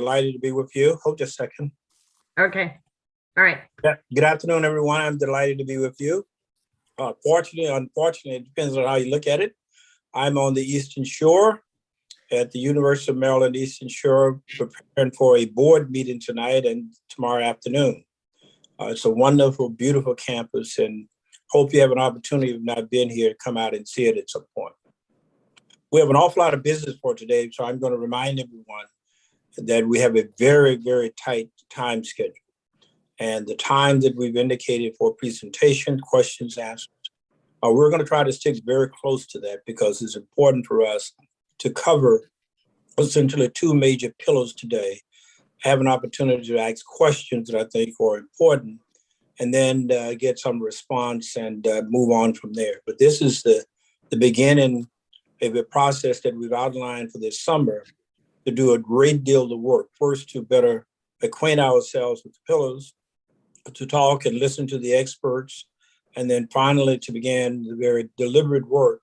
delighted to be with you. Hold just a second. Okay. All right. Yeah. Good afternoon, everyone. I'm delighted to be with you. Unfortunately, it depends on how you look at it. I'm on the Eastern Shore at the University of Maryland Eastern Shore, preparing for a board meeting tonight and tomorrow afternoon. It's a wonderful, beautiful campus, and hope you have an opportunity, if not been here, to come out and see it at some point. We have an awful lot of business for today, so I'm going to remind everyone that we have a very, very tight time schedule. And the time that we've indicated for presentation, questions, answers, we're going to try to stick very close to that because it's important for us to cover essentially two major pillars today. Have an opportunity to ask questions that I think are important, and then get some response and move on from there. But this is the beginning of a process that we've outlined for this summer to do a great deal of work. First, to better acquaint ourselves with the pillars, to talk and listen to the experts, and then finally to begin the very deliberate work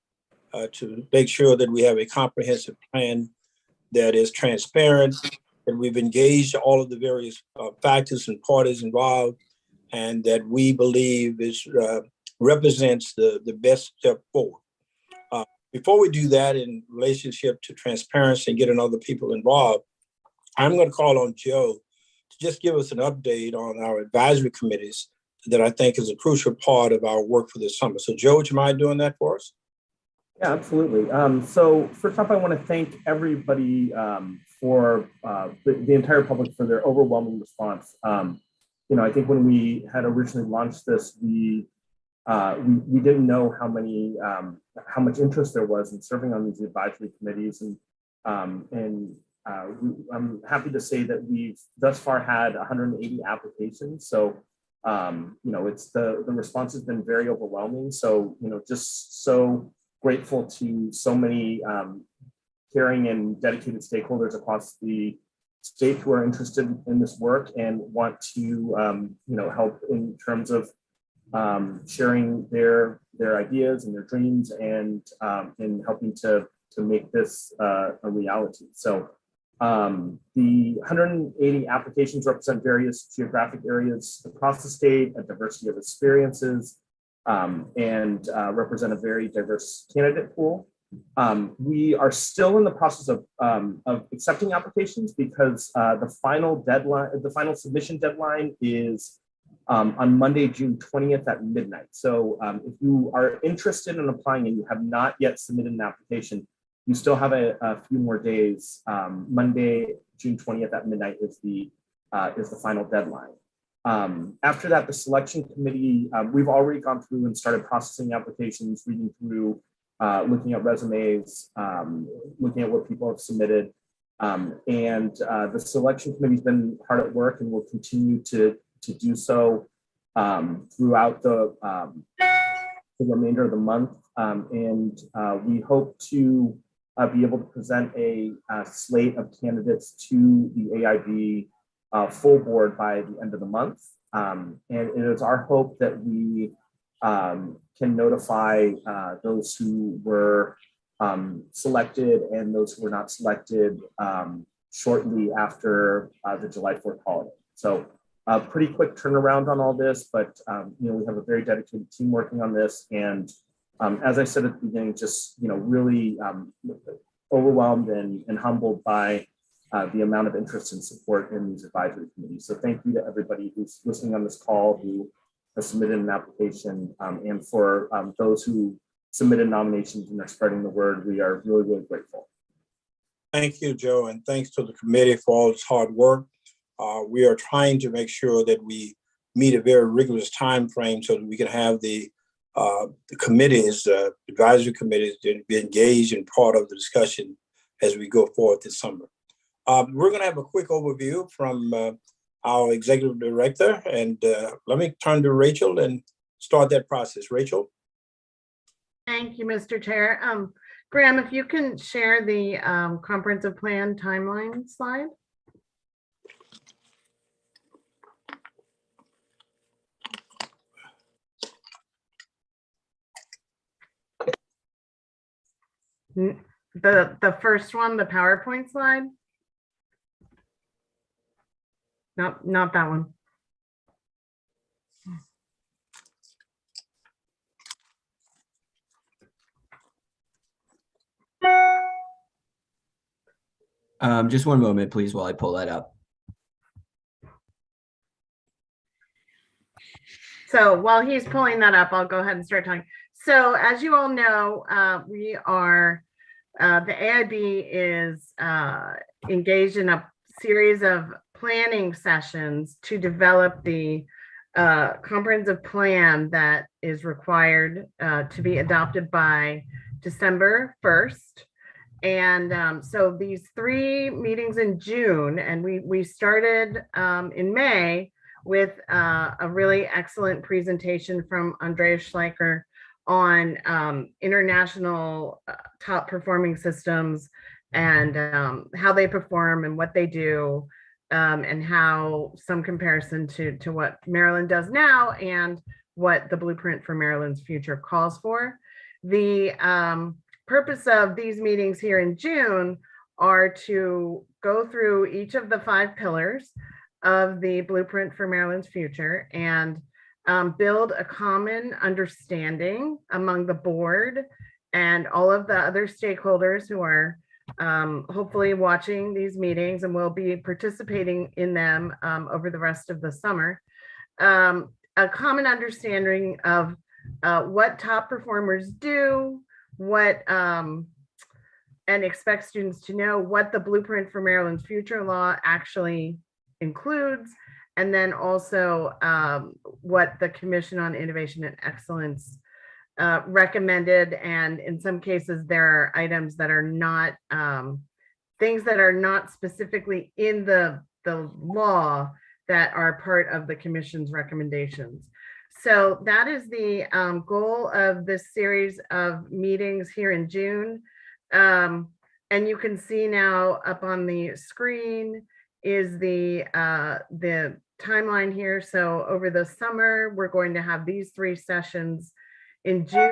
to make sure that we have a comprehensive plan that is transparent, that we've engaged all of the various factors and parties involved, and that we believe is represents the best step forward. Before we do that in relationship to transparency and getting other people involved, I'm going to call on Joe to just give us an update on our advisory committees that I think is a crucial part of our work for this summer. So Joe, would you mind doing that for us? Yeah, absolutely. So first off, I want to thank everybody for the entire public for their overwhelming response. I think when we had originally launched this, we didn't know how much interest there was in serving on these advisory committees, and I'm happy to say that we've thus far had 180 applications. So it's the response has been very overwhelming. So just so grateful to so many caring and dedicated stakeholders across the state who are interested in this work and want to help in terms of sharing their ideas and their dreams and in helping to make this a reality. So the 180 applications represent various geographic areas across the state, a diversity of experiences, and represent a very diverse candidate pool. We are still in the process of accepting applications because the final submission deadline is on Monday, June 20th at midnight. So if you are interested in applying and you have not yet submitted an application, you still have a few more days. Monday, June 20th at midnight is the final deadline. After that, the selection committee, we've already gone through and started processing applications, reading through, looking at resumes, looking at what people have submitted. And the selection committee has been hard at work and will continue to do so throughout the remainder of the month. And we hope to be able to present a slate of candidates to the AIB full board by the end of the month. And it is our hope that we can notify those who were selected and those who were not selected shortly after the July 4th holiday. So a pretty quick turnaround on all this, but we have a very dedicated team working on this. And as I said at the beginning, just really overwhelmed and humbled by the amount of interest and support in these advisory committees. So thank you to everybody who's listening on this call who has submitted an application, and for those who submitted nominations and are spreading the word. We are really, really grateful. Thank you, Joe, and thanks to the committee for all its hard work. We are trying to make sure that we meet a very rigorous time frame so that we can have the committees, advisory committees, to be engaged in part of the discussion as we go forward this summer. We're going to have a quick overview from our executive director, and let me turn to Rachel and start that process. Rachel. Thank you, Mr. Chair. Graham, if you can share the comprehensive plan timeline slide. The first one, the PowerPoint slide. Not that one. Just one moment, please, while I pull that up. So while he's pulling that up, I'll go ahead and start talking. So as you all know, we are, the AIB is engaged in a series of planning sessions to develop the comprehensive plan that is required to be adopted by December 1st. And so these 3 meetings in June, and we started in May with a really excellent presentation from Andreas Schleicher on international top performing systems and how they perform and what they do, and how some comparison to what Maryland does now and what the blueprint for Maryland's future calls for. The purpose of these meetings here in June are to go through each of the 5 pillars of the blueprint for Maryland's future and build a common understanding among the board and all of the other stakeholders who are hopefully watching these meetings and will be participating in them over the rest of the summer. A common understanding of what top performers do, what and expect students to know what the blueprint for Maryland's future law actually includes, and then also what the Commission on Innovation and Excellence recommended. And in some cases, there are items that are not things that are not specifically in the law that are part of the Commission's recommendations. So that is the goal of this series of meetings here in June. And you can see now up on the screen is the timeline here. So over the summer, we're going to have these 3 sessions in June.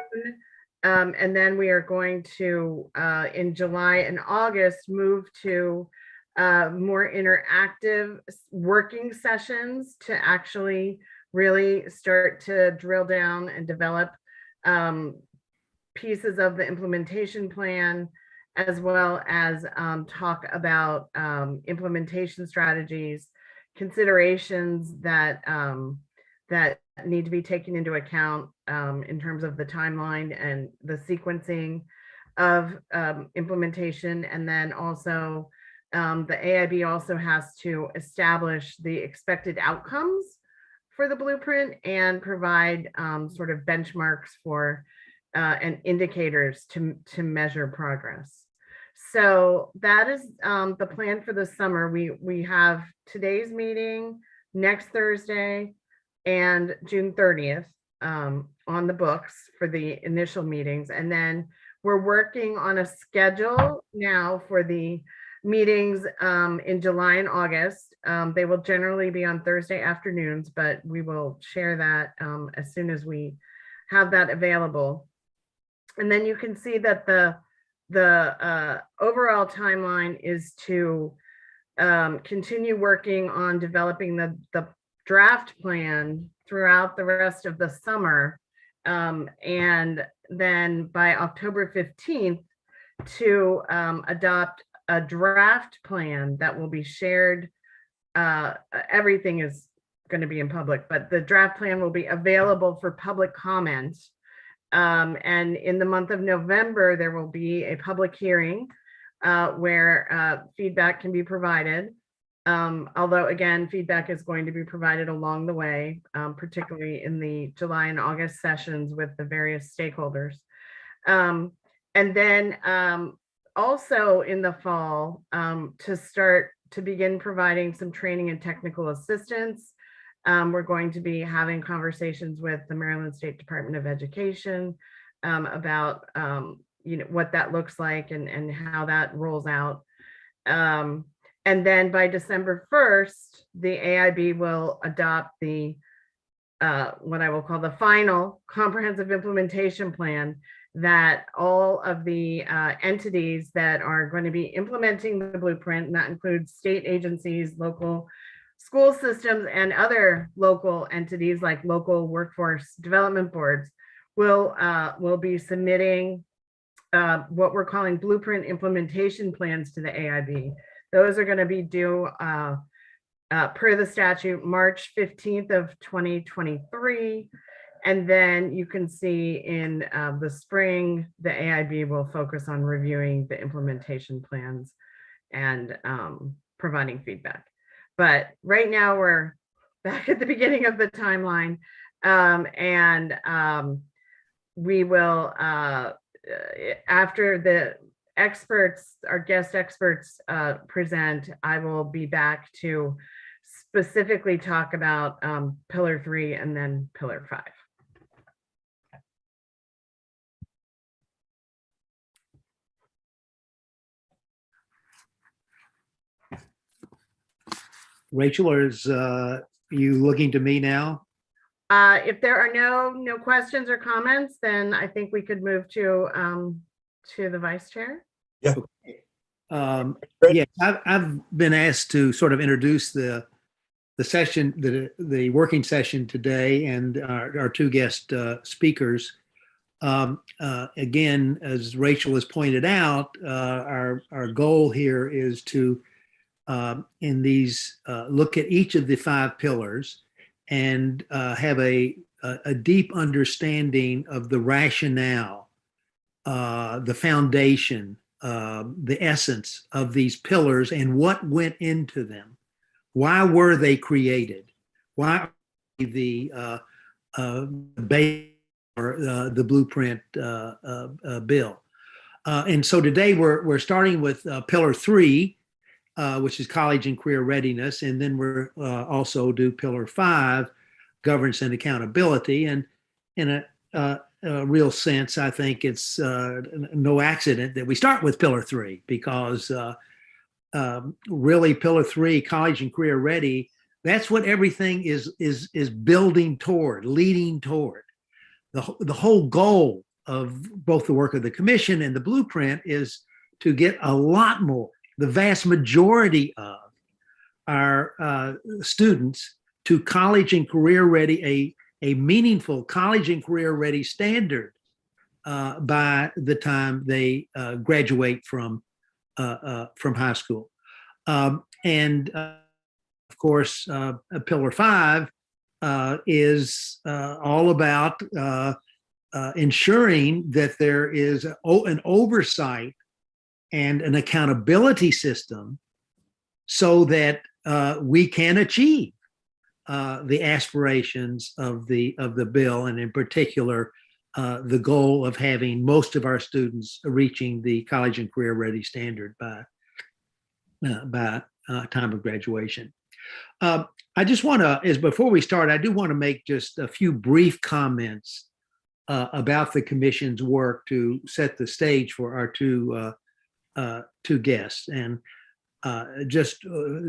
And then we are going to, in July and August, move to more interactive working sessions to actually really start to drill down and develop pieces of the implementation plan, as well as talk about implementation strategies, considerations that that need to be taken into account in terms of the timeline and the sequencing of implementation. And then also the AIB also has to establish the expected outcomes for the blueprint and provide sort of benchmarks for and indicators to measure progress. So that is the plan for the summer. We have today's meeting, next Thursday, and June 30th on the books for the initial meetings. And then we're working on a schedule now for the meetings in July and August. They will generally be on Thursday afternoons, but we will share that as soon as we have that available. And then you can see that the overall timeline is to continue working on developing the draft plan throughout the rest of the summer. And then by October 15th to adopt a draft plan that will be shared. Everything is going to be in public, but the draft plan will be available for public comment. And in the month of November, there will be a public hearing where feedback can be provided. Although again, feedback is going to be provided along the way, particularly in the July and August sessions with the various stakeholders. And then also in the fall, to begin providing some training and technical assistance. We're going to be having conversations with the Maryland State Department of Education about what that looks like and how that rolls out. And then by December 1st, the AIB will adopt the what I will call the final comprehensive implementation plan that all of the entities that are going to be implementing the blueprint, and that includes state agencies, local school systems and other local entities like local workforce development boards will be submitting what we're calling blueprint implementation plans to the AIB. Those are going to be due per the statute March 15th of 2023. And then you can see in the spring, the AIB will focus on reviewing the implementation plans and providing feedback. But right now we're back at the beginning of the timeline. We will, after the experts, our guest experts present, I will be back to specifically talk about Pillar 3 and then Pillar 5. Rachel, is you looking to me now? If there are no questions or comments, then I think we could move to the vice chair. Yeah, I've been asked to sort of introduce the session, the working session today, and our two guest speakers. Again, as Rachel has pointed out, our goal here is to in these look at each of the 5 pillars and have a deep understanding of the rationale, the foundation, the essence of these pillars and what went into them. Why were they created? Why are the base or the blueprint bill? And so today we're starting with Pillar 3, which is college and career readiness, and then we're also do Pillar 5, governance and accountability. And in a real sense, I think it's no accident that we start with Pillar 3, because really Pillar 3, college and career ready, that's what everything is building toward, leading toward. The whole goal of both the work of the commission and the blueprint is to get a lot more, the vast majority of our students to college and career ready, a meaningful college and career ready standard by the time they graduate from high school. And of course, Pillar 5 is all about ensuring that there is an oversight and an accountability system so that we can achieve the aspirations of the bill, and in particular, the goal of having most of our students reaching the college and career ready standard by time of graduation. I just want to, before we start, I do want to make just a few brief comments about the commission's work to set the stage for our two guests, and just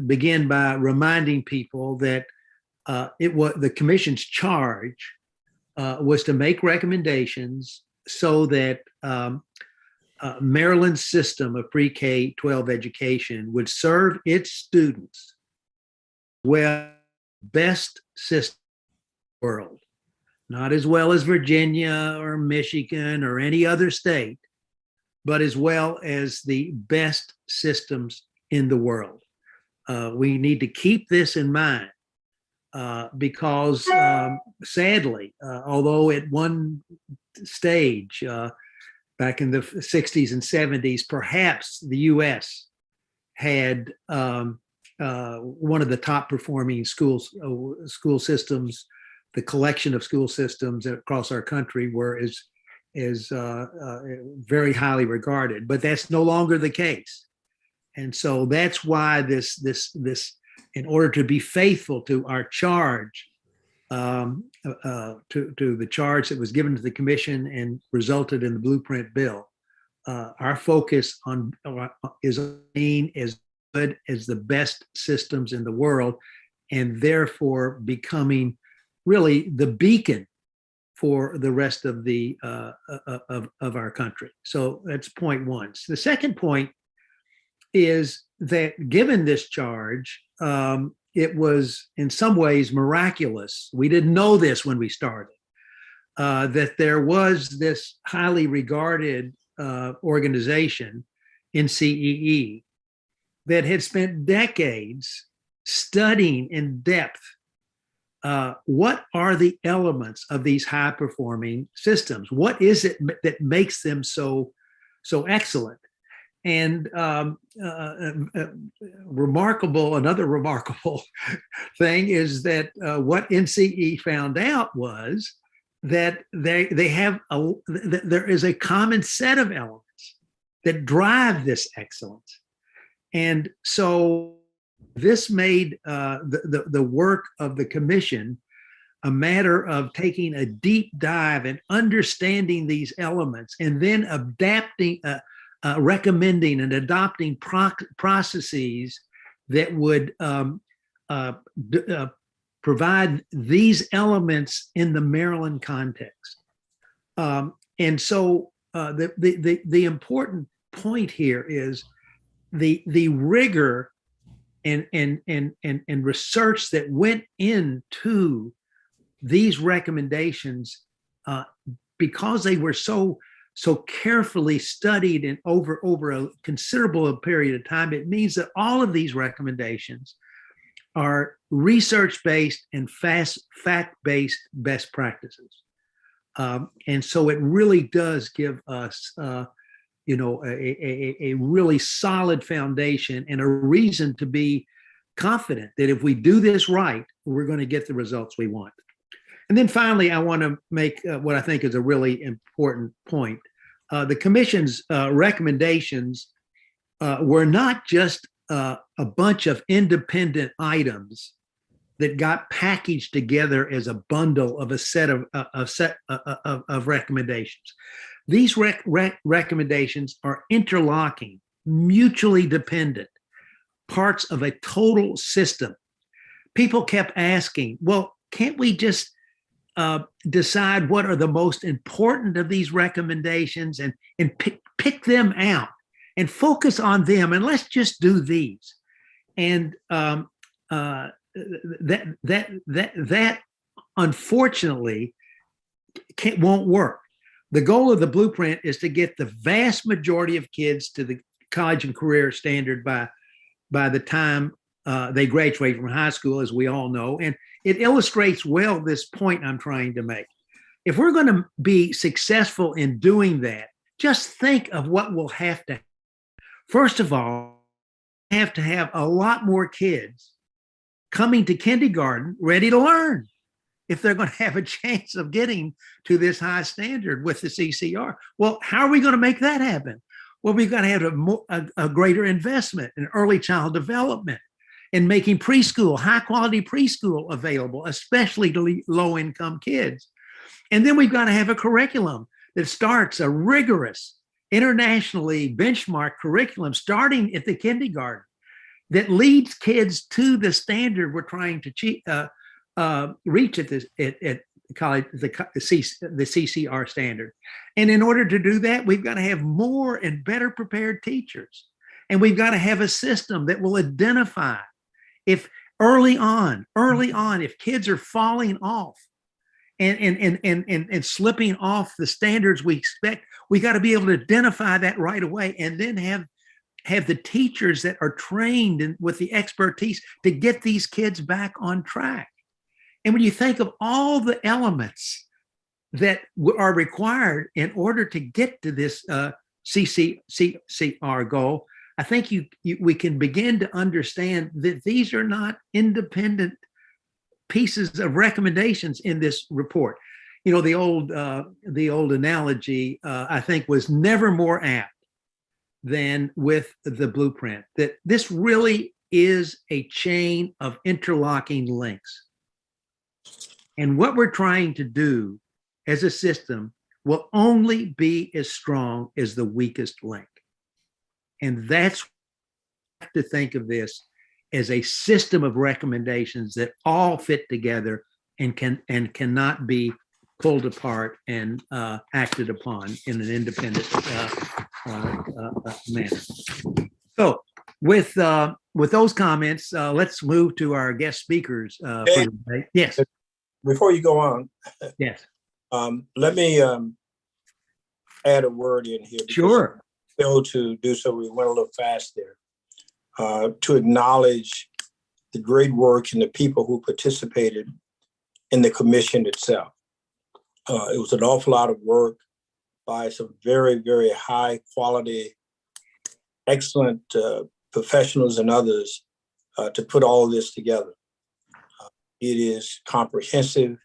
begin by reminding people that it was the commission's charge was to make recommendations so that Maryland's system of pre-K-12 education would serve its students well, best system in the world, not as well as Virginia or Michigan or any other state, but as well as the best systems in the world. We need to keep this in mind because sadly, although at one stage back in the 60s and 70s, perhaps the US had one of the top performing school systems, the collection of school systems across our country were is very highly regarded, but that's no longer the case. And so that's why this, in order to be faithful to our charge, to the charge that was given to the commission and resulted in the blueprint bill, our focus is being as good as the best systems in the world, and therefore becoming really the beacon for the rest of the of our country. So that's point one. So the second point is that given this charge, it was in some ways miraculous. We didn't know this when we started, that there was this highly regarded organization in CEE that had spent decades studying in depth what are the elements of these high performing systems? What is it that makes them so excellent? And another remarkable thing is that what NCE found out was that they have there is a common set of elements that drive this excellence. And so this made the work of the commission a matter of taking a deep dive and understanding these elements, and then adapting, recommending and adopting processes that would provide these elements in the Maryland context. And so the important point here is the rigor and research that went into these recommendations, because they were so carefully studied and over a considerable period of time. It means that all of these recommendations are research-based and fact-based best practices. And so it really does give us a really solid foundation and a reason to be confident that if we do this right, we're going to get the results we want. And then finally, I want to make what I think is a really important point. The commission's recommendations were not just a bunch of independent items that got packaged together as a bundle of a set of recommendations. These recommendations are interlocking, mutually dependent parts of a total system. People kept asking, well, can't we just decide what are the most important of these recommendations and pick them out and focus on them, and let's just do these? And that unfortunately won't work. The goal of the blueprint is to get the vast majority of kids to the college and career standard by the time they graduate from high school, as we all know. And it illustrates well this point I'm trying to make. If we're going to be successful in doing that, just think of what we'll have to. First of all, we have to have a lot more kids coming to kindergarten ready to learn if they're going to have a chance of getting to this high standard with the CCR. Well, how are we going to make that happen? Well, we've got to have a greater investment in early child development and making preschool, high quality preschool available, especially to low income kids. And then we've got to have a curriculum that starts a rigorous, internationally benchmarked curriculum starting at the kindergarten that leads kids to the standard we're trying to reach at college, the CCR standard. And in order to do that, we've got to have more and better prepared teachers. And we've got to have a system that will identify if early on, if kids are falling off and slipping off the standards we expect, we got to be able to identify that right away, and then have the teachers that are trained with the expertise to get these kids back on track. And when you think of all the elements that are required in order to get to this CCR goal, I think we can begin to understand that these are not independent pieces of recommendations in this report. You know, the old analogy, I think, was never more apt than with the blueprint, that this really is a chain of interlocking links. And what we're trying to do as a system will only be as strong as the weakest link. And that's to think of this as a system of recommendations that all fit together and cannot be pulled apart and acted upon in an independent manner. So with with those comments, let's move to our guest speakers for Hey. today. Yes, Before you go on, yes, let me add a word in here. because sure. I failed to do so. We went a little fast there. To acknowledge the great work and the people who participated in the commission itself. It was an awful lot of work by some very, very high quality, excellent professionals and others to put all of this together. It is comprehensive,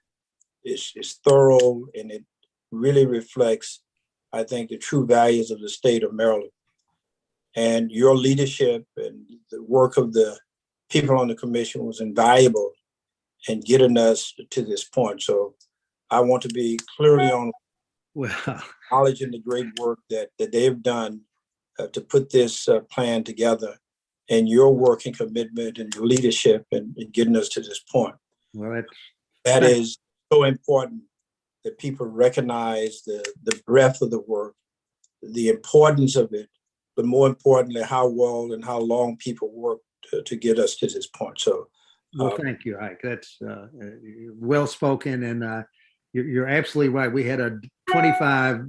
it's thorough, and it really reflects, I think, the true values of the state of Maryland. And your leadership and the work of the people on the commission was invaluable in getting us to this point. So I want to be clearly on Well, acknowledging the great work that they've done to put this plan together, and your work and commitment and your leadership in getting us to this point. well, That is so important that people recognize the breadth of the work, the importance of it, but more importantly, how well and how long people worked to get us to this point. So, well, thank you, Ike. That's well spoken, and you're absolutely right. We had a 25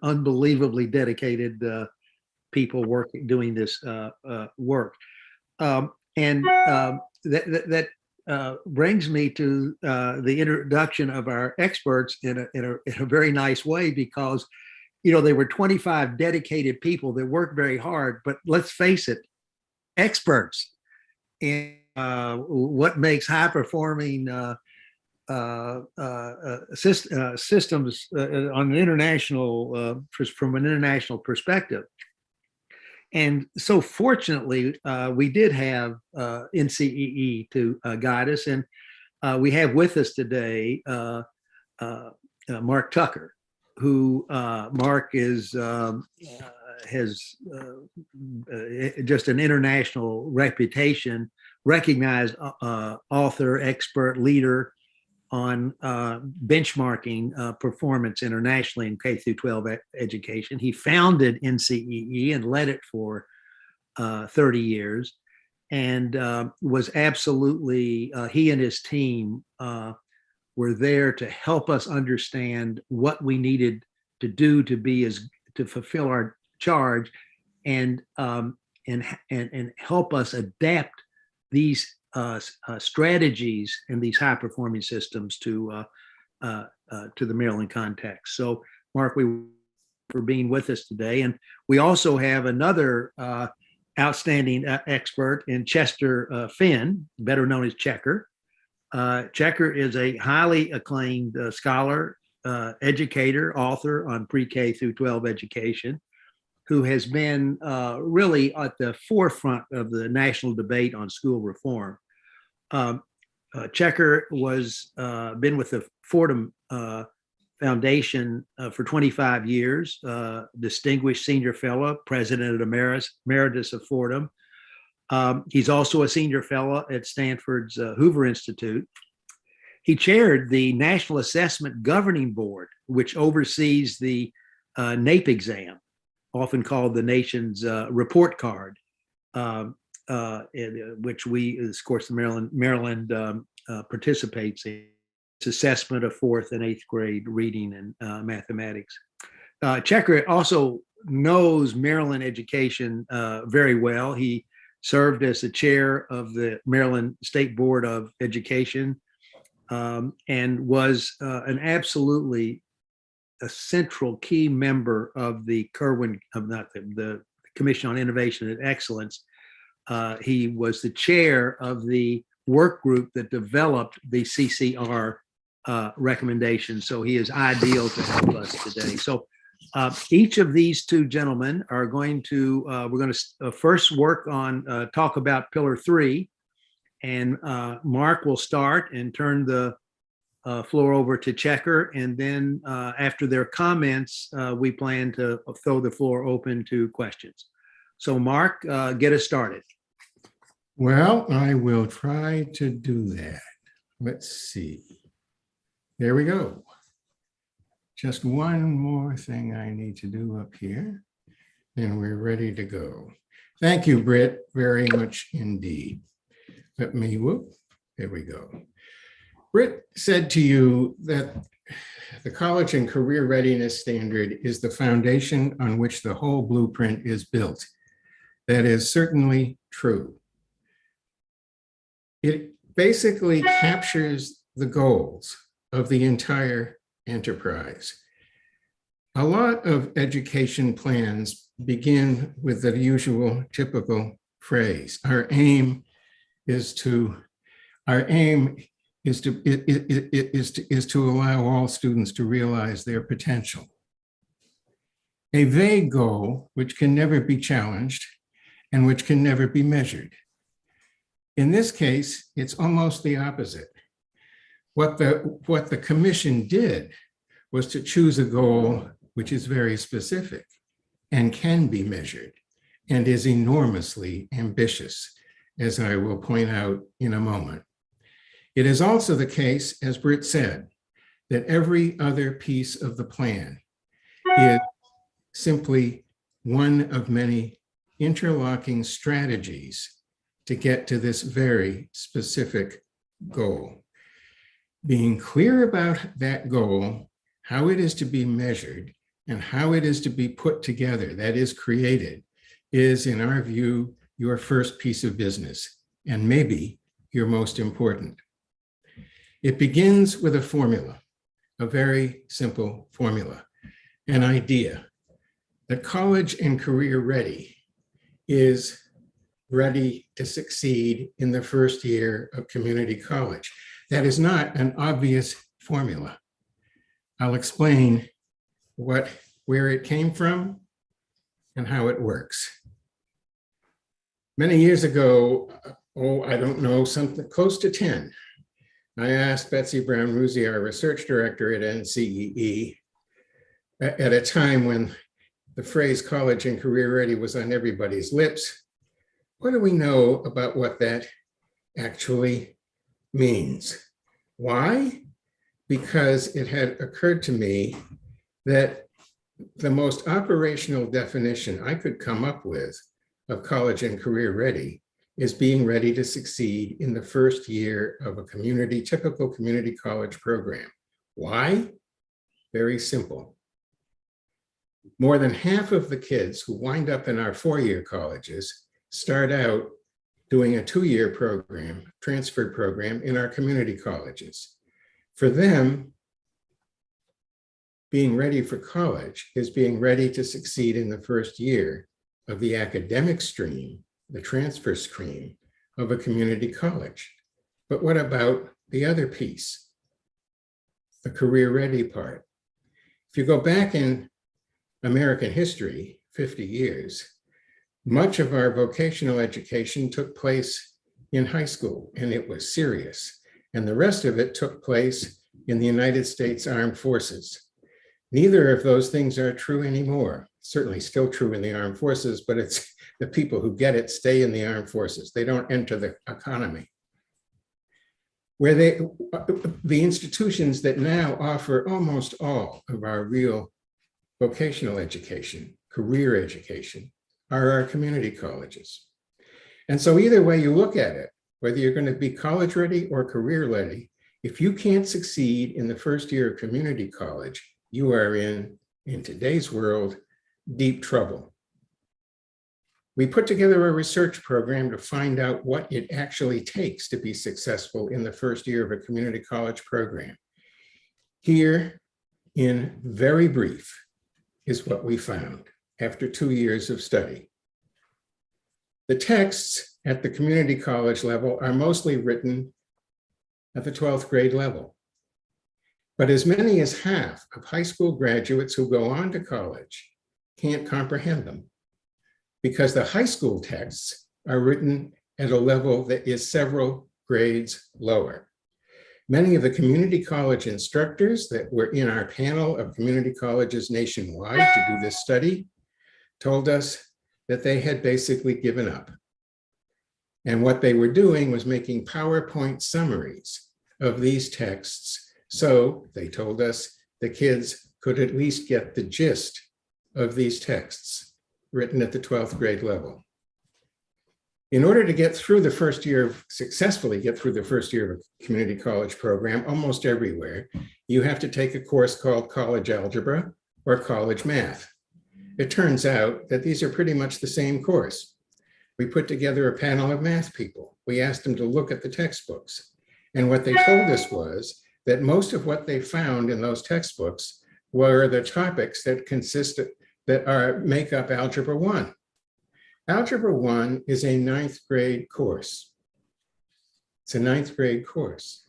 unbelievably dedicated people doing this work, and that brings me to the introduction of our experts in a very nice way, because they were 25 dedicated people that worked very hard, but let's face it, experts in what makes high performing systems on an international from an international perspective. And so fortunately, we did have NCEE to guide us, and we have with us today Mark Tucker, who Mark is has just an international reputation, recognized author, expert, leader on benchmarking performance internationally in K through 12 education. He founded NCEE and led it for 30 years, and was absolutely, he and his team were there to help us understand what we needed to do to fulfill our charge, and help us adapt these strategies and these high performing systems to the Maryland context. So, Mark, for being with us today, and we also have another outstanding expert in Chester Finn, better known as Checker. Checker is a highly acclaimed scholar, educator, author on pre-K through 12 education, who has been really at the forefront of the national debate on school reform. Checker was been with the Fordham Foundation for 25 years, distinguished senior fellow, president emeritus of Fordham. He's also a senior fellow at Stanford's Hoover Institute. He chaired the National Assessment Governing Board, which oversees the NAEP exam, often called the nation's report card, which we, of course, the Maryland participates in. It's assessment of 4th and 8th grade reading and mathematics. Checker also knows Maryland education very well. He served as the chair of the Maryland State Board of Education, and was an absolutely a central key member of the the Commission on Innovation and Excellence. He was the chair of the work group that developed the CCR recommendations. So he is ideal to help us today. So each of these two gentlemen are going to, we're going to first work on, talk about Pillar 3. And Mark will start and turn the floor over to Checker. And then after their comments, we plan to throw the floor open to questions. So Mark, get us started. Well, I will try to do that. Let's see. There we go. Just one more thing I need to do up here, and we're ready to go. Thank you, Britt, very much indeed. Let me, whoop, there we go. Britt said to you that the college and career readiness standard is the foundation on which the whole blueprint is built. That is certainly true. It basically captures the goals of the entire enterprise. A lot of education plans begin with the usual typical phrase. Our aim is to allow all students to realize their potential. A vague goal which can never be challenged and which can never be measured. In this case, it's almost the opposite. What the commission did was to choose a goal which is very specific and can be measured and is enormously ambitious, as I will point out in a moment. It is also the case, as Britt said, that every other piece of the plan is simply one of many interlocking strategies to get to this very specific goal. Being clear about that goal, how it is to be measured, and how it is to be put together, that is created, is, in our view, your first piece of business, and maybe your most important. It begins with a formula, a very simple formula, an idea that college and career ready is ready to succeed in the first year of community college. That is not an obvious formula. I'll explain where it came from and how it works. Many years ago, I don't know, something close to 10, I asked Betsy Brown-Ruzzi, our research director at NCEE, at a time when the phrase college and career ready was on everybody's lips, what do we know about what that actually means? Why? Because it had occurred to me that the most operational definition I could come up with of college and career ready is being ready to succeed in the first year of a typical community college program. Why? Very simple. More than half of the kids who wind up in our four-year colleges start out doing a two-year program, transfer program in our community colleges. For them, being ready for college is being ready to succeed in the first year of the academic stream, the transfer stream of a community college. But what about the other piece, the career ready part? If you go back in American history, 50 years, much of our vocational education took place in high school, and it was serious. And the rest of it took place in the United States Armed Forces. Neither of those things are true anymore. Certainly still true in the armed forces, but it's the people who get it stay in the armed forces. They don't enter the economy. Where the institutions that now offer almost all of our real vocational education, career education, are our community colleges. And so either way you look at it, whether you're going to be college ready or career ready, if you can't succeed in the first year of community college, you are in today's world, deep trouble. We put together a research program to find out what it actually takes to be successful in the first year of a community college program. Here, in very brief, is what we found after 2 years of study. The texts at the community college level are mostly written at the 12th grade level. But as many as half of high school graduates who go on to college can't comprehend them because the high school texts are written at a level that is several grades lower. Many of the community college instructors that were in our panel of community colleges nationwide to do this study told us that they had basically given up. And what they were doing was making PowerPoint summaries of these texts. So they told us the kids could at least get the gist of these texts written at the 12th grade level. In order to get through the first year, successfully get through the first year of a community college program, almost everywhere, you have to take a course called college algebra or college math. It turns out that these are pretty much the same course. We put together a panel of math people. We asked them to look at the textbooks. And what they told us was that most of what they found in those textbooks were the topics that make up Algebra 1. Algebra 1 is a 9th grade course. It's a 9th grade course.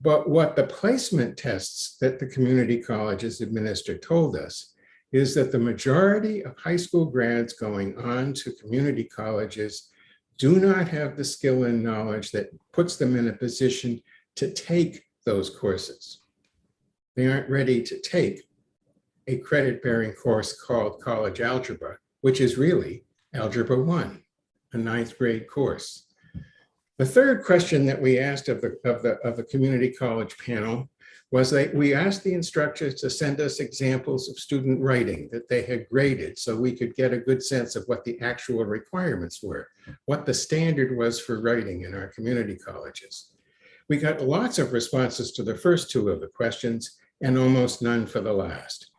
But what the placement tests that the community colleges administer told us is that the majority of high school grads going on to community colleges do not have the skill and knowledge that puts them in a position to take those courses. They aren't ready to take a credit-bearing course called college algebra, which is really Algebra 1, a 9th grade course. The third question that we asked of the community college panel was that we asked the instructors to send us examples of student writing that they had graded so we could get a good sense of what the actual requirements were, what the standard was for writing in our community colleges. We got lots of responses to the first two of the questions and almost none for the last.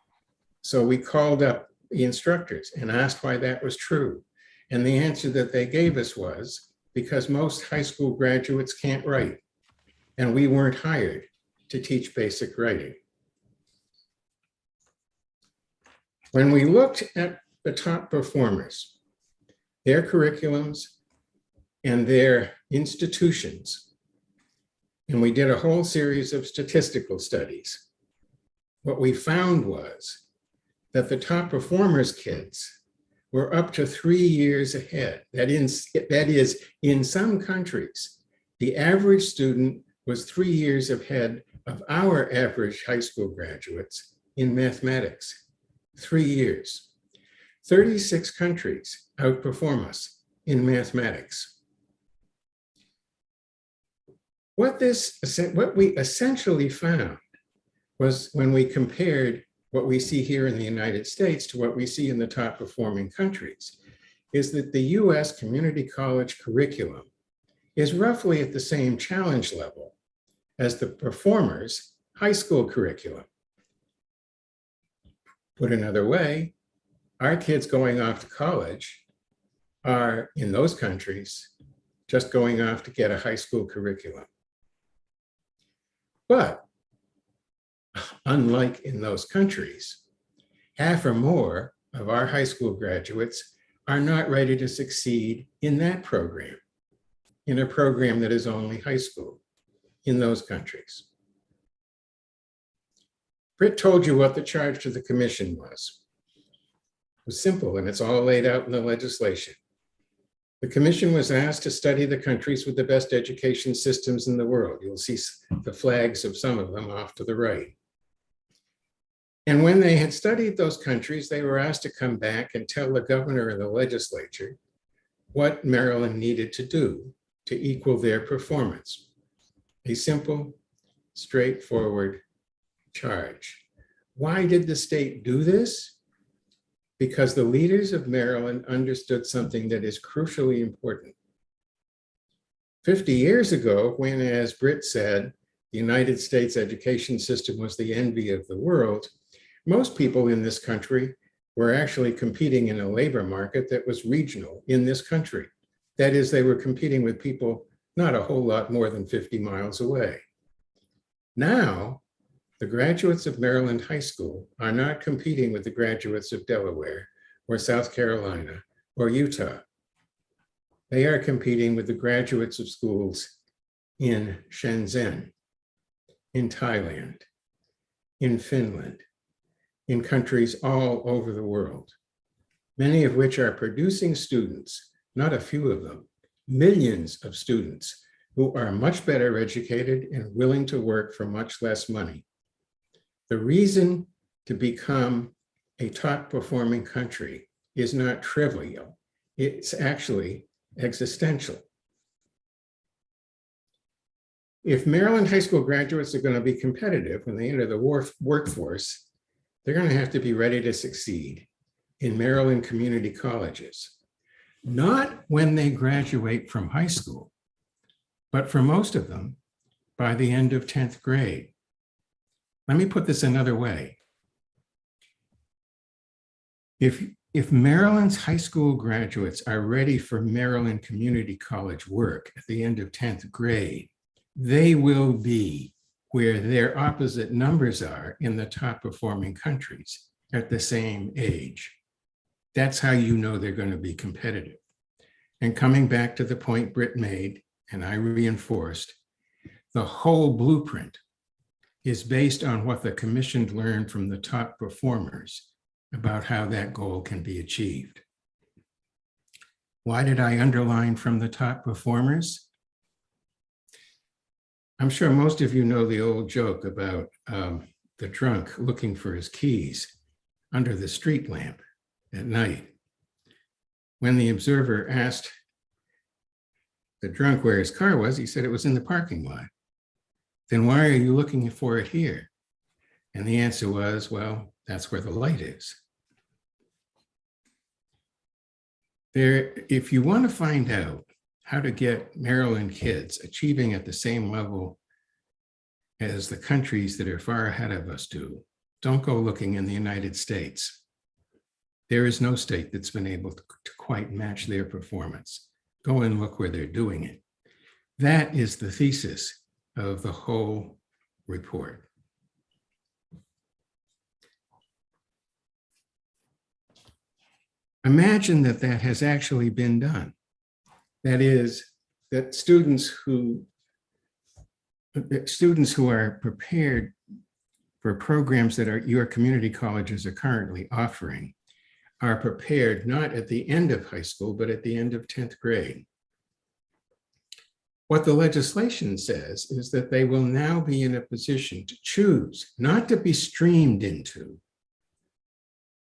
So we called up the instructors and asked why that was true. And the answer that they gave us was because most high school graduates can't write, and we weren't hired to teach basic writing. When we looked at the top performers, their curriculums and their institutions, and we did a whole series of statistical studies, what we found was that the top performers' kids were up to 3 years ahead. That is, in some countries, the average student was 3 years ahead of our average high school graduates in mathematics. 3 years. 36 countries outperform us in mathematics. What we essentially found was when we compared what we see here in the United States to what we see in the top performing countries, is that the US community college curriculum is roughly at the same challenge level as the performers' high school curriculum. Put another way, our kids going off to college are, in those countries, just going off to get a high school curriculum. But unlike in those countries, half or more of our high school graduates are not ready to succeed in that program, in a program that is only high school in those countries. Britt told you what the charge to the commission was. It was simple, and it's all laid out in the legislation. The commission was asked to study the countries with the best education systems in the world. You'll see the flags of some of them off to the right. And when they had studied those countries, they were asked to come back and tell the governor and the legislature what Maryland needed to do to equal their performance. A simple, straightforward charge. Why did the state do this? Because the leaders of Maryland understood something that is crucially important. 50 years ago, when, as Britt said, the United States education system was the envy of the world, most people in this country were actually competing in a labor market that was regional in this country. That is, they were competing with people not a whole lot more than 50 miles away. Now, the graduates of Maryland High School are not competing with the graduates of Delaware or South Carolina or Utah. They are competing with the graduates of schools in Shenzhen, in Thailand, in Finland, in countries all over the world, many of which are producing students, not a few of them, millions of students who are much better educated and willing to work for much less money. The reason to become a top performing country is not trivial. It's actually existential. If Maryland high school graduates are going to be competitive when they enter the workforce, they're going to have to be ready to succeed in Maryland community colleges. not when they graduate from high school, but for most of them by the end of 10th grade. Let me put this another way. If Maryland's high school graduates are ready for Maryland Community College work at the end of 10th grade, they will be where their opposite numbers are in the top performing countries at the same age. That's how you know they're going to be competitive. And coming back to the point Britt made, and I reinforced, the whole blueprint is based on what the commission learned from the top performers about how that goal can be achieved. Why did I underline from the top performers? I'm sure most of you know the old joke about the drunk looking for his keys under the street lamp at night. When the observer asked the drunk where his car was, he said it was in the parking lot. Then why are you looking for it here? And the answer was, well, that's where the light is. If you want to find out how to get Maryland kids achieving at the same level as the countries that are far ahead of us do, don't go looking in the United States. There is no state that's been able to quite match their performance. Go and look where they're doing it. That is the thesis of the whole report. Imagine that that has actually been done. That is, that students who are prepared for programs that your community colleges are currently offering are prepared not at the end of high school, but at the end of 10th grade. What the legislation says is that they will now be in a position to choose, not to be streamed into,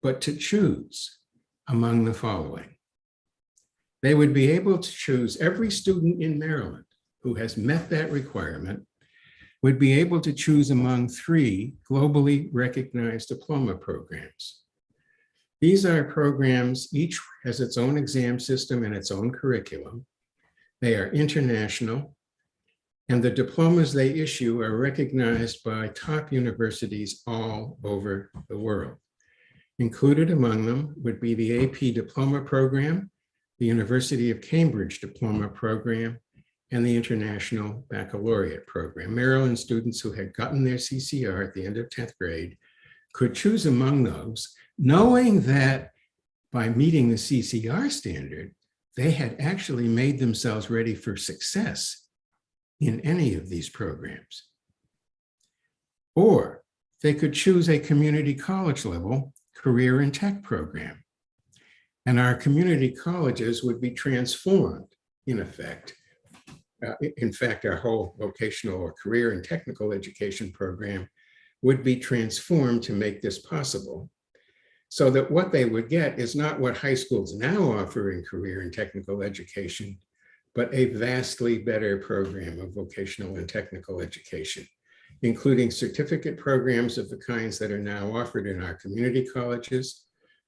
but to choose among the following. They would be able to choose every student in Maryland who has met that requirement would be able to choose among 3 globally recognized diploma programs. These are programs, each has its own exam system and its own curriculum. They are international, and the diplomas they issue are recognized by top universities all over the world. Included among them would be the AP Diploma Program, the University of Cambridge Diploma Program, and the International Baccalaureate Program. Maryland students who had gotten their CCR at the end of 10th grade could choose among those, knowing that by meeting the CCR standard, they had actually made themselves ready for success in any of these programs. Or they could choose a community college level career and tech program. And our community colleges would be transformed, in effect. In fact, our whole vocational or career and technical education program would be transformed to make this possible. So that what they would get is not what high schools now offer in career and technical education, but a vastly better program of vocational and technical education, including certificate programs of the kinds that are now offered in our community colleges,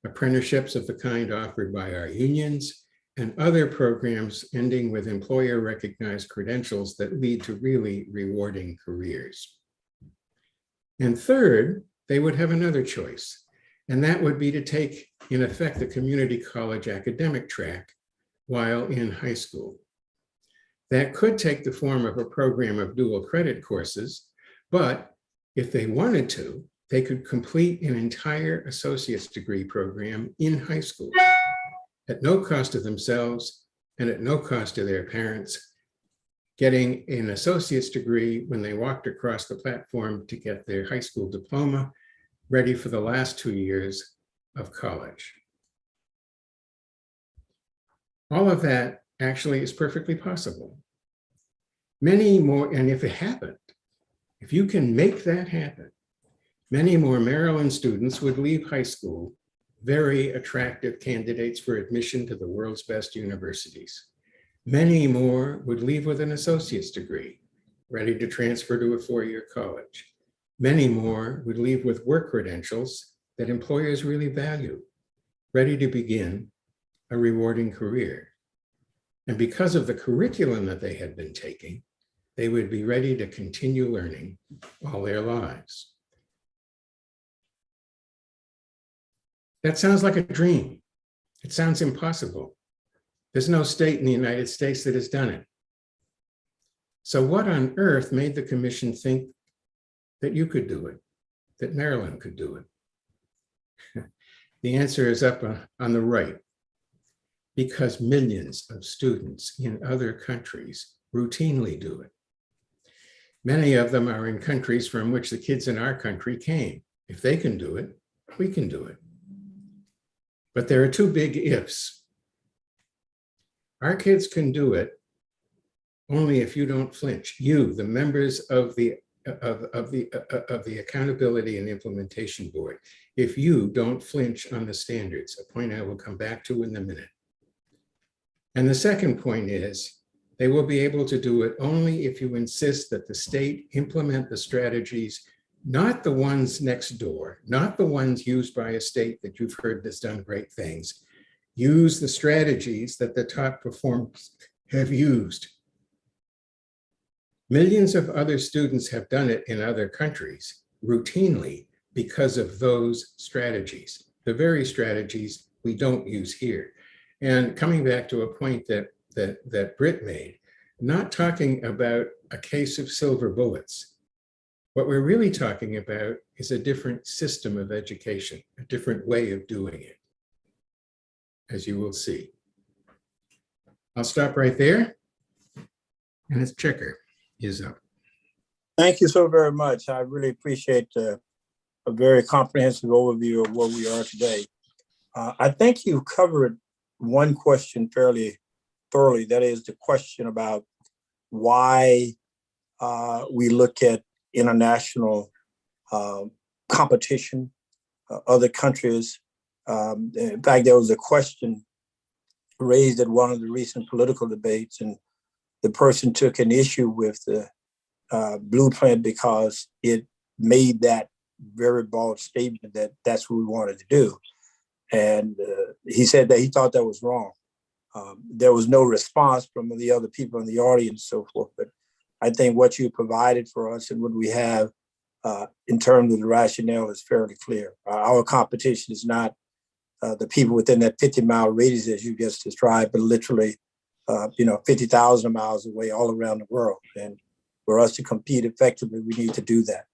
apprenticeships of the kind offered by our unions, and other programs ending with employer-recognized credentials that lead to really rewarding careers. And third, they would have another choice, and that would be to take, in effect, the community college academic track while in high school. That could take the form of a program of dual credit courses, but if they wanted to, they could complete an entire associate's degree program in high school at no cost to themselves and at no cost to their parents, getting an associate's degree when they walked across the platform to get their high school diploma, ready for the last 2 years of college. All of that actually is perfectly possible. Many more, and if it happened, if you can make that happen, many more Maryland students would leave high school very attractive candidates for admission to the world's best universities. Many more would leave with an associate's degree, ready to transfer to a 4-year college. Many more would leave with work credentials that employers really value, ready to begin a rewarding career. And because of the curriculum that they had been taking, they would be ready to continue learning all their lives. That sounds like a dream. It sounds impossible. There's no state in the United States that has done it. So what on earth made the commission think that you could do it, that Maryland could do it? The answer is up on the right. Because millions of students in other countries routinely do it. Many of them are in countries from which the kids in our country came. If they can do it, we can do it. But there are two big ifs. Our kids can do it only if you don't flinch. You, the members of the Accountability and Implementation Board, if you don't flinch on the standards, a point I will come back to in a minute. And the second point is, they will be able to do it only if you insist that the state implement the strategies, not the ones next door, not the ones used by a state that you've heard has done great things. Use the strategies that the top performers have used. Millions of other students have done it in other countries routinely because of those strategies, the very strategies we don't use here. And coming back to a point that Britt made, not talking about a case of silver bullets. What we're really talking about is a different system of education, a different way of doing it, as you will see. I'll stop right there, and its checker is up. Thank you so very much. I really appreciate a very comprehensive overview of where we are today. I think you covered one question fairly thoroughly. That is the question about why we look at international competition, other countries. In fact, there was a question raised at one of the recent political debates, and the person took an issue with the blueprint because it made that very bold statement that that's what we wanted to do. And he said that he thought that was wrong. There was no response from the other people in the audience, so forth. But I think what you provided for us and what we have in terms of the rationale is fairly clear. Our competition is not the people within that 50-mile radius, as you just described, but literally, 50,000 miles away all around the world. And for us to compete effectively, we need to do that.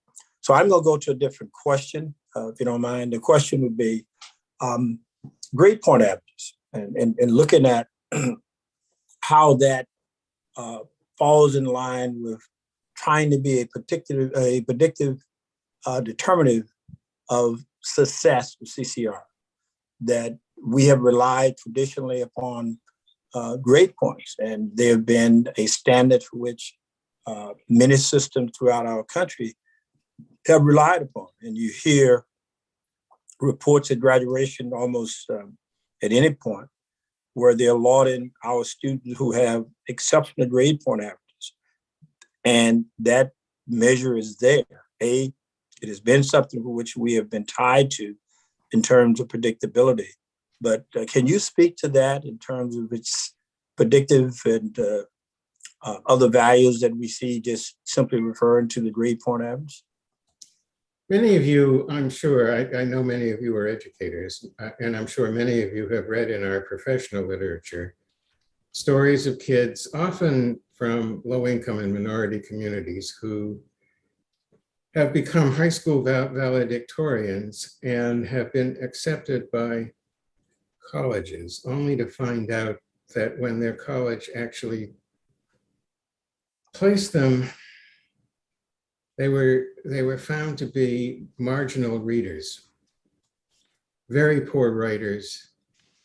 So I'm going to go to a different question, if you don't mind. The question would be grade point averages and looking at how that falls in line with trying to be a predictive determinative of success with CCR, that we have relied traditionally upon grade points, and they have been a standard for which many systems throughout our country have relied upon. And you hear reports at graduation almost at any point where they're lauding our students who have exceptional grade point averages. And that measure is there. It has been something for which we have been tied to in terms of predictability. But can you speak to that in terms of its predictive and other values that we see just simply referring to the grade point average? Many of you, I'm sure, I know many of you are educators, and I'm sure many of you have read in our professional literature stories of kids, often from low-income and minority communities, who have become high school valedictorians and have been accepted by colleges, only to find out that when their college actually placed them, they were found to be marginal readers, very poor writers,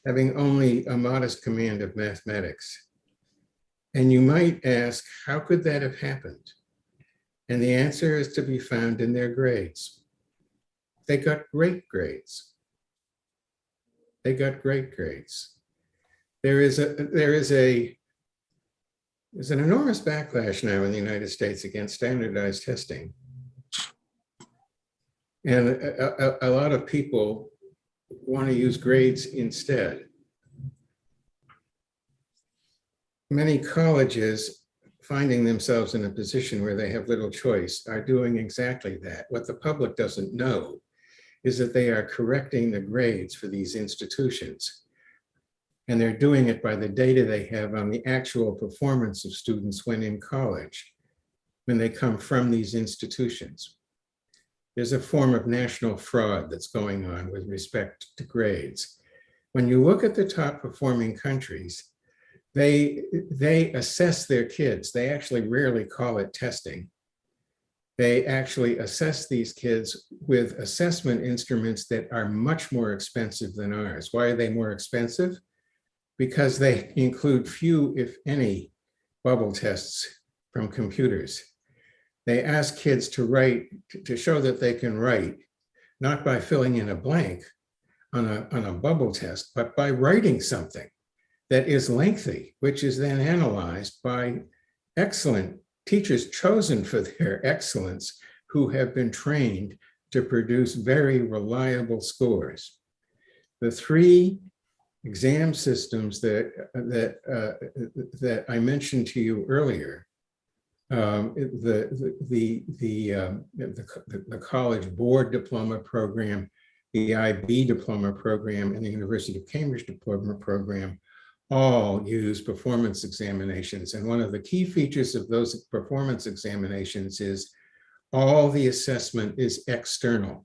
having only a modest command of mathematics. And you might ask, how could that have happened? And the answer is to be found in their grades. They got great grades. They got great grades. There's an enormous backlash now in the United States against standardized testing. And a lot of people want to use grades instead. many colleges finding themselves in a position where they have little choice are doing exactly that. What the public doesn't know is that they are correcting the grades for these institutions. And they're doing it by the data they have on the actual performance of students when in college, when they come from these institutions. There's a form of national fraud that's going on with respect to grades. When you look at the top performing countries, they assess their kids. They actually rarely call it testing. They actually assess these kids with assessment instruments that are much more expensive than ours. Why are they more expensive? Because they include few, if any, bubble tests from computers. They ask kids to write, to show that they can write, not by filling in a blank on a bubble test, but by writing something that is lengthy, which is then analyzed by excellent teachers chosen for their excellence, who have been trained to produce very reliable scores. The three exam systems that I mentioned to you earlier, the College Board Diploma Program, the IB Diploma Program, and the University of Cambridge Diploma Program, all use performance examinations. And one of the key features of those performance examinations is all the assessment is external.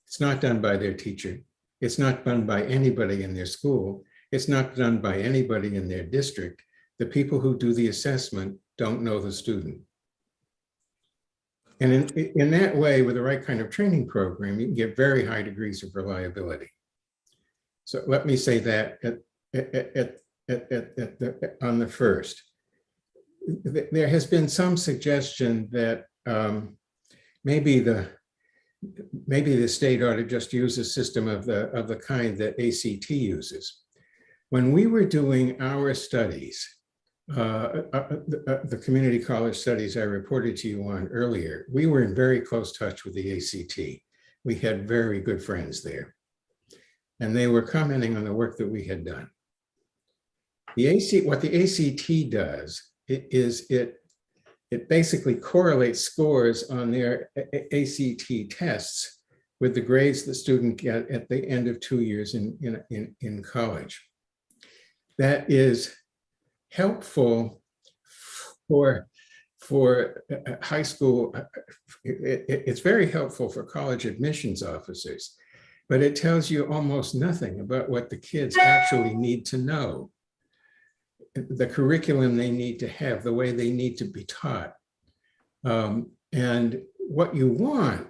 It's not done by their teacher. It's not done by anybody in their school. It's not done by anybody in their district. The people who do the assessment don't know the student. And in that way, with the right kind of training program, you can get very high degrees of reliability. So let me say that on the first. There has been some suggestion that maybe the state ought to just use a system of the kind that ACT uses. When we were doing our studies, the community college studies I reported to you on earlier, we were in very close touch with the ACT. We had very good friends there, and they were commenting on the work that we had done. What the ACT does is it basically correlates scores on their ACT tests with the grades the student get at the end of 2 years in college. That is helpful for high school. It's very helpful for college admissions officers, but it tells you almost nothing about what the kids actually need to know, the curriculum they need to have, the way they need to be taught. And what you want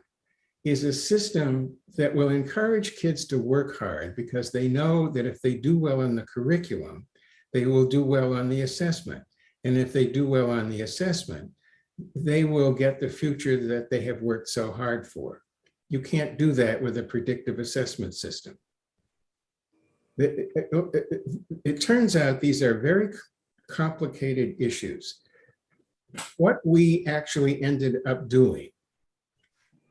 is a system that will encourage kids to work hard, because they know that if they do well in the curriculum, they will do well on the assessment. And if they do well on the assessment, they will get the future that they have worked so hard for. You can't do that with a predictive assessment system. It turns out these are very complicated issues. What we actually ended up doing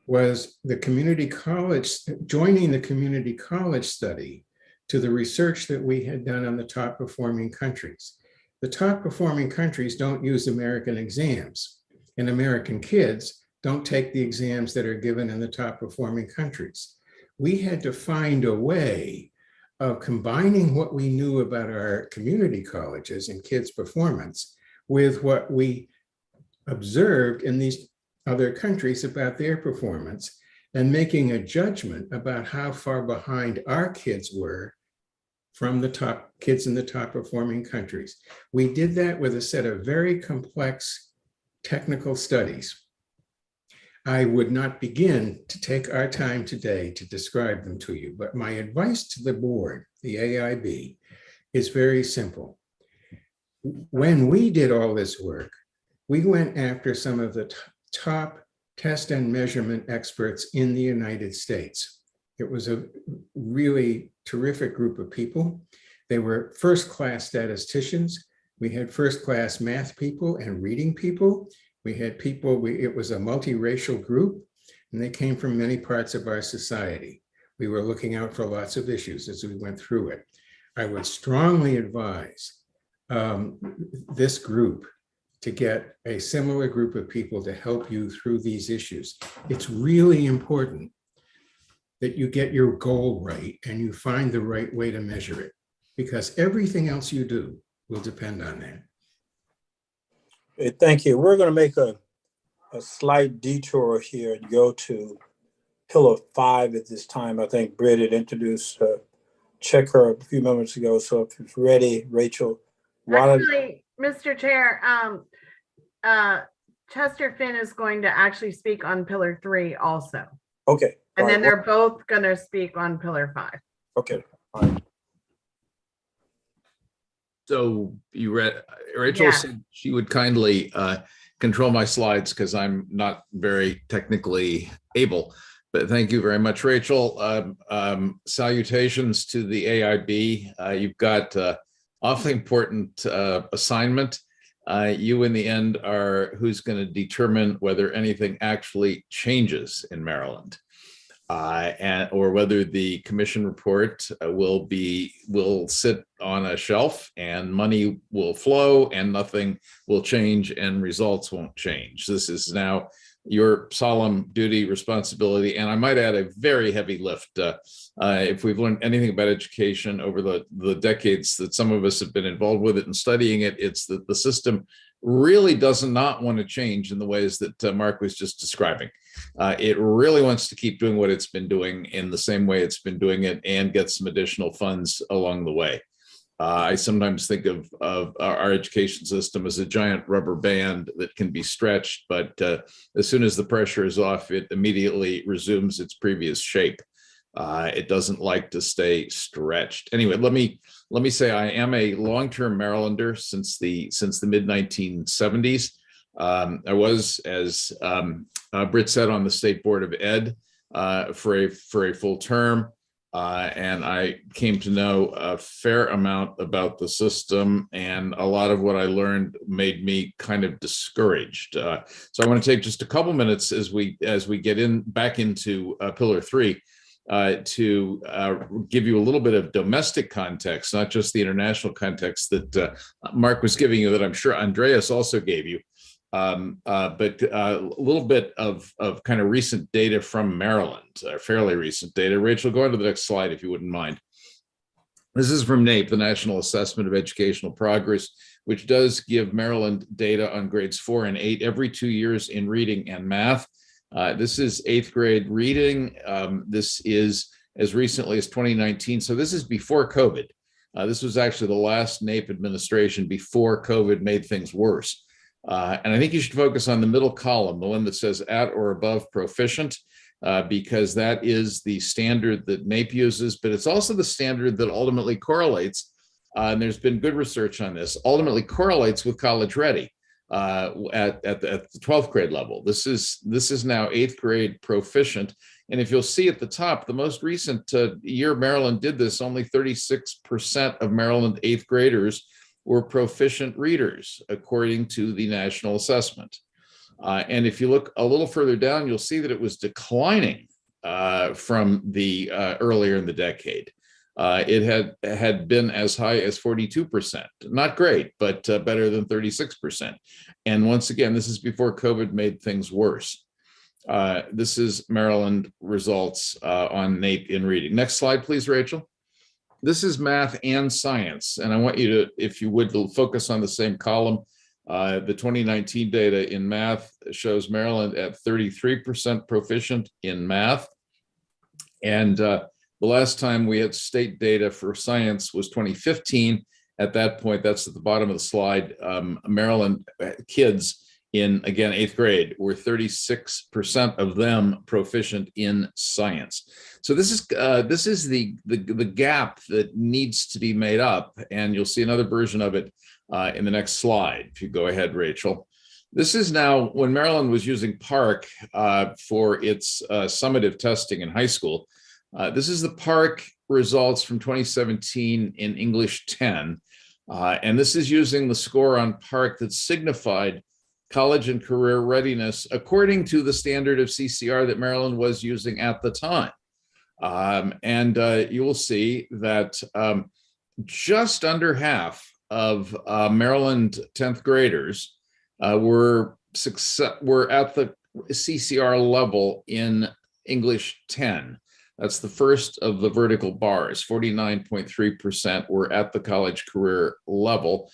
was the community college, joining the community college study to the research that we had done on the top performing countries. The top performing countries don't use American exams, and American kids don't take the exams that are given in the top performing countries. We had to find a way of combining what we knew about our community colleges and kids' performance with what we observed in these other countries about their performance, and making a judgment about how far behind our kids were from the top kids in the top performing countries. We did that with a set of very complex technical studies. I would not begin to take our time today to describe them to you, but my advice to the board, the AIB, is very simple. When we did all this work, we went after some of the top test and measurement experts in the United States. It was a really terrific group of people. They were first-class statisticians. We had first-class math people and reading people. We had people, it was a multiracial group, and they came from many parts of our society. We were looking out for lots of issues as we went through it. I would strongly advise this group to get a similar group of people to help you through these issues. It's really important that you get your goal right and you find the right way to measure it, because everything else you do will depend on that. Thank you. We're going to make a slight detour here and go to Pillar 5 at this time. I think Britt had introduced check her a few moments ago. So if it's ready, Rachel. Actually, Mr. Chair, Chester Finn is going to actually speak on Pillar 3 also. Okay. And then All right. they're both going to speak on Pillar 5. Okay. All right. So you read, Rachel Yeah. said she would kindly control my slides because I'm not very technically able. But thank you very much, Rachel. Salutations to the AIB. You've got awfully important assignment. You in the end are who's going to determine whether anything actually changes in Maryland. Or whether the commission report will sit on a shelf and money will flow and nothing will change and results won't change. This is now your solemn duty, responsibility, and I might add a very heavy lift. If we've learned anything about education over the decades that some of us have been involved with it and studying it, it's that the system really does not want to change in the ways that Mark was just describing. It really wants to keep doing what it's been doing in the same way it's been doing it and get some additional funds along the way. I sometimes think of our education system as a giant rubber band that can be stretched, but as soon as the pressure is off, it immediately resumes its previous shape. It doesn't like to stay stretched. Anyway, let me say I am a long-term Marylander since the mid 1970s. I was, as Britt said, on the State Board of Ed for a full term. And I came to know a fair amount about the system, and a lot of what I learned made me kind of discouraged. So I want to take just a couple minutes as we get back into Pillar 3 to give you a little bit of domestic context, not just the international context that Mark was giving you, that I'm sure Andreas also gave you. But a little bit of kind of recent data from Maryland, fairly recent data. Rachel, go on to the next slide if you wouldn't mind. This is from NAEP, the National Assessment of Educational Progress, which does give Maryland data on grades 4 and 8 every 2 years in reading and math. This is 8th grade reading. This is as recently as 2019. So this is before COVID. This was actually the last NAEP administration before COVID made things worse. And I think you should focus on the middle column, the one that says at or above proficient, because that is the standard that NAEP uses, but it's also the standard that ultimately correlates, and there's been good research on this, ultimately correlates with college ready at the 12th grade level. This is now 8th grade proficient. And if you'll see at the top, the most recent year Maryland did this, only 36% of Maryland 8th graders were proficient readers, according to the national assessment. And if you look a little further down, you'll see that it was declining from the earlier in the decade. It had been as high as 42%. Not great, but better than 36%. And once again, this is before COVID made things worse. This is Maryland results on NAEP in reading. Next slide, please, Rachel. This is math and science, and I want you to, if you would, focus on the same column. The 2019 data in math shows Maryland at 33% proficient in math. And the last time we had state data for science was 2015. At that point, that's at the bottom of the slide, Maryland kids in, again, 8th grade were 36% of them proficient in science. So this is the gap that needs to be made up, and you'll see another version of it in the next slide. If you go ahead, Rachel. This is now when Maryland was using PARCC for its summative testing in high school. This is the PARCC results from 2017 in English 10, and this is using the score on PARCC that signified college and career readiness according to the standard of CCR that Maryland was using at the time. And you will see that just under half of Maryland 10th graders were at the CCR level in English 10. That's the first of the vertical bars. 49.3% were at the college career level.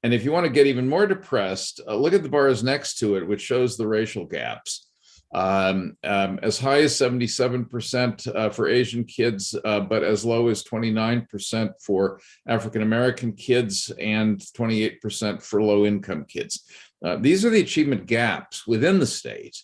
And if you want to get even more depressed, look at the bars next to it, which shows the racial gaps. As high as 77% for Asian kids, but as low as 29% for African-American kids and 28% for low-income kids. These are the achievement gaps within the state,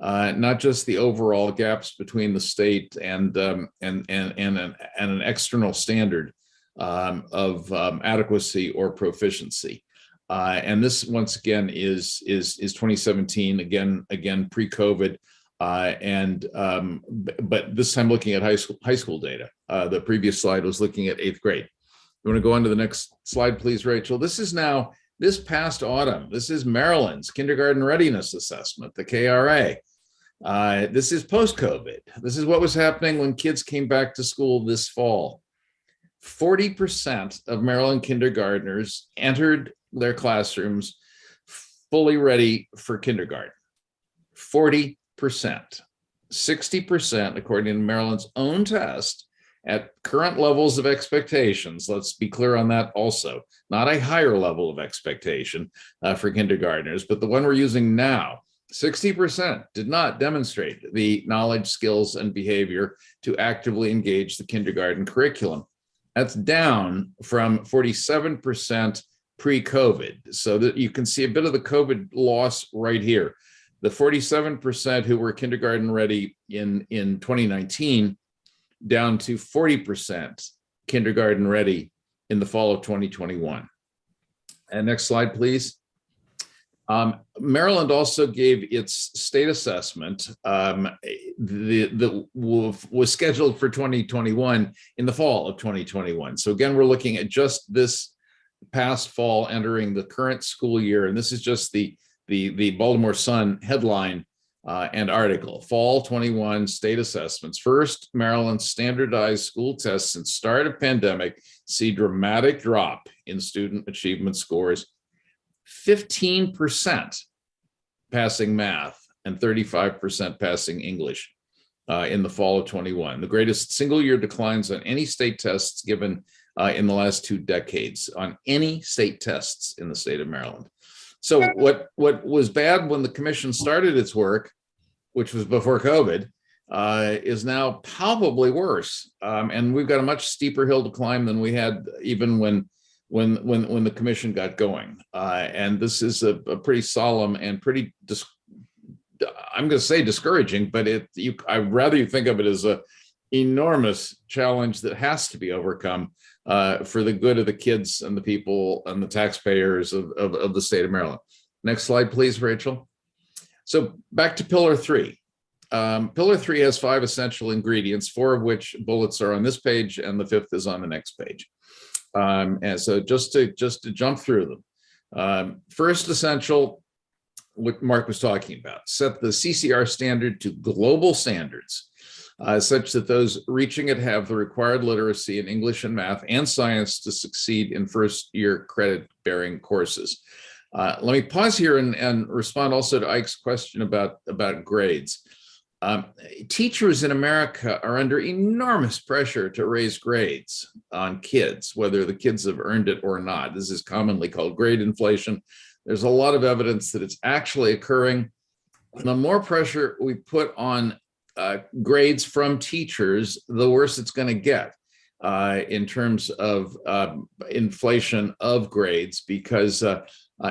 not just the overall gaps between the state and an external standard of adequacy or proficiency. And this, once again, is 2017, again pre-COVID, but this time looking at high school data. The previous slide was looking at 8th grade. You want to go on to the next slide, please, Rachel? This is now, this past autumn, this is Maryland's Kindergarten Readiness Assessment, the KRA. This is post-COVID. This is what was happening when kids came back to school this fall. 40% of Maryland kindergartners entered their classrooms fully ready for kindergarten. 40%. 60%, according to Maryland's own test, at current levels of expectations. Let's be clear on that also. Not a higher level of expectation for kindergartners, but the one we're using now. 60% did not demonstrate the knowledge, skills, and behavior to actively engage the kindergarten curriculum. That's down from 47% pre-COVID. So that you can see a bit of the COVID loss right here. The 47% who were kindergarten ready in 2019, down to 40% kindergarten ready in the fall of 2021. And next slide, please. Maryland also gave its state assessment that was scheduled for 2021 in the fall of 2021. So again, we're looking at just this past fall entering the current school year. And this is just the Baltimore Sun headline and article. Fall 21 state assessments. First, Maryland's standardized school tests since start of pandemic see dramatic drop in student achievement scores. 15% passing math and 35% passing English in the fall of 21. The greatest single year declines on any state tests given in the last 2 decades, on any state tests in the state of Maryland. So what was bad when the commission started its work, which was before COVID, is now palpably worse. And we've got a much steeper hill to climb than we had even when the commission got going. And this is a pretty solemn and pretty, I'm going to say discouraging, but I'd rather you think of it as an enormous challenge that has to be overcome for the good of the kids and the people and the taxpayers of the state of Maryland. Next slide, please, Rachel. So back to Pillar 3. Pillar 3 has 5 essential ingredients, 4 of which bullets are on this page, and the 5th is on the next page. And so just to jump through them. First essential, what Mark was talking about, set the CCR standard to global standards, such that those reaching it have the required literacy in English and math and science to succeed in first-year credit-bearing courses. Let me pause here and respond also to Ike's question about grades. Teachers in America are under enormous pressure to raise grades on kids, whether the kids have earned it or not. This is commonly called grade inflation. There's a lot of evidence that it's actually occurring. The more pressure we put on grades from teachers, the worse it's going to get in terms of inflation of grades, because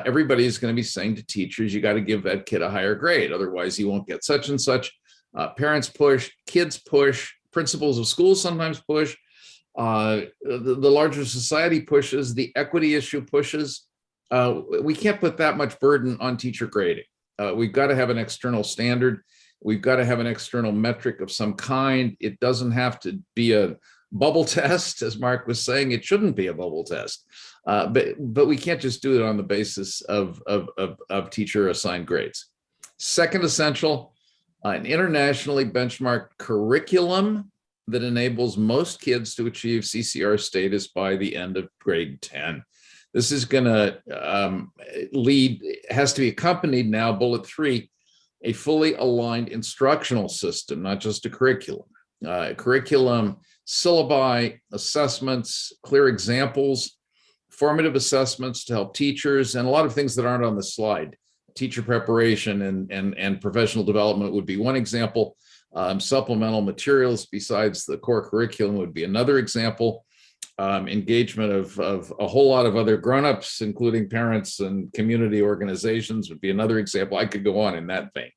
everybody's going to be saying to teachers, you got to give that kid a higher grade, otherwise you won't get such and such. Parents push, kids push, principals of schools sometimes push, the larger society pushes, the equity issue pushes. We can't put that much burden on teacher grading. We've got to have an external standard. We've got to have an external metric of some kind. It doesn't have to be a bubble test, as Mark was saying. It shouldn't be a bubble test, but we can't just do it on the basis of teacher assigned grades. Second essential, an internationally benchmarked curriculum that enables most kids to achieve CCR status by the end of grade 10. This is going to has to be accompanied now, bullet 3, a fully aligned instructional system, not just a curriculum. Curriculum, syllabi, assessments, clear examples, formative assessments to help teachers, and a lot of things that aren't on the slide. Teacher preparation and professional development would be one example. Supplemental materials besides the core curriculum would be another example. Engagement of a whole lot of other grown-ups, including parents and community organizations, would be another example. I could go on in that vein.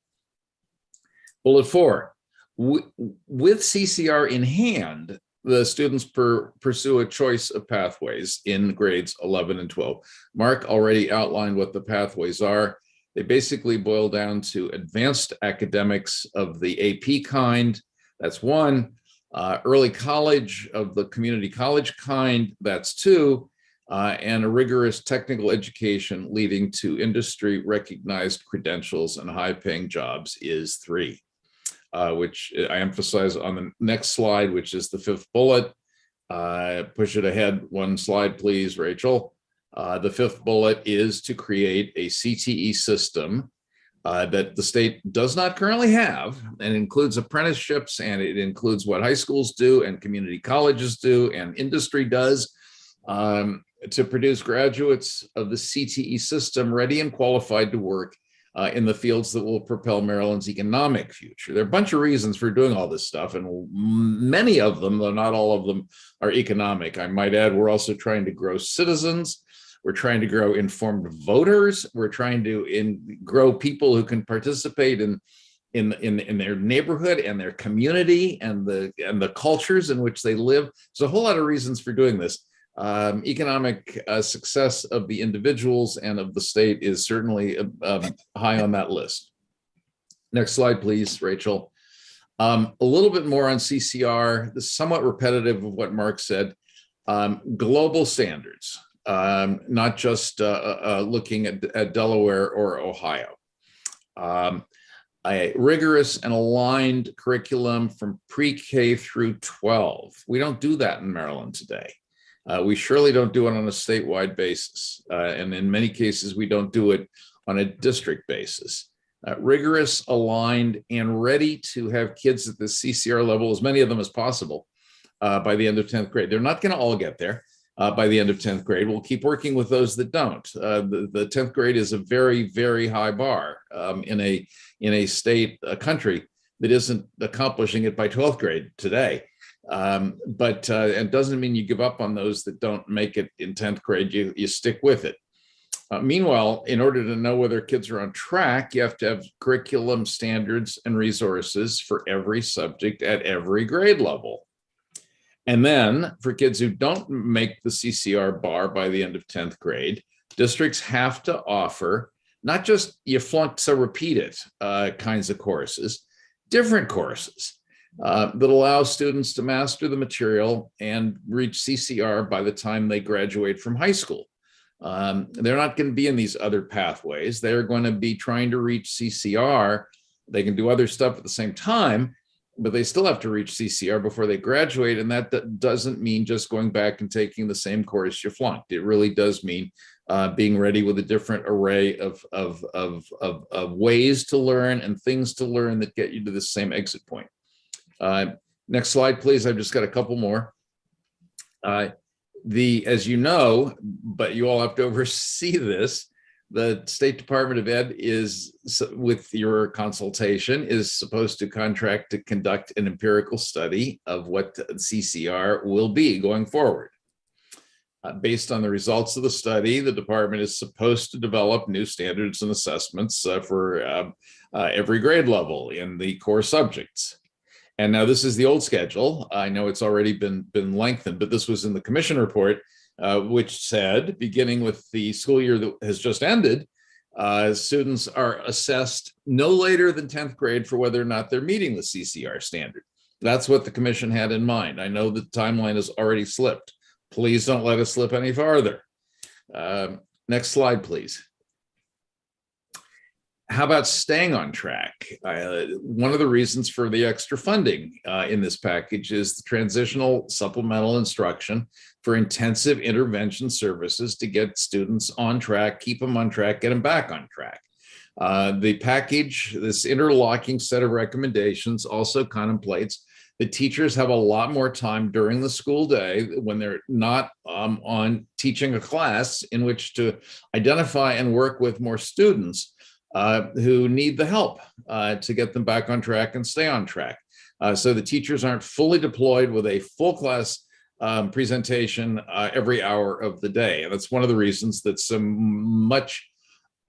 Bullet 4, with CCR in hand, the students pursue a choice of pathways in grades 11 and 12. Mark already outlined what the pathways are. They basically boil down to advanced academics of the AP kind. That's 1. Early college of the community college kind. That's 2. And a rigorous technical education leading to industry recognized credentials and high paying jobs is 3. Which I emphasize on the next slide, which is the 5th bullet. Push it ahead 1 slide, please, Rachel. The 5th bullet is to create a CTE system that the state does not currently have, and includes apprenticeships, and it includes what high schools do and community colleges do and industry does, to produce graduates of the CTE system ready and qualified to work in the fields that will propel Maryland's economic future. There are a bunch of reasons for doing all this stuff, and many of them, though not all of them, are economic. I might add, we're also trying to grow citizens. We're trying to grow informed voters. We're trying to grow people who can participate in their neighborhood and their community and the cultures in which they live. There's a whole lot of reasons for doing this. Economic success of the individuals and of the state is certainly high on that list. Next slide, please, Rachel. A little bit more on CCR. This is somewhat repetitive of what Mark said. Global standards, not just looking at Delaware or Ohio. A rigorous and aligned curriculum from pre-K through 12. We don't do that in Maryland today. We surely don't do it on a statewide basis. And in many cases, we don't do it on a district basis. Rigorous, aligned, and ready to have kids at the CCR level, as many of them as possible, by the end of 10th grade. They're not going to all get there by the end of 10th grade. We'll keep working with those that don't. The 10th grade is a very, very high bar in a state, a country that isn't accomplishing it by 12th grade today. But it doesn't mean you give up on those that don't make it in 10th grade. You stick with it. Meanwhile, in order to know whether kids are on track, you have to have curriculum standards and resources for every subject at every grade level. And then for kids who don't make the CCR bar by the end of 10th grade, districts have to offer not just you flunked so repeat it kinds of courses, different courses that allow students to master the material and reach CCR by the time they graduate from high school. They're not going to be in these other pathways. They're going to be trying to reach CCR. They can do other stuff at the same time, but they still have to reach CCR before they graduate. And that doesn't mean just going back and taking the same course you flunked. It really does mean being ready with a different array of ways to learn and things to learn that get you to the same exit point. Next slide, please. I've just got a couple more. As you know, but you all have to oversee this, the State Department of Ed is, with your consultation, is supposed to contract to conduct an empirical study of what CCR will be going forward. Based on the results of the study, the department is supposed to develop new standards and assessments for every grade level in the core subjects. And now this is the old schedule. I know it's already been lengthened, but this was in the commission report, which said, beginning with the school year that has just ended, students are assessed no later than 10th grade for whether or not they're meeting the CCR standard. That's what the commission had in mind. I know the timeline has already slipped. Please don't let us slip any farther. Next slide, please. How about staying on track? One of the reasons for the extra funding in this package is the transitional supplemental instruction for intensive intervention services to get students on track, keep them on track, get them back on track. The package, this interlocking set of recommendations, also contemplates that teachers have a lot more time during the school day when they're not on teaching a class in which to identify and work with more students who need the help to get them back on track and stay on track. So the teachers aren't fully deployed with a full class presentation every hour of the day. And that's one of the reasons that much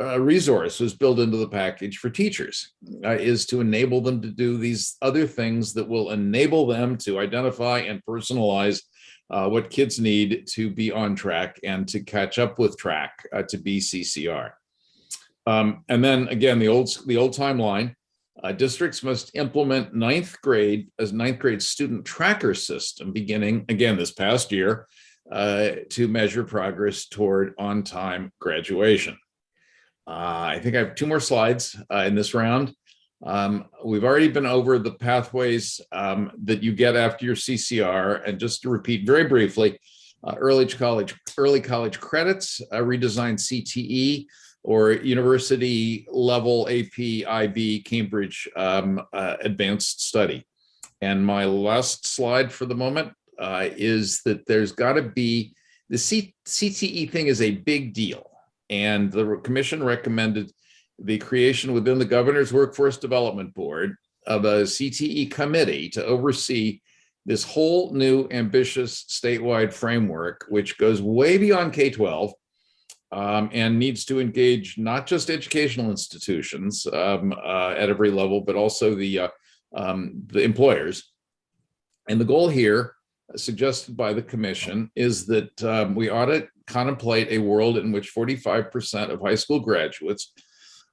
resource was built into the package for teachers, is to enable them to do these other things that will enable them to identify and personalize what kids need to be on track and to catch up with track to be CCR. And then again, the old timeline, districts must implement ninth grade student tracker system beginning again this past year to measure progress toward on-time graduation. I think I have 2 more slides in this round. We've already been over the pathways that you get after your CCR, and just to repeat very briefly, early college credits, redesigned CTE, or university level AP, IB, Cambridge advanced study. And my last slide for the moment is that there's got to be, the CTE thing is a big deal. And the commission recommended the creation within the Governor's Workforce Development Board of a CTE committee to oversee this whole new ambitious statewide framework, which goes way beyond K-12 and needs to engage not just educational institutions at every level, but also the employers. And the goal here, suggested by the commission, is that we ought to contemplate a world in which 45% of high school graduates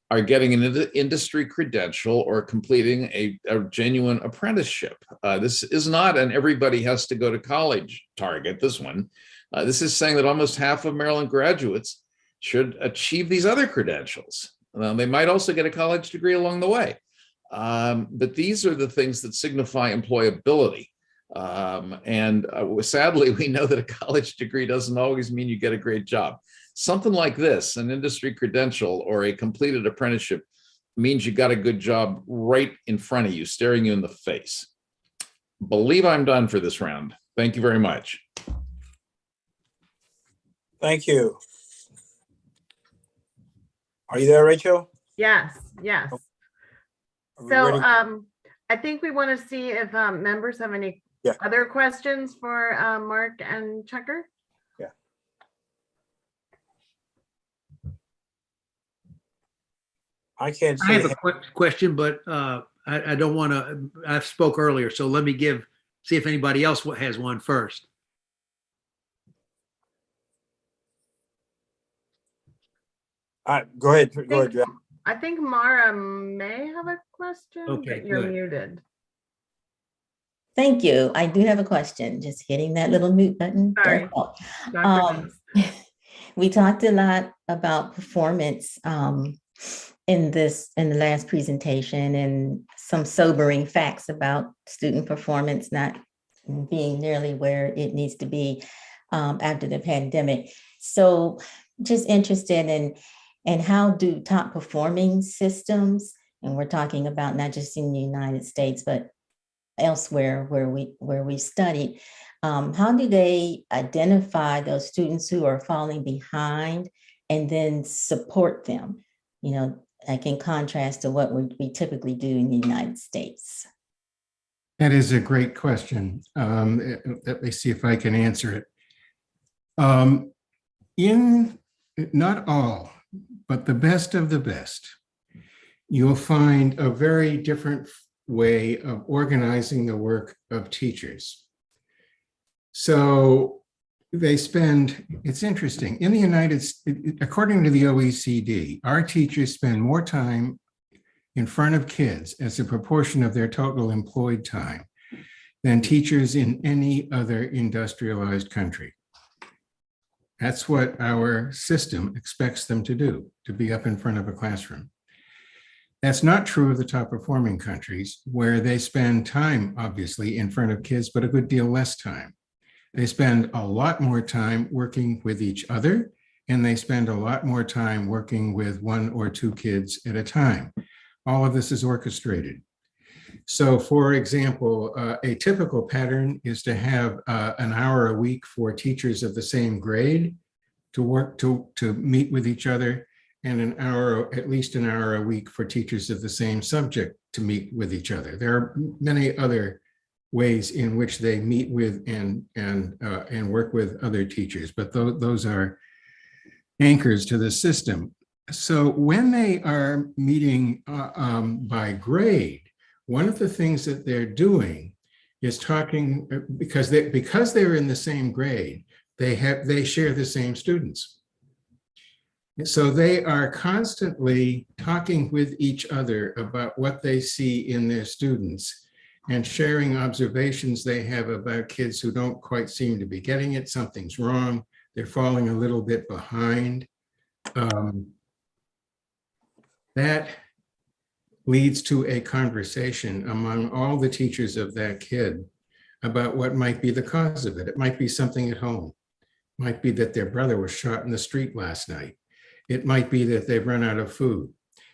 are getting an industry credential or completing a genuine apprenticeship. This is not an everybody has to go to college target, this one. This is saying that almost half of Maryland graduates should achieve these other credentials. They might also get a college degree along the way. But these are the things that signify employability. Sadly, we know that a college degree doesn't always mean you get a great job. Something like this, an industry credential or a completed apprenticeship, means you got a good job right in front of you, staring you in the face. Believe I'm done for this round. Thank you very much. Thank you. Are you there, Rachel? Yes. Are we So ready? I think we want to see if members have any other questions for Mark and Checker. I can't I have see. a question, but I don't want to, I spoke earlier, so let me see if anybody else has one first. Go ahead. Go ahead, Jeff. I think Mara may have a question. Okay, but you're good. muted. Thank you. I do have a question. Just hitting that little mute button. Sorry. Don't fall. Dr. Jones. We talked a lot about performance in the last presentation, and some sobering facts about student performance not being nearly where it needs to be after the pandemic. So just interested in how do top performing systems, and we're talking about not just in the United States, but elsewhere where we studied, how do they identify those students who are falling behind and then support them? Like in contrast to what we typically do in the United States. That is a great question. Let me see if I can answer it. In not all, but the best of the best, you'll find a very different way of organizing the work of teachers. So it's interesting. In the United States, according to the OECD, our teachers spend more time in front of kids as a proportion of their total employed time than teachers in any other industrialized country. That's what our system expects them to do, to be up in front of a classroom. That's not true of the top performing countries, where they spend time, obviously, in front of kids, but a good deal less time. They spend a lot more time working with each other, and they spend a lot more time working with 1 or 2 kids at a time. All of this is orchestrated. So for example, a typical pattern is to have an hour a week for teachers of the same grade to work to meet with each other, and at least an hour a week for teachers of the same subject to meet with each other. There are many other ways in which they meet with and work with other teachers, but those are anchors to the system. So when they are meeting by grade, one of the things that they're doing is talking, because they're in the same grade, they share the same students. So they are constantly talking with each other about what they see in their students and sharing observations they have about kids who don't quite seem to be getting it. Something's wrong. They're falling a little bit behind. That leads to a conversation among all the teachers of that kid about what might be the cause of it. It might be something at home. It might be that their brother was shot in the street last night. It might be that they've run out of food.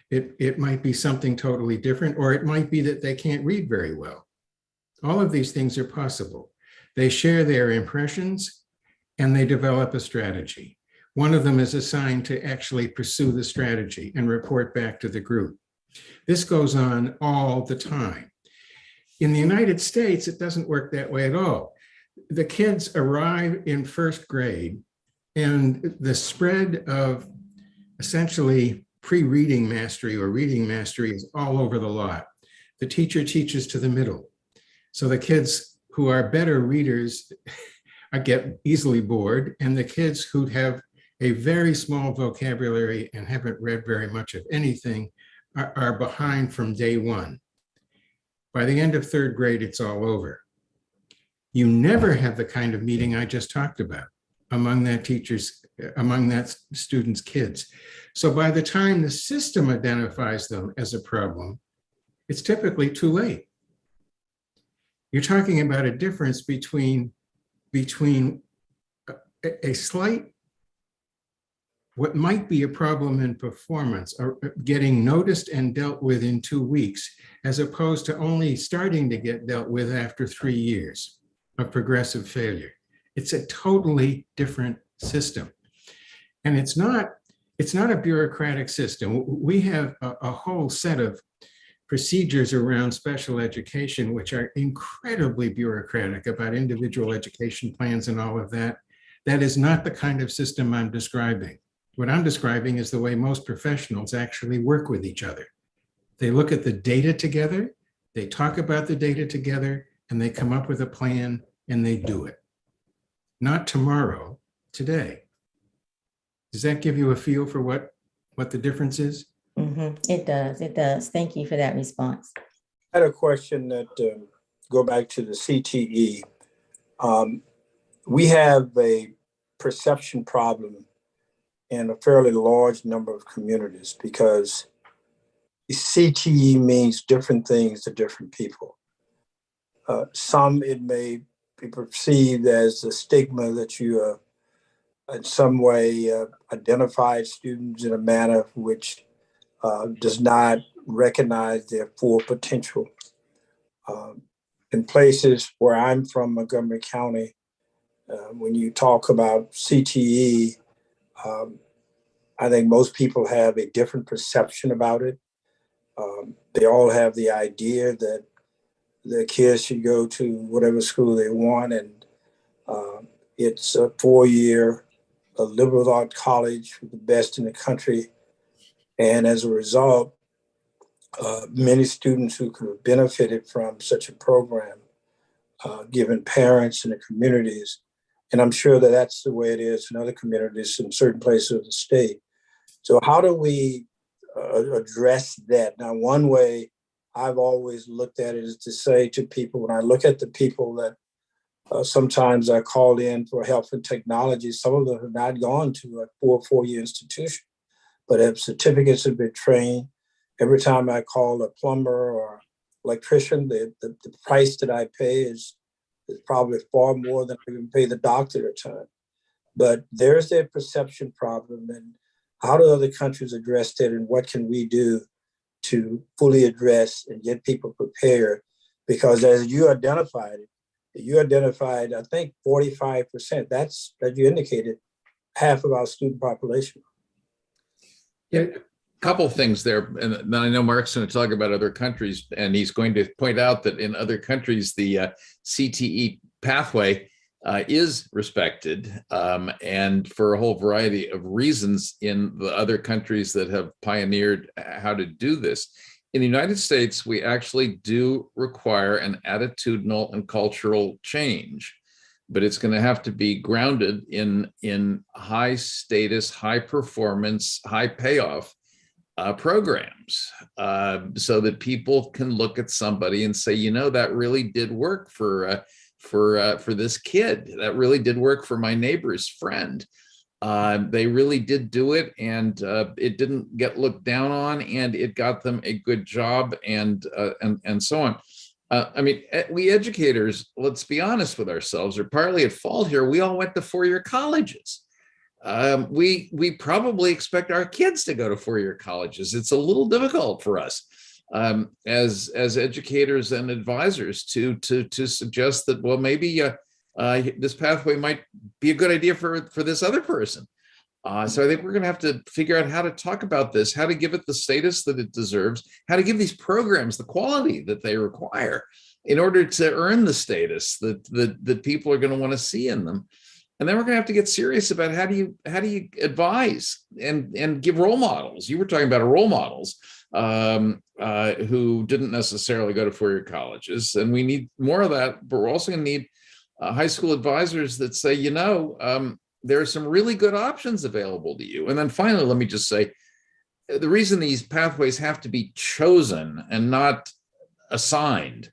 It might be something totally different, or it might be that they can't read very well. All of these things are possible. They share their impressions and they develop a strategy. One of them is assigned to actually pursue the strategy and report back to the group. This goes on all the time. In the United States, it doesn't work that way at all. The kids arrive in first grade, and the spread of essentially pre-reading mastery or reading mastery is all over the lot. The teacher teaches to the middle. So the kids who are better readers get easily bored, and the kids who have a very small vocabulary and haven't read very much of anything are behind from day one. By the end of third grade, it's all over. You never have the kind of meeting I just talked about among that student's kids. So by the time the system identifies them as a problem, it's typically too late. You're talking about a difference between a slight, what might be a problem in performance, or getting noticed and dealt with in 2 weeks, as opposed to only starting to get dealt with after 3 years of progressive failure. It's a totally different system. And it's not a bureaucratic system. We have a whole set of procedures around special education, which are incredibly bureaucratic, about individual education plans and all of that. That is not the kind of system I'm describing. What I'm describing is the way most professionals actually work with each other. They look at the data together, they talk about the data together, and they come up with a plan and they do it. Not tomorrow, today. Does that give you a feel for what the difference is? It does. Thank you for that response. I had a question that go back to the CTE. We have a perception problem in a fairly large number of communities because CTE means different things to different people. Some it may be perceived as a stigma that you in some way identified students in a manner which does not recognize their full potential. In places where I'm from, Montgomery County, when you talk about CTE, I think most people have a different perception about it. They all have the idea that their kids should go to whatever school they want, and it's a 4-year liberal arts college, the best in the country. And as a result, many students who could have benefited from such a program, given parents and the communities, and I'm sure that that's the way it is in other communities in certain places of the state. So how do we address that? Now, one way I've always looked at it is to say to people, when I look at the people that sometimes I called in for health and technology, some of them have not gone to a 4-year institution, but have certificates have been trained. Every time I call a plumber or electrician, the price that I pay is It's probably far more than I even pay the doctor a ton. But there's that perception problem, and how do other countries address that, and what can we do to fully address and get people prepared? Because as you identified, I think 45%, that's, that you indicated, half of our student population. Yeah, couple of things there, and then I know Mark's going to talk about other countries, and he's going to point out that in other countries, the CTE pathway is respected, and for a whole variety of reasons in the other countries that have pioneered how to do this. In the United States, we actually do require an attitudinal and cultural change, but it's going to have to be grounded in high status, high performance, high payoff programs, so that people can look at somebody and say, you know, that really did work for this kid. That really did work for my neighbor's friend. They really did do it, and it didn't get looked down on, and it got them a good job, and so on. I mean, we educators, let's be honest with ourselves, are partly at fault here. We all went to four-year colleges. We probably expect our kids to go to four-year colleges. It's a little difficult for us as educators and advisors to suggest that, well, maybe this pathway might be a good idea for this other person. So I think we're going to have to figure out how to talk about this, how to give it the status that it deserves, how to give these programs the quality that they require in order to earn the status that people are going to want to see in them. And then we're going to have to get serious about how do you advise and give role models. You were talking about role models who didn't necessarily go to four-year colleges, and we need more of that. But we're also going to need high school advisors that say, you know, there are some really good options available to you. And then finally, let me just say, the reason these pathways have to be chosen and not assigned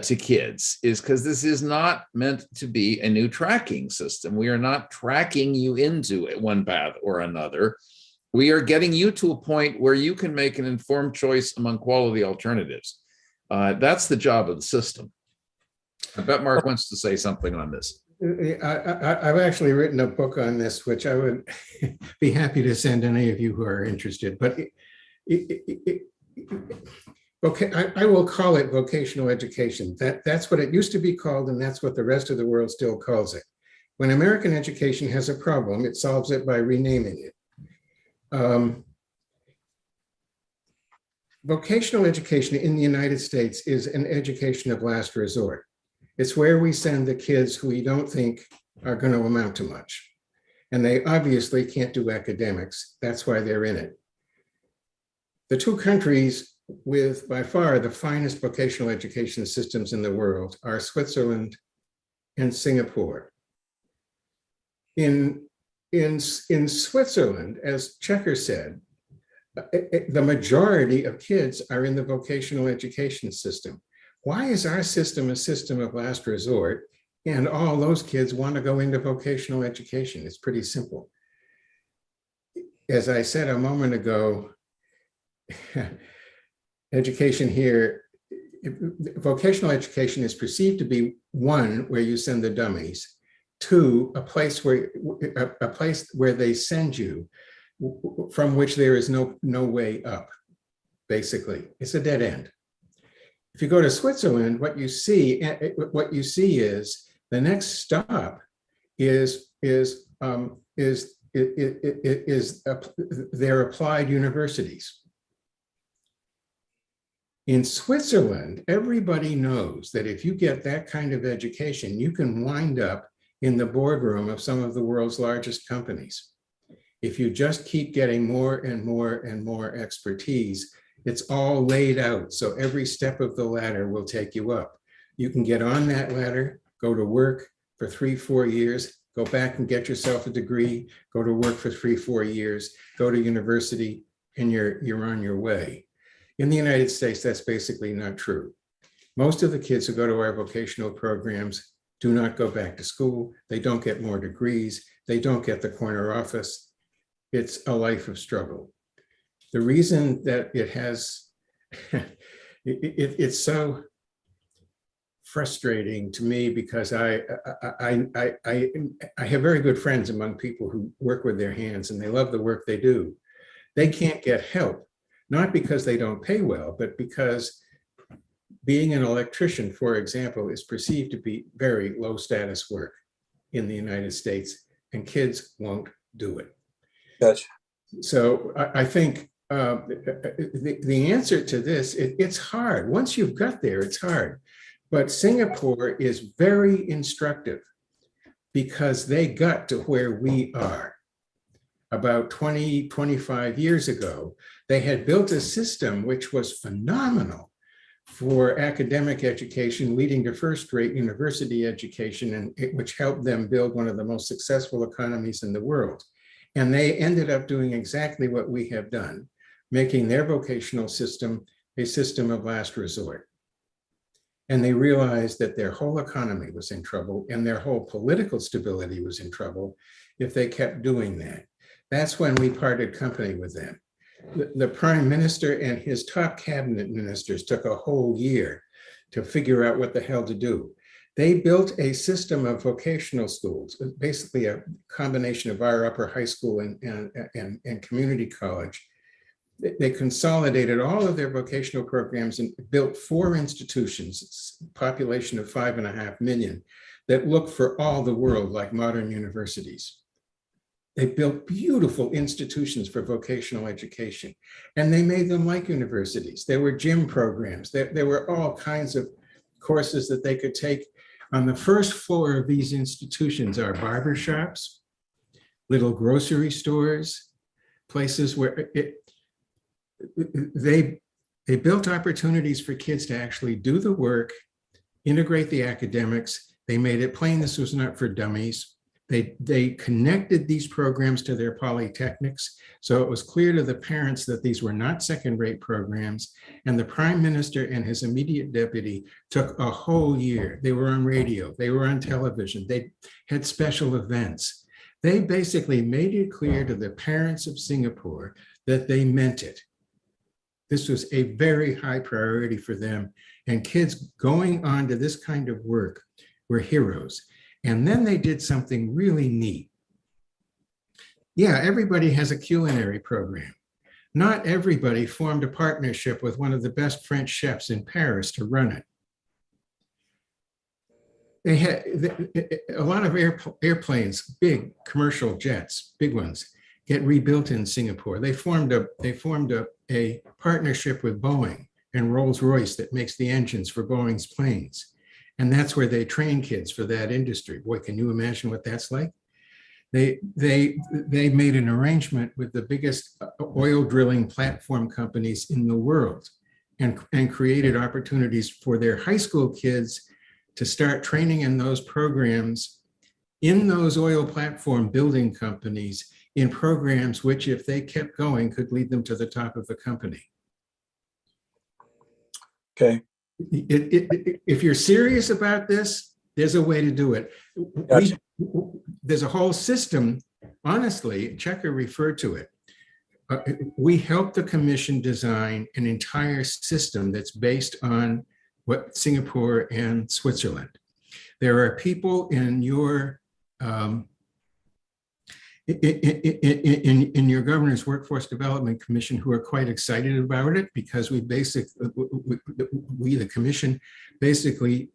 to kids is because this is not meant to be a new tracking system. We are not tracking you into one path or another. We are getting you to a point where you can make an informed choice among quality alternatives. That's the job of the system. I bet Mark wants to say something on this. I've actually written a book on this, which I would be happy to send any of you who are interested. But I will call it vocational education. That's what it used to be called, and that's what the rest of the world still calls it. When American education has a problem, it solves it by renaming it. Vocational education in the United States is an education of last resort. It's where we send the kids who we don't think are going to amount to much. And they obviously can't do academics. That's why they're in it. The two countries with by far the finest vocational education systems in the world are Switzerland and Singapore. In Switzerland, as Checker said, the majority of kids are in the vocational education system. Why is our system a system of last resort and all those kids want to go into vocational education? It's pretty simple. As I said a moment ago, education here, vocational education is perceived to be one, where you send the dummies, two, a place where they send you from which there is no way up, basically. It's a dead end. If you go to Switzerland, what you see is the next stop is their applied universities. In Switzerland, everybody knows that if you get that kind of education, you can wind up in the boardroom of some of the world's largest companies. If you just keep getting more and more and more expertise, it's all laid out. So every step of the ladder will take you up. You can get on that ladder, go to work for 3-4 years, go back and get yourself a degree, go to work for 3-4 years, go to university, and you're on your way. In the United States, that's basically not true. Most of the kids who go to our vocational programs do not go back to school. They don't get more degrees. They don't get the corner office. It's a life of struggle. The reason that it has, it's so frustrating to me because I have very good friends among people who work with their hands and they love the work they do. They can't get help, not because they don't pay well, but because being an electrician, for example, is perceived to be very low status work in the United States, and kids won't do it. Gotcha. So I think the answer to this, it's hard. Once you've got there, it's hard. But Singapore is very instructive because they got to where we are. About 20, 25 years ago, they had built a system which was phenomenal for academic education, leading to first-rate university education, and which helped them build one of the most successful economies in the world. And they ended up doing exactly what we have done, making their vocational system a system of last resort. And they realized that their whole economy was in trouble and their whole political stability was in trouble if they kept doing that. That's when we parted company with them. The prime minister and his top cabinet ministers took a whole year to figure out what the hell to do. They built a system of vocational schools, basically a combination of our upper high school and community college. They consolidated all of their vocational programs and built 4 institutions, it's a population of 5.5 million, that look for all the world like modern universities. They built beautiful institutions for vocational education, and they made them like universities. There were gym programs. There were all kinds of courses that they could take. On the first floor of these institutions are barbershops, little grocery stores, places where they built opportunities for kids to actually do the work, integrate the academics. They made it plain this was not for dummies. They connected these programs to their polytechnics, so it was clear to the parents that these were not second-rate programs, and the prime minister and his immediate deputy took a whole year. They were on radio, they were on television, they had special events. They basically made it clear to the parents of Singapore that they meant it. This was a very high priority for them, and kids going on to this kind of work were heroes. And then they did something really neat. Yeah, everybody has a culinary program. Not everybody formed a partnership with one of the best French chefs in Paris to run it. They had a lot of airplanes, big commercial jets, big ones, get rebuilt in Singapore. They formed a partnership with Boeing and Rolls-Royce that makes the engines for Boeing's planes. And that's where they train kids for that industry. Boy, can you imagine what that's like? They made an arrangement with the biggest oil drilling platform companies in the world and created opportunities for their high school kids to start training in those programs in those oil platform building companies in programs which, if they kept going, could lead them to the top of the company. Okay. If you're serious about this, there's a way to do it. Gotcha. There's a whole system. Honestly, Checker referred to it. We helped the commission design an entire system that's based on what Singapore and Switzerland. There are people in your in your governor's workforce development commission who are quite excited about it because we, the commission, basically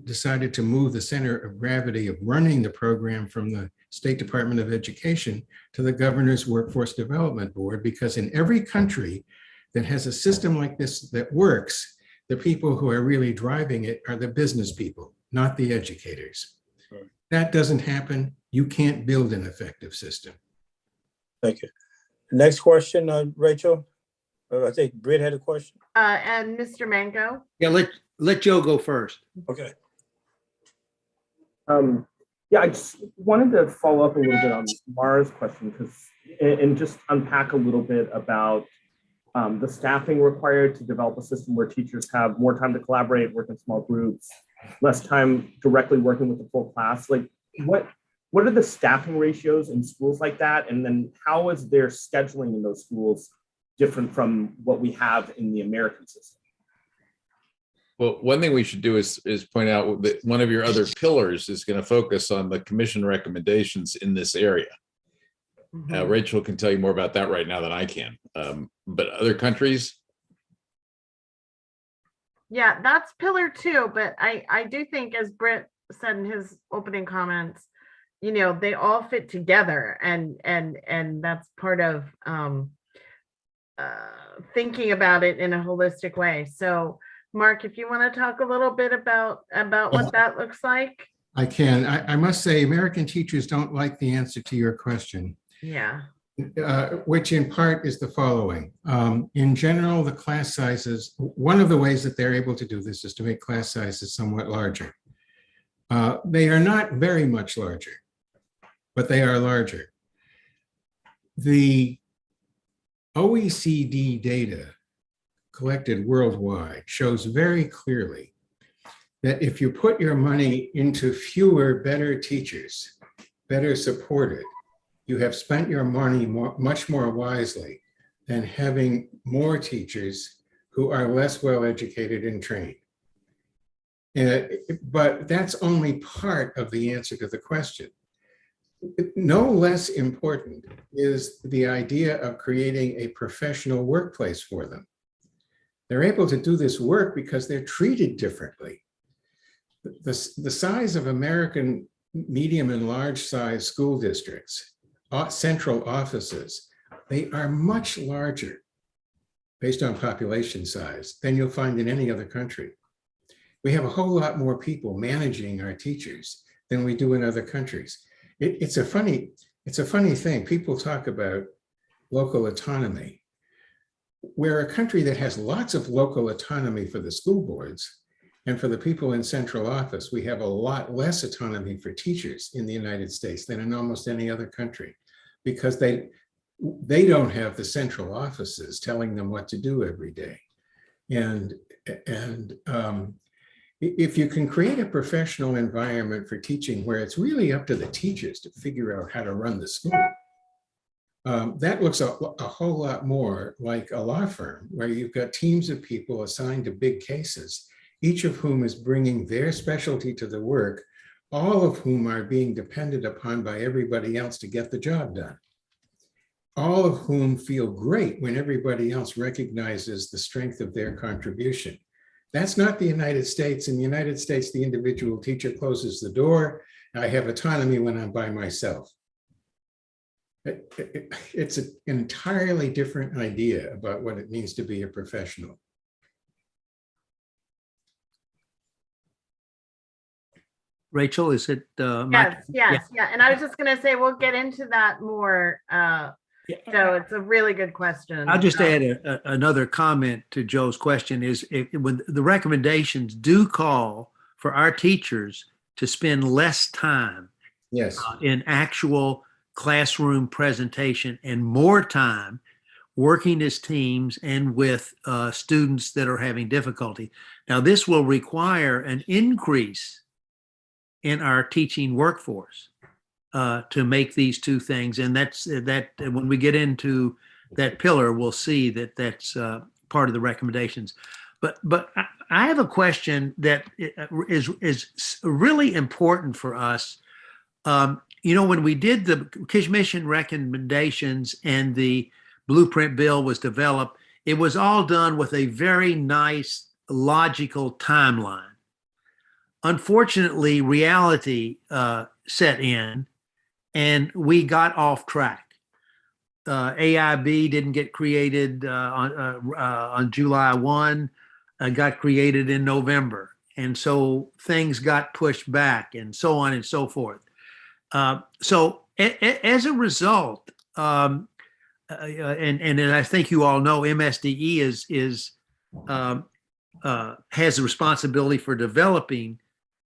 decided to move the center of gravity of running the program from the State Department of Education to the governor's workforce development board, because in every country that has a system like this that works, the people who are really driving it are the business people, not the educators. Right. That doesn't happen. You can't build an effective system. Thank you. Next question, Rachel. I think Britt had a question. And Mr. Mango. Yeah, let Joe go first. Okay. Yeah, I just wanted to follow up a little bit on Mara's question and just unpack a little bit about the staffing required to develop a system where teachers have more time to collaborate, work in small groups, less time directly working with the full class. Like, what are the staffing ratios in schools like that? And then how is their scheduling in those schools different from what we have in the American system? Well, one thing we should do is point out that one of your other pillars is going to focus on the commission recommendations in this area. Mhm. Rachel can tell you more about that right now than I can. But other countries, Yeah, that's pillar two, but I do think, as Britt said in his opening comments, you know, they all fit together, and that's part of thinking about it in a holistic way. So Mark, if you want to talk a little bit about what that looks like. I can. I must say, American teachers don't like the answer to your question, Yeah. which in part is the following. In general, the class sizes, one of the ways that they're able to do this is to make class sizes somewhat larger. They are not very much larger, but they are larger. The OECD data collected worldwide shows very clearly that if you put your money into fewer, better teachers, better supported, you have spent your money much more wisely than having more teachers who are less well educated and trained. But that's only part of the answer to the question. No less important is the idea of creating a professional workplace for them. They're able to do this work because they're treated differently. The size of American medium and large size school districts, central offices, they are much larger based on population size than you'll find in any other country. We have a whole lot more people managing our teachers than we do in other countries. It's a funny thing. People talk about local autonomy. We're a country that has lots of local autonomy for the school boards, and for the people in central office, we have a lot less autonomy for teachers in the United States than in almost any other country, because they don't have the central offices telling them what to do every day. And if you can create a professional environment for teaching where it's really up to the teachers to figure out how to run the school, that looks a whole lot more like a law firm where you've got teams of people assigned to big cases, each of whom is bringing their specialty to the work, all of whom are being depended upon by everybody else to get the job done. All of whom feel great when everybody else recognizes the strength of their contribution. That's not the United States. In the United States, the individual teacher closes the door. I have autonomy when I'm by myself. It's an entirely different idea about what it means to be a professional. Rachel, is it? Yes, yeah. And I was just gonna say, we'll get into that more. So it's a really good question. I'll just add another comment to Joe's question is when the recommendations do call for our teachers to spend less time Yes. in actual classroom presentation and more time working as teams and with students that are having difficulty. Now, this will require an increase in our teaching workforce to make these two things. And that's that when we get into that pillar, we'll see that that's part of the recommendations. But I have a question that is really important for us. You know, when we did the commission recommendations and the blueprint bill was developed, it was all done with a very nice, logical timeline. Unfortunately, reality set in and we got off track. AIB didn't get created on July 1, got created in November. And so things got pushed back and so on and so forth. So as a result, and I think you all know, MSDE has the responsibility for developing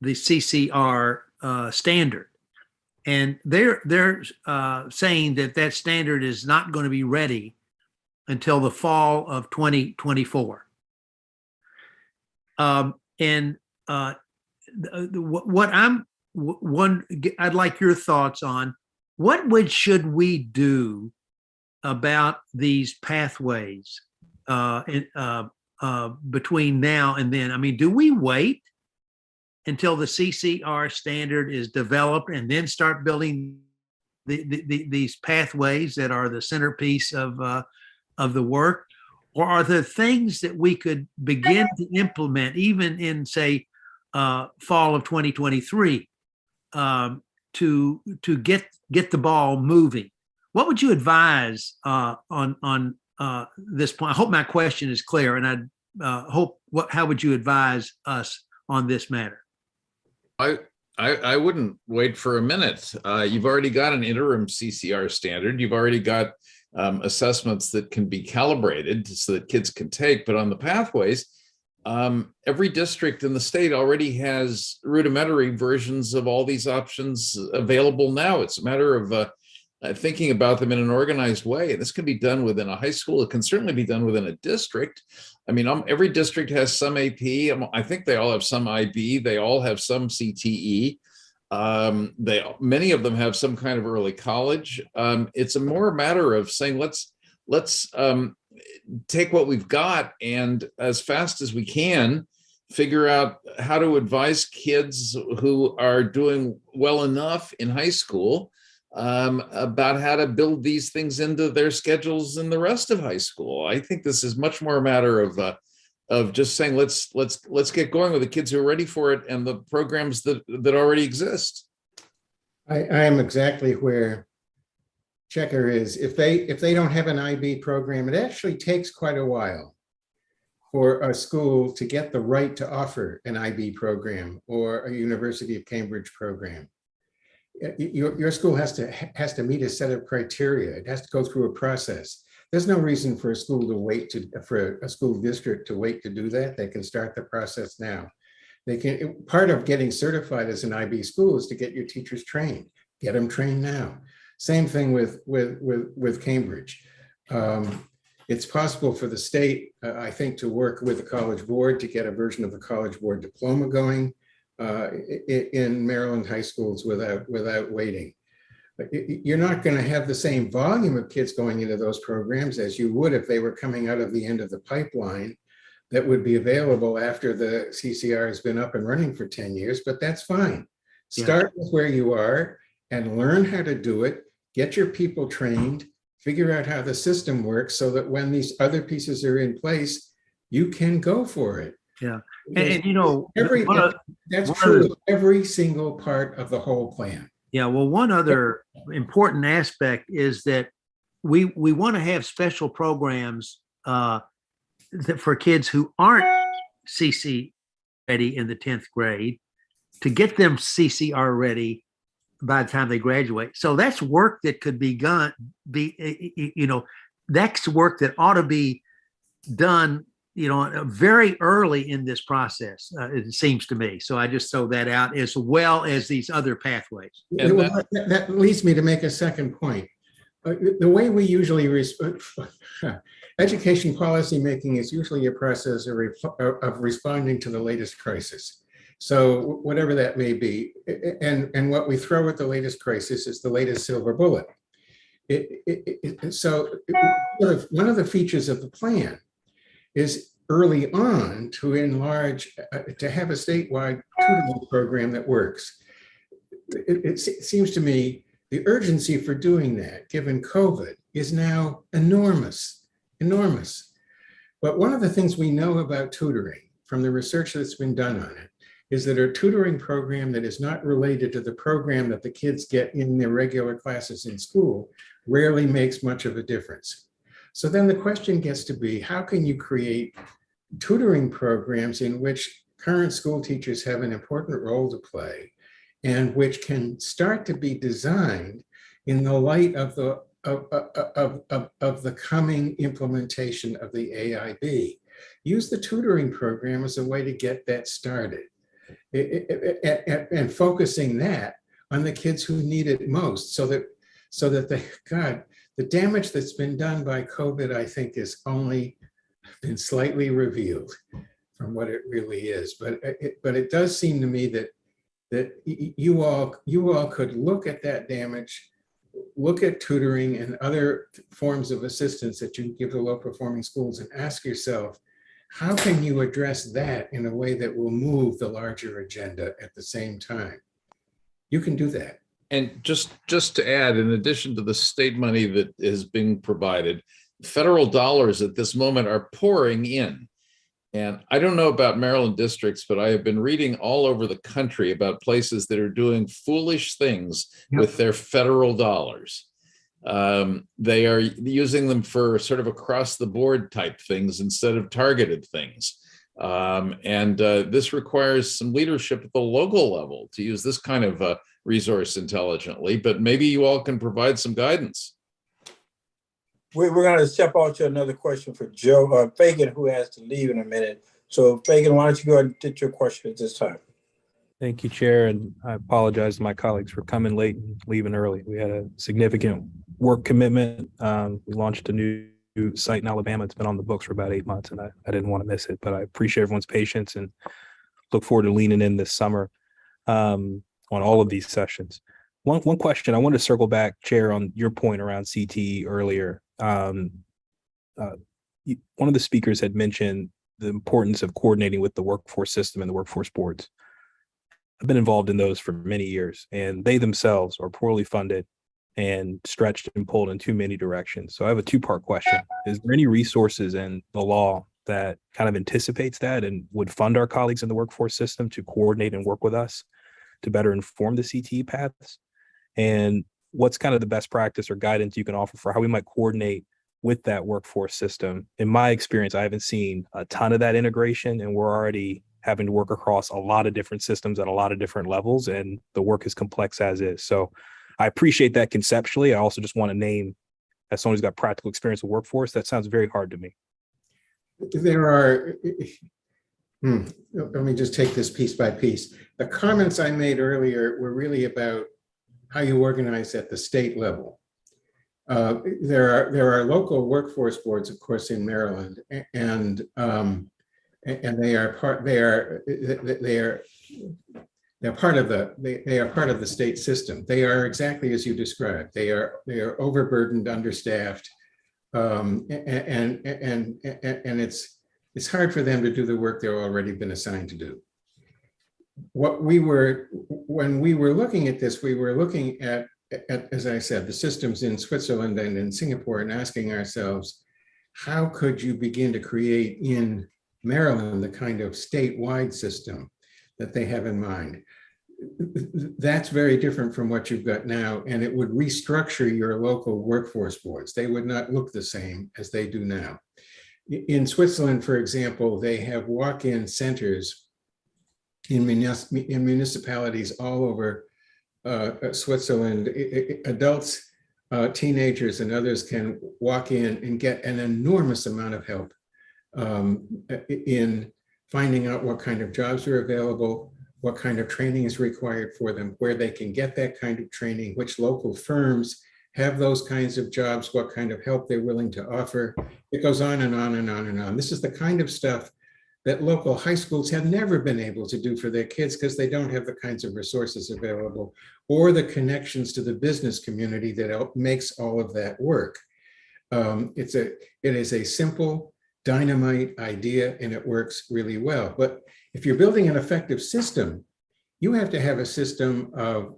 the CCR standard. And they're saying that standard is not going to be ready until the fall of 2024. I'd like your thoughts on should we do about these pathways between now and then? I mean, do we wait until the CCR standard is developed and then start building these pathways that are the centerpiece of the work? Or are there things that we could begin to implement even in, say, fall of 2023 to get the ball moving? What would you advise on this point? I hope my question is clear, and how would you advise us on this matter? I wouldn't wait for a minute. You've already got an interim CCR standard. You've already got assessments that can be calibrated so that kids can take. But on the pathways, every district in the state already has rudimentary versions of all these options available now. It's a matter of thinking about them in an organized way. And this can be done within a high school. It can certainly be done within a district. I mean, every district has some AP. I think they all have some IB. They all have some CTE. Many of them have some kind of early college. It's a more matter of saying, let's take what we've got and as fast as we can figure out how to advise kids who are doing well enough in high school about how to build these things into their schedules in the rest of high school. I think this is much more a matter of just saying, let's get going with the kids who are ready for it and the programs that already exist. I am exactly where Checker is. If they don't have an IB program, it actually takes quite a while for a school to get the right to offer an IB program or a University of Cambridge program. Your school has to meet a set of criteria. It has to go through a process. There's no reason for a school to wait for a school district to wait to do that. They can start the process now. Part of getting certified as an IB school is to get your teachers trained. Get them trained now. Same thing with Cambridge. It's possible for the state, I think, to work with the College Board to get a version of the College Board diploma going in Maryland high schools without waiting. But you're not going to have the same volume of kids going into those programs as you would if they were coming out of the end of the pipeline that would be available after the CCR has been up and running for 10 years, but that's fine. Start with where you are and learn how to do it, get your people trained, figure out how the system works so that when these other pieces are in place, you can go for it. Yeah. And you know, that's true of every single part of the whole plan. Yeah. Well, one other important aspect is that we want to have special programs for kids who aren't CC ready in the 10th grade to get them CCR ready by the time they graduate. So that's work that could be done. That's work that ought to be done, very early in this process, it seems to me. So I just throw that out as well as these other pathways. And that leads me to make a second point. The way we usually education policy making is usually a process of responding to the latest crisis. So whatever that may be, and what we throw at the latest crisis is the latest silver bullet. So one of the features of the plan is early on to enlarge, to have a statewide tutoring program that works. It seems to me the urgency for doing that, given COVID, is now enormous. But one of the things we know about tutoring from the research that's been done on it is that a tutoring program that is not related to the program that the kids get in their regular classes in school rarely makes much of a difference. So then the question gets to be, how can you create tutoring programs in which current school teachers have an important role to play and which can start to be designed in the light of the coming implementation of the AIB? Use the tutoring program as a way to get that started. And focusing that on the kids who need it most, so that the damage that's been done by COVID, I think, has only been slightly revealed from what it really is. But it does seem to me that you all could look at that damage, look at tutoring and other forms of assistance that you give to low performing schools, and ask yourself, How can you address that in a way that will move the larger agenda at the same time? You can do that. And just to add, in addition to the state money that is being provided, federal dollars at this moment are pouring in. And I don't know about Maryland districts, but I have been reading all over the country about places that are doing foolish things with their federal dollars. They are using them for sort of across the board type things instead of targeted things. This requires some leadership at the local level to use this kind of resource intelligently, but maybe you all can provide some guidance. We're going to step on to another question for Joe Fagan, who has to leave in a minute. So Fagan, why don't you go ahead and get your question at this time? Thank you, Chair, and I apologize to my colleagues for coming late and leaving early. We had a significant work commitment. We launched a new site in Alabama. It's been on the books for about 8 months, and I didn't want to miss it, but I appreciate everyone's patience and look forward to leaning in this summer on all of these sessions. One question, I wanted to circle back, Chair, on your point around CTE earlier. One of the speakers had mentioned the importance of coordinating with the workforce system and the workforce boards. I've been involved in those for many years, and they themselves are poorly funded and stretched and pulled in too many directions. So I have a two-part question. Is there any resources in the law that kind of anticipates that and would fund our colleagues in the workforce system to coordinate and work with us to better inform the CTE paths? And what's kind of the best practice or guidance you can offer for how we might coordinate with that workforce system? In my experience, I haven't seen a ton of that integration, and we're already having to work across a lot of different systems at a lot of different levels, and the work is complex as is. So I appreciate that conceptually. I also just want to name, as someone who's got practical experience with workforce, that sounds very hard to me. There are, let me just take this piece by piece. The comments I made earlier were really about how you organize at the state level. There are local workforce boards, of course, in Maryland, and they are part of the state system. They are exactly as you described. They are overburdened, understaffed, and it's hard for them to do the work they've already been assigned to do. When we were looking at this, we were looking at, as I said, the systems in Switzerland and in Singapore, and asking ourselves, how could you begin to create in Maryland the kind of statewide system that they have in mind? That's very different from what you've got now, and it would restructure your local workforce boards. They would not look the same as they do now. In Switzerland, for example, they have walk-in centers in municipalities all over Switzerland. Adults, teenagers, and others can walk in and get an enormous amount of help in finding out what kind of jobs are available, what kind of training is required for them, where they can get that kind of training, which local firms have those kinds of jobs, what kind of help they're willing to offer. It goes on and on and on and on. This is the kind of stuff that local high schools have never been able to do for their kids because they don't have the kinds of resources available or the connections to the business community that makes all of that work. It is a simple, dynamite idea, and it works really well. But if you're building an effective system, you have to have a system of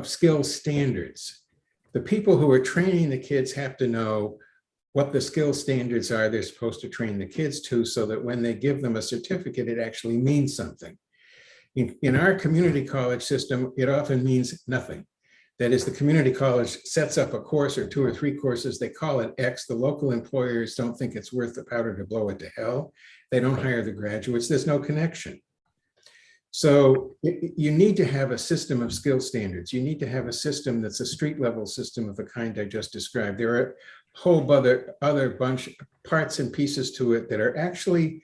skill standards. The people who are training the kids have to know what the skill standards are they're supposed to train the kids to, so that when they give them a certificate, it actually means something. In our community college system, it often means nothing. That is, the community college sets up a course or 2 or 3 courses, they call it X. The local employers don't think it's worth the powder to blow it to hell. They don't hire the graduates, there's no connection. So you need to have a system of skill standards. You need to have a system that's a street level system of the kind I just described. There are a whole other bunch of parts and pieces to it that are actually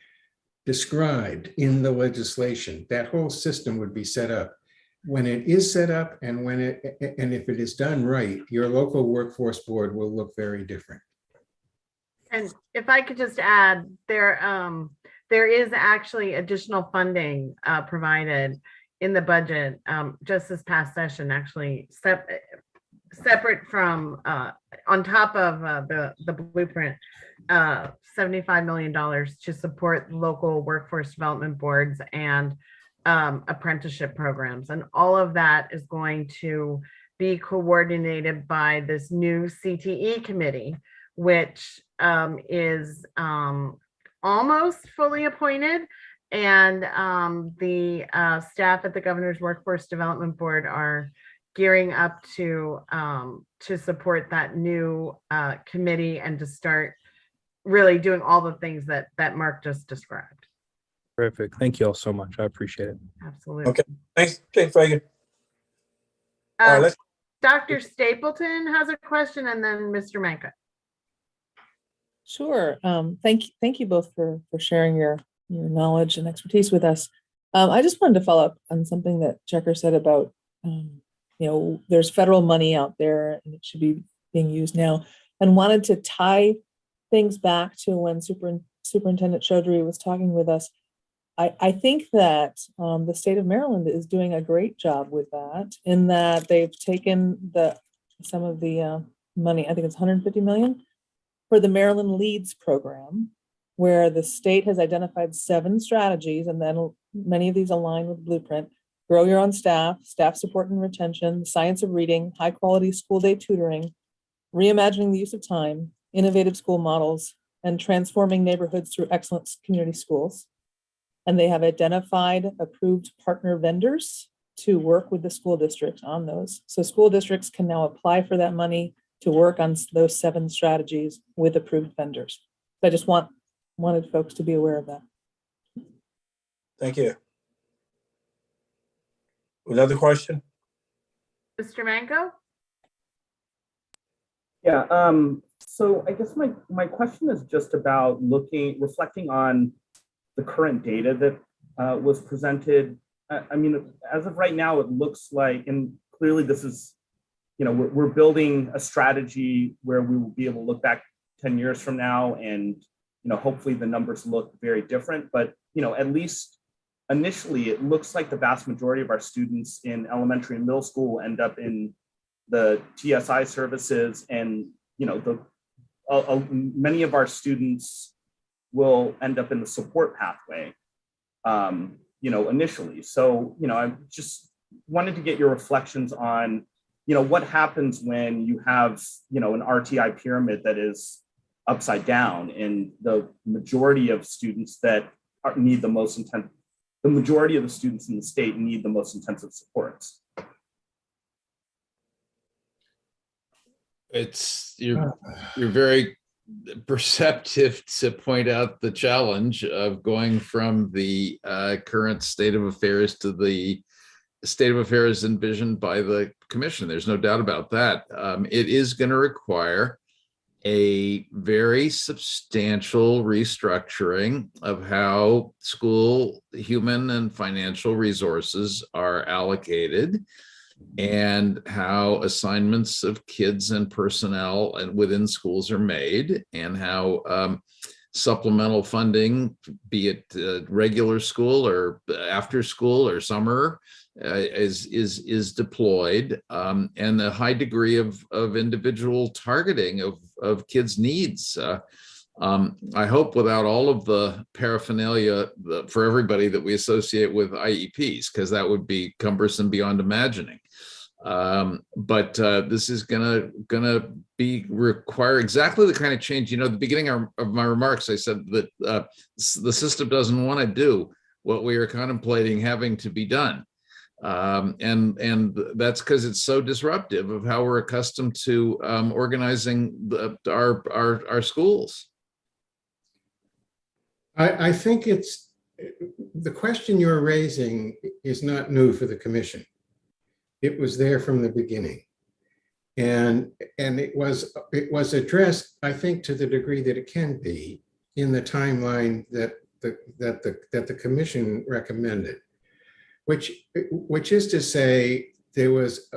described in the legislation. That whole system would be set up. When it is set up and if it is done right, your local workforce board will look very different. And if I could just add, there is actually additional funding provided in the budget just this past session, actually separate from on top of the blueprint. $75 million to support local workforce development boards and apprenticeship programs. And all of that is going to be coordinated by this new CTE committee, which is almost fully appointed. And the staff at the Governor's Workforce Development Board are gearing up to support that new committee and to start really doing all the things that Mark just described. Terrific. Thank you all so much. I appreciate it. Absolutely. Okay. Thanks, Fagan. All right, let's. Dr. Stapleton has a question, and then Mr. Manka. Sure. Thank you both for sharing your knowledge and expertise with us. I just wanted to follow up on something that Checker said about, there's federal money out there and it should be being used now, and wanted to tie things back to when Superintendent Chaudhry was talking with us. I think that the state of Maryland is doing a great job with that, in that they've taken some of the money, I think it's 150 million, for the Maryland Leads program, where the state has identified 7 strategies, and then many of these align with Blueprint. Grow your own staff support and retention, science of reading, high quality school day tutoring, reimagining the use of time, innovative school models, and transforming neighborhoods through excellent community schools. And they have identified approved partner vendors to work with the school district on those. So school districts can now apply for that money to work on those 7 strategies with approved vendors. So I just wanted folks to be aware of that. Thank you. Another question? Mr. Manko? Yeah, so I guess my question is just about reflecting on the current data that was presented. I mean, as of right now, it looks like, and clearly this is, we're building a strategy where we will be able to look back 10 years from now, and hopefully the numbers look very different. But at least initially, it looks like the vast majority of our students in elementary and middle school end up in the TSI services, and many of our students will end up in the support pathway, initially. So, I just wanted to get your reflections on, what happens when you have, an RTI pyramid that is upside down, and the majority of students that need the most intense, the majority of the students in the state need the most intensive supports. You're very perceptive to point out the challenge of going from the current state of affairs to the state of affairs envisioned by the commission. There's no doubt about that. It is going to require a very substantial restructuring of how school human and financial resources are allocated, and how assignments of kids and personnel and within schools are made, and how supplemental funding, be it regular school or after school or summer, is deployed, and the high degree of individual targeting of kids' needs. I hope without all of the paraphernalia for everybody that we associate with IEPs, because that would be cumbersome beyond imagining. But this is gonna require exactly the kind of change. At the beginning of my remarks, I said that the system doesn't want to do what we are contemplating having to be done. And that's because it's so disruptive of how we're accustomed to organizing our schools. I think the question you're raising is not new for the commission. It was there from the beginning, and it was addressed, I think, to the degree that it can be in the timeline that the commission recommended, which is to say there was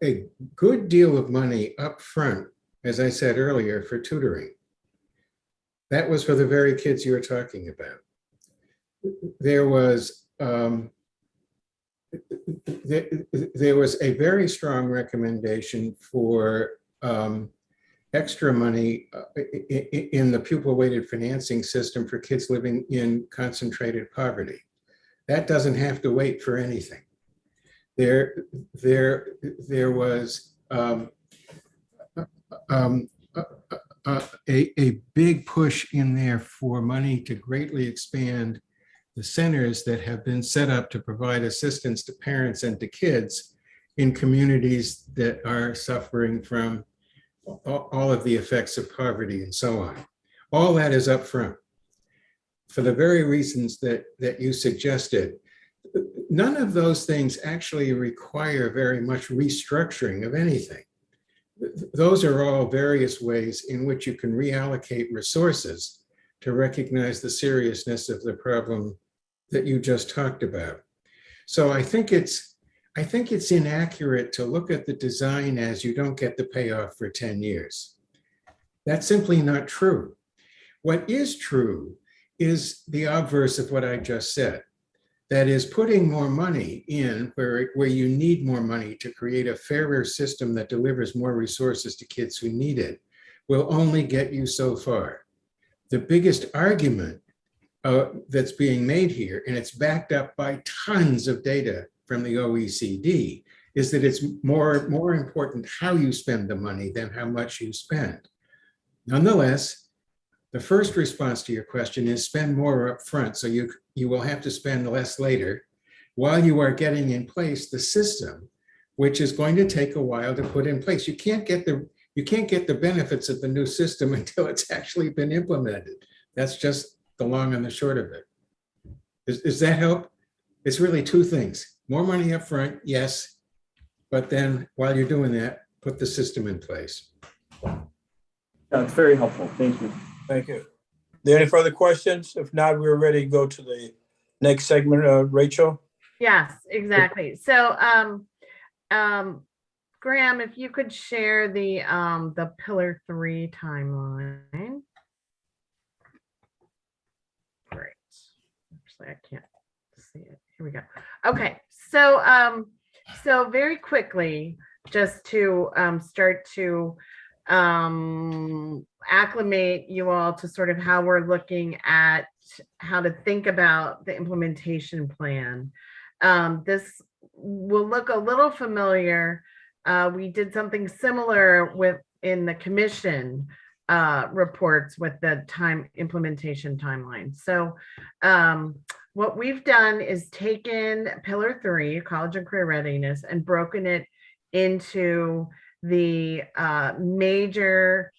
a good deal of money up front, as I said earlier, for tutoring. That was for the very kids you were talking about. There was a very strong recommendation for extra money in the pupil weighted financing system for kids living in concentrated poverty. That doesn't have to wait for anything. There was a big push in there for money to greatly expand the centers that have been set up to provide assistance to parents and to kids in communities that are suffering from all of the effects of poverty and so on. All that is up front for the very reasons that you suggested. None of those things actually require very much restructuring of anything. Those are all various ways in which you can reallocate resources to recognize the seriousness of the problem that you just talked about. So I think it's inaccurate to look at the design as you don't get the payoff for 10 years. That's simply not true. What is true is the obverse of what I just said. That is, putting more money in where you need more money to create a fairer system that delivers more resources to kids who need it will only get you so far. The biggest argument that's being made here, and it's backed up by tons of data from the OECD, is that it's more important how you spend the money than how much you spend. Nonetheless, the first response to your question is spend more up front, so you will have to spend less later while you are getting in place the system, which is going to take a while to put in place. You can't get the benefits of the new system until it's actually been implemented. That's just the long and the short of it. Does that help? It's really two things. More money up front, yes, but then while you're doing that, put the system in place. It's very helpful. Thank you. Thank you. Are there any further questions? If not, we're ready to go to the next segment. Rachel? Yes, exactly. So, Graham, if you could share the Pillar 3 timeline. Great. Actually, I can't see it. Here we go. Okay, so so very quickly, just to start to acclimate you all to sort of how we're looking at how to think about the implementation plan. This will look a little familiar. We did something similar in the commission reports with the implementation timeline. So what we've done is taken Pillar 3, college and career readiness, and broken it into the major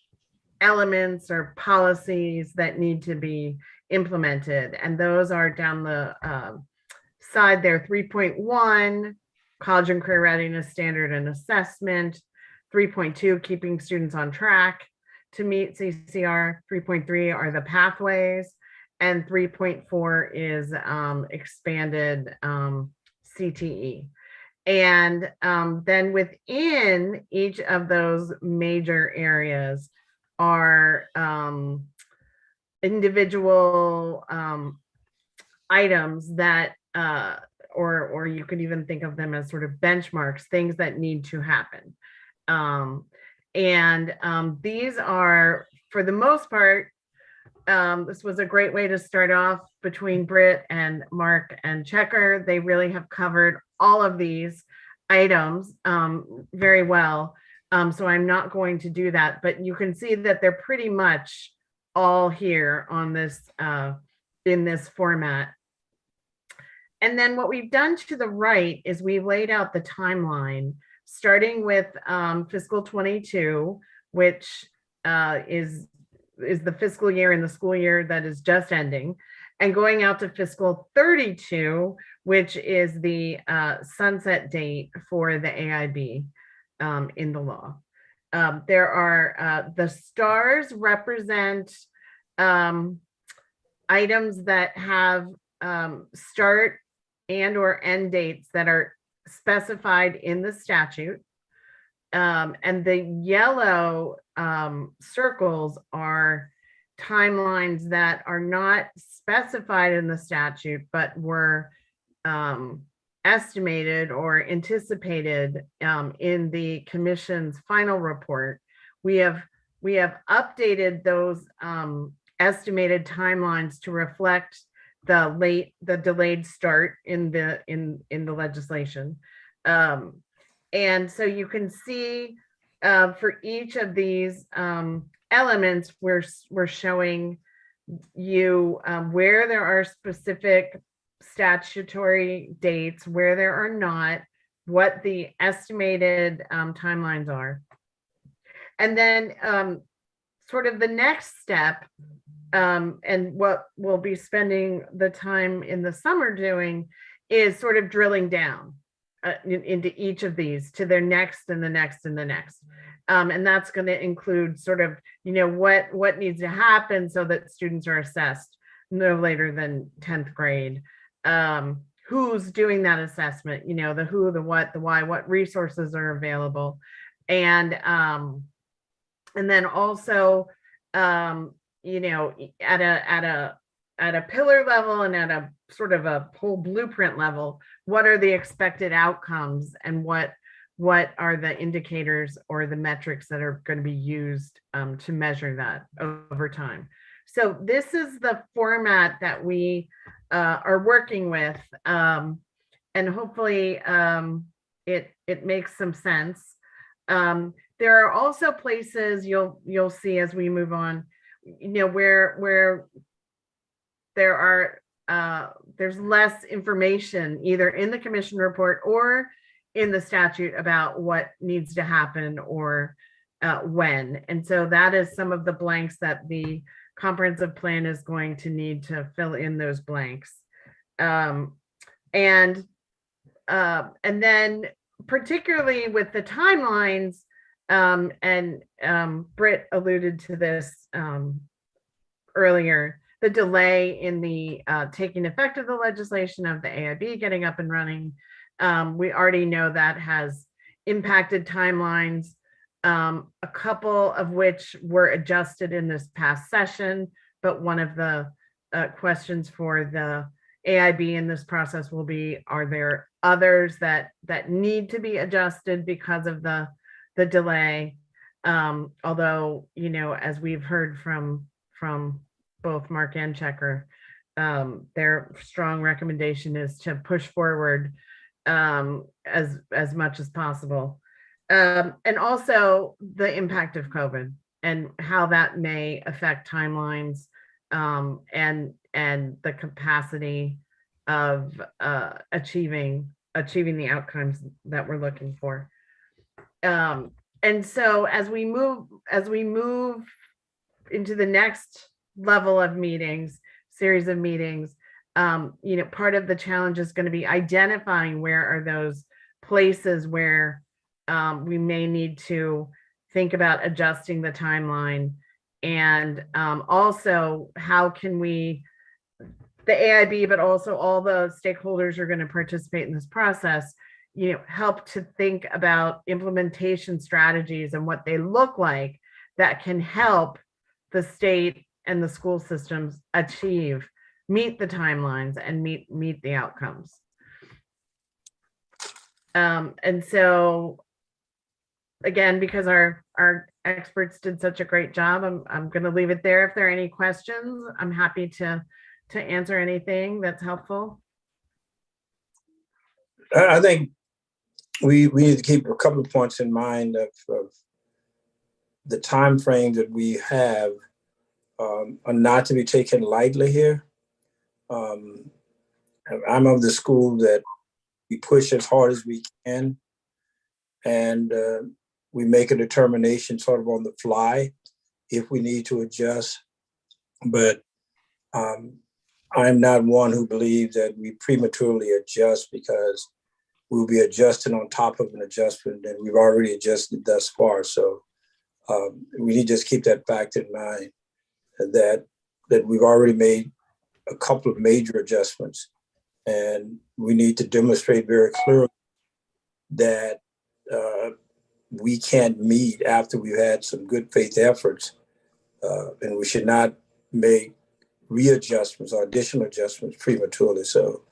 elements or policies that need to be implemented. And those are down the side there: 3.1, college and career readiness standard and assessment; 3.2, keeping students on track to meet CCR; 3.3 are the pathways; and 3.4 is expanded CTE. And then within each of those major areas are individual items that, or you could even think of them as sort of benchmarks, things that need to happen. These are, for the most part, this was a great way to start off between Britt and Mark and Checker. They really have covered all of these items very well. So I'm not going to do that, but you can see that they're pretty much all here on this in this format. And then what we've done to the right is we've laid out the timeline, starting with fiscal 22, which is the fiscal year in the school year that is just ending, and going out to fiscal 32, which is the sunset date for the AIB in the law. There are the stars represent items that have start and or end dates that are specified in the statute. And the yellow circles are timelines that are not specified in the statute, but were estimated or anticipated in the commission's final report. We have we have updated those estimated timelines to reflect the delayed start in the legislation. And so you can see for each of these elements, we're showing you where there are specific statutory dates, where there are not, what the estimated timelines are. And then sort of the next step, and what we'll be spending the time in the summer doing, is sort of drilling down into each of these to their next and the next and the next. And that's going to include sort of, what needs to happen so that students are assessed no later than 10th grade. Who's doing that assessment, the who, the what, the why, what resources are available. And then also, at a pillar level and at a sort of a whole blueprint level, what are the expected outcomes and what are the indicators or the metrics that are going to be used to measure that over time. So this is the format that we are working with, and hopefully it makes some sense. There are also places you'll see as we move on, where there's less information either in the commission report or in the statute about what needs to happen or when. And so that is some of the blanks that the comprehensive plan is going to need to fill in those blanks. And then particularly with the timelines, and Britt alluded to this earlier, the delay in the taking effect of the legislation of the AIB getting up and running. We already know that has impacted timelines, a couple of which were adjusted in this past session, but one of the questions for the AIB in this process will be, are there others that need to be adjusted because of the delay? Although, as we've heard from both Mark and Checker, their strong recommendation is to push forward as much as possible. And also the impact of COVID and how that may affect timelines, and the capacity of achieving the outcomes that we're looking for. And so as we move into the next level of series of meetings, part of the challenge is going to be identifying where are those places where we may need to think about adjusting the timeline, and also how can we, the AIB, but also all the stakeholders are going to participate in this process, help to think about implementation strategies and what they look like that can help the state and the school systems meet the timelines and meet the outcomes. And so again, because our experts did such a great job, I'm going to leave it there. If there are any questions, I'm happy to answer anything that's helpful. I think we need to keep a couple of points in mind of the time frame that we have are not to be taken lightly here. I'm of the school that we push as hard as we can, and we make a determination sort of on the fly if we need to adjust. But I'm not one who believes that we prematurely adjust, because we'll be adjusting on top of an adjustment that we've already adjusted thus far. So we need to just keep that fact in mind, that we've already made a couple of major adjustments, and we need to demonstrate very clearly that we can't meet after we've had some good faith efforts, and we should not make readjustments or additional adjustments prematurely. So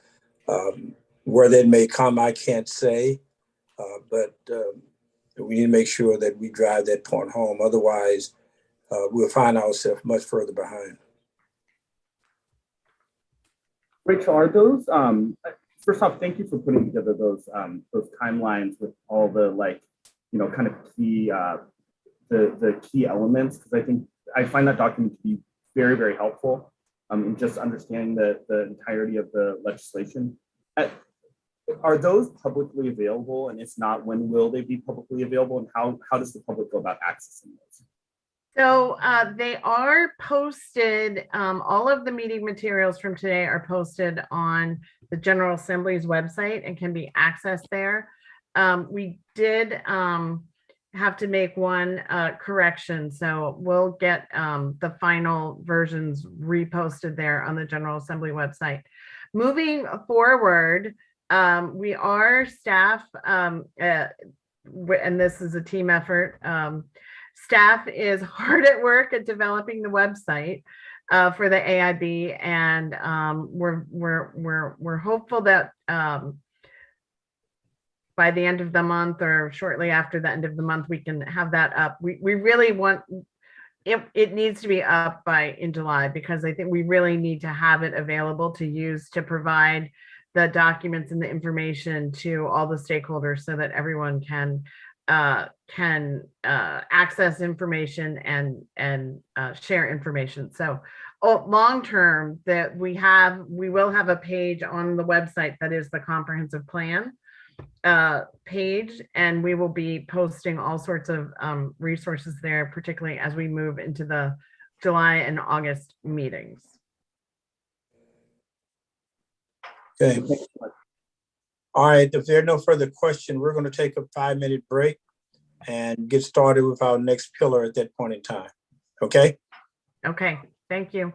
where that may come, I can't say, but we need to make sure that we drive that point home. Otherwise, we'll find ourselves much further behind. Rachel, are those, first off, thank you for putting together those timelines with all the kind of key, the key elements, because I think I find that document to be very, very helpful in just understanding the entirety of the legislation. Are those publicly available? And if not, when will they be publicly available? And how does the public go about accessing those? So they are posted, all of the meeting materials from today are posted on the General Assembly's website and can be accessed there. We did have to make one correction, so we'll get the final versions reposted there on the General Assembly website. Moving forward, we are staff, and this is a team effort. Staff is hard at work at developing the website for the AIB, and we're hopeful that by the end of the month or shortly after the end of the month, we can have that up. We really want it needs to be up in July, because I think we really need to have it available to use to provide the documents and the information to all the stakeholders so that everyone can access information and share information. So long term, that we will have a page on the website that is the comprehensive plan page, and we will be posting all sorts of resources there, particularly as we move into the July and August meetings. Okay. All right, if there are no further questions, we're going to take a 5-minute break and get started with our next pillar at that point in time. Okay? Okay, thank you.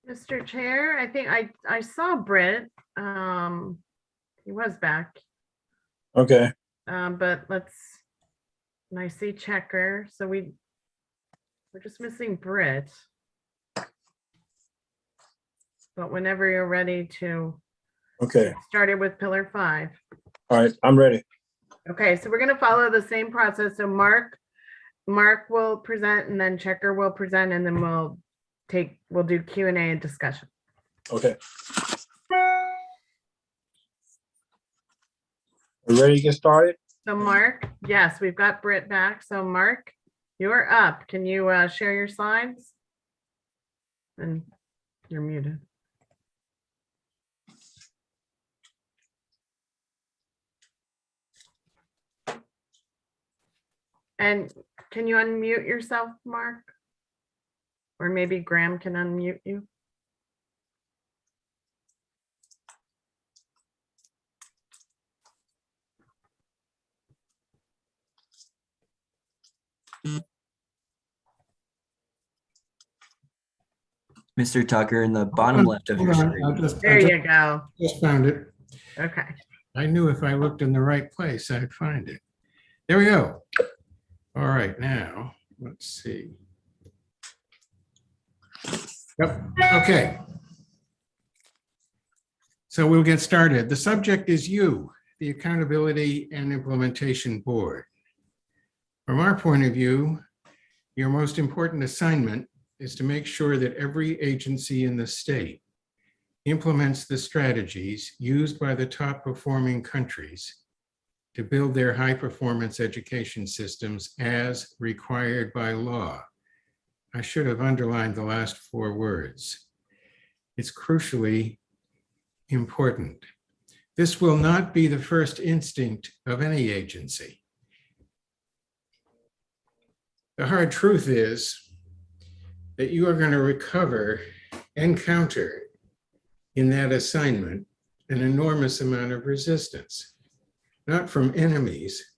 Mr. Chair, I think I saw Britt. He was back, Okay, but and I see Checker, so we're just missing Britt. But whenever you're ready to okay. get started with pillar 5. All right, I'm ready. Okay, so we're gonna follow the same process. So Mark will present, and then Checker will present, and then we'll do Q&A and discussion. Okay. We ready to get started? So Mark, yes, we've got Britt back. So Mark, you're up. Can you share your slides? And you're muted. And can you unmute yourself, Mark? Or maybe Graham can unmute you. Mr. Tucker, in the bottom left of your Hold on, screen. There you go. just found it. Okay. I knew if I looked in the right place, I'd find it. There we go. All right, now, let's see. Yep, okay. So we'll get started. The subject is you, the Accountability and Implementation Board. From our point of view, your most important assignment is to make sure that every agency in the state implements the strategies used by the top performing countries to build their high performance education systems as required by law. I should have underlined the last 4 words. It's crucially important. This will not be the first instinct of any agency. The hard truth is that you are going to recover and counter in that assignment an enormous amount of resistance, not from enemies,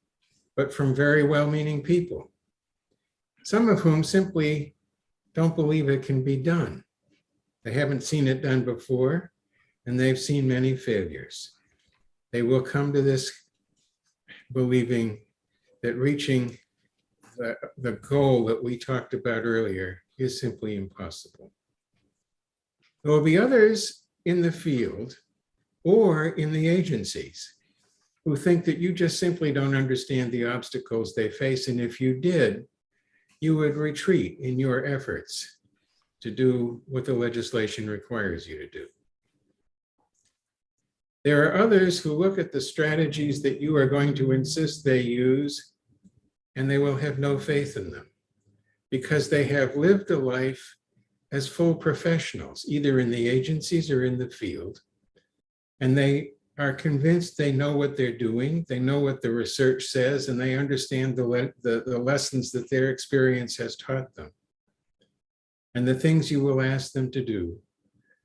but from very well-meaning people, some of whom simply don't believe it can be done. They haven't seen it done before, and they've seen many failures. They will come to this believing that reaching the goal that we talked about earlier is simply impossible. There will be others in the field or in the agencies who think that you just simply don't understand the obstacles they face, and if you did, you would retreat in your efforts to do what the legislation requires you to do. There are others who look at the strategies that you are going to insist they use, and they will have no faith in them because they have lived a life as full professionals, either in the agencies or in the field, and they are convinced they know what they're doing, they know what the research says, and they understand the lessons that their experience has taught them. And the things you will ask them to do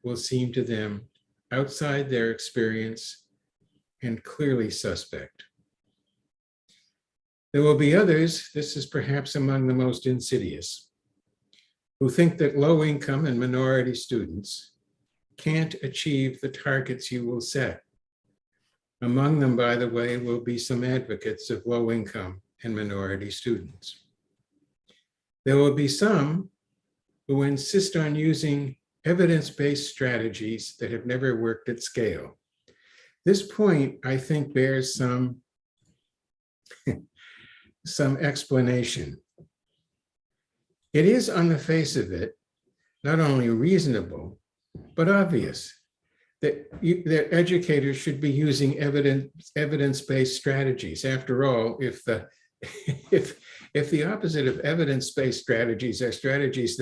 will seem to them outside their experience and clearly suspect. There will be others, this is perhaps among the most insidious, who think that low-income and minority students can't achieve the targets you will set. Among them, by the way, will be some advocates of low-income and minority students. There will be some who insist on using evidence-based strategies that have never worked at scale. This point, I think, bears some explanation. It is, on the face of it, not only reasonable, but obvious that educators should be using evidence-based strategies. After all, if the opposite of evidence-based strategies are strategies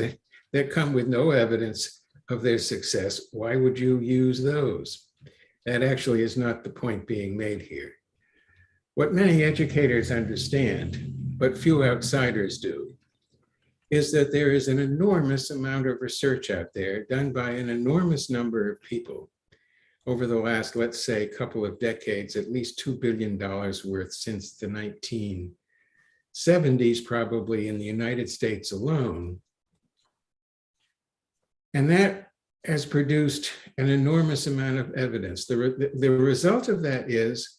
that come with no evidence of their success, why would you use those? That actually is not the point being made here. What many educators understand, but few outsiders do, is that there is an enormous amount of research out there done by an enormous number of people over the last, let's say, couple of decades, at least $2 billion worth since the 1970s, probably in the United States alone. And that has produced an enormous amount of evidence. The result of that is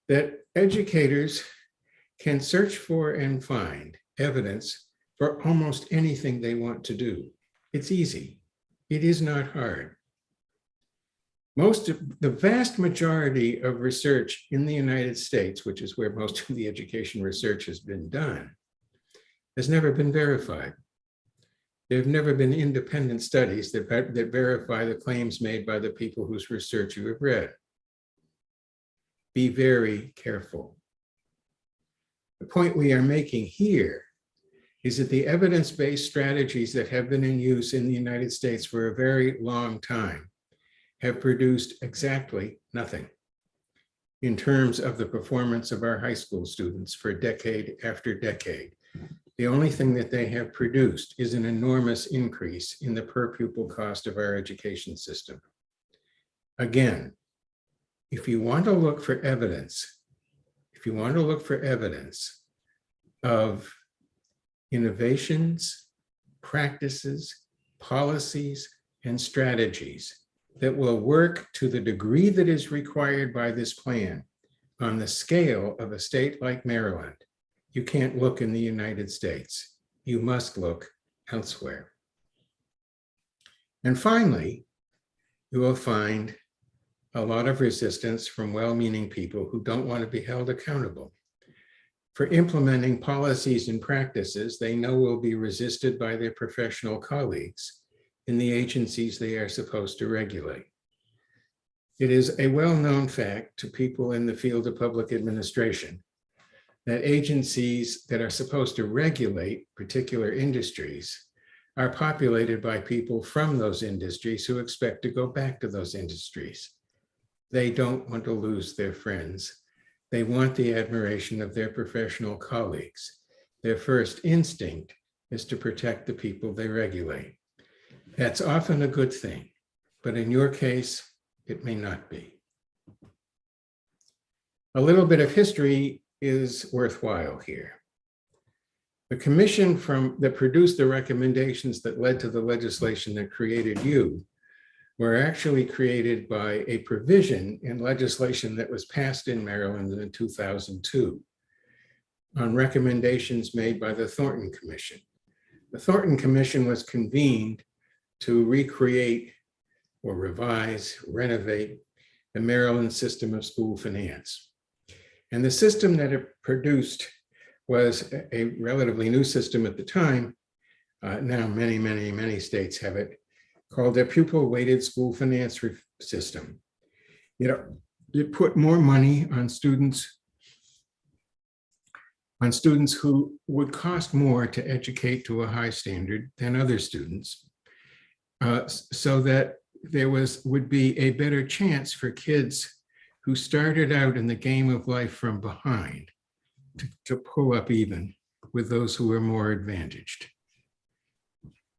that educators can search for and find evidence for almost anything they want to do. It's easy. It is not hard. The vast majority of research in the United States, which is where most of the education research has been done, has never been verified. There have never been independent studies that verify the claims made by the people whose research you have read. Be very careful. The point we are making here is that the evidence-based strategies that have been in use in the United States for a very long time have produced exactly nothing in terms of the performance of our high school students for decade after decade. The only thing that they have produced is an enormous increase in the per pupil cost of our education system. Again, if you want to look for evidence, of innovations, practices, policies, and strategies that will work to the degree that is required by this plan on the scale of a state like Maryland, you can't look in the United States. You must look elsewhere. And finally, you will find a lot of resistance from well-meaning people who don't want to be held accountable for implementing policies and practices they know will be resisted by their professional colleagues in the agencies they are supposed to regulate. It is a well-known fact to people in the field of public administration that agencies that are supposed to regulate particular industries are populated by people from those industries who expect to go back to those industries. They don't want to lose their friends. They want the admiration of their professional colleagues. Their first instinct is to protect the people they regulate. That's often a good thing, but in your case, it may not be. A little bit of history is worthwhile here. The commission that produced the recommendations that led to the legislation that created you were actually created by a provision in legislation that was passed in Maryland in 2002 on recommendations made by the Thornton Commission. The Thornton Commission was convened to recreate or revise, renovate the Maryland system of school finance. And the system that it produced was a relatively new system at the time. Now many states have it, called a pupil-weighted school finance system. It put more money on students who would cost more to educate to a high standard than other students, so that there would be a better chance for kids who started out in the game of life from behind to pull up even with those who were more advantaged.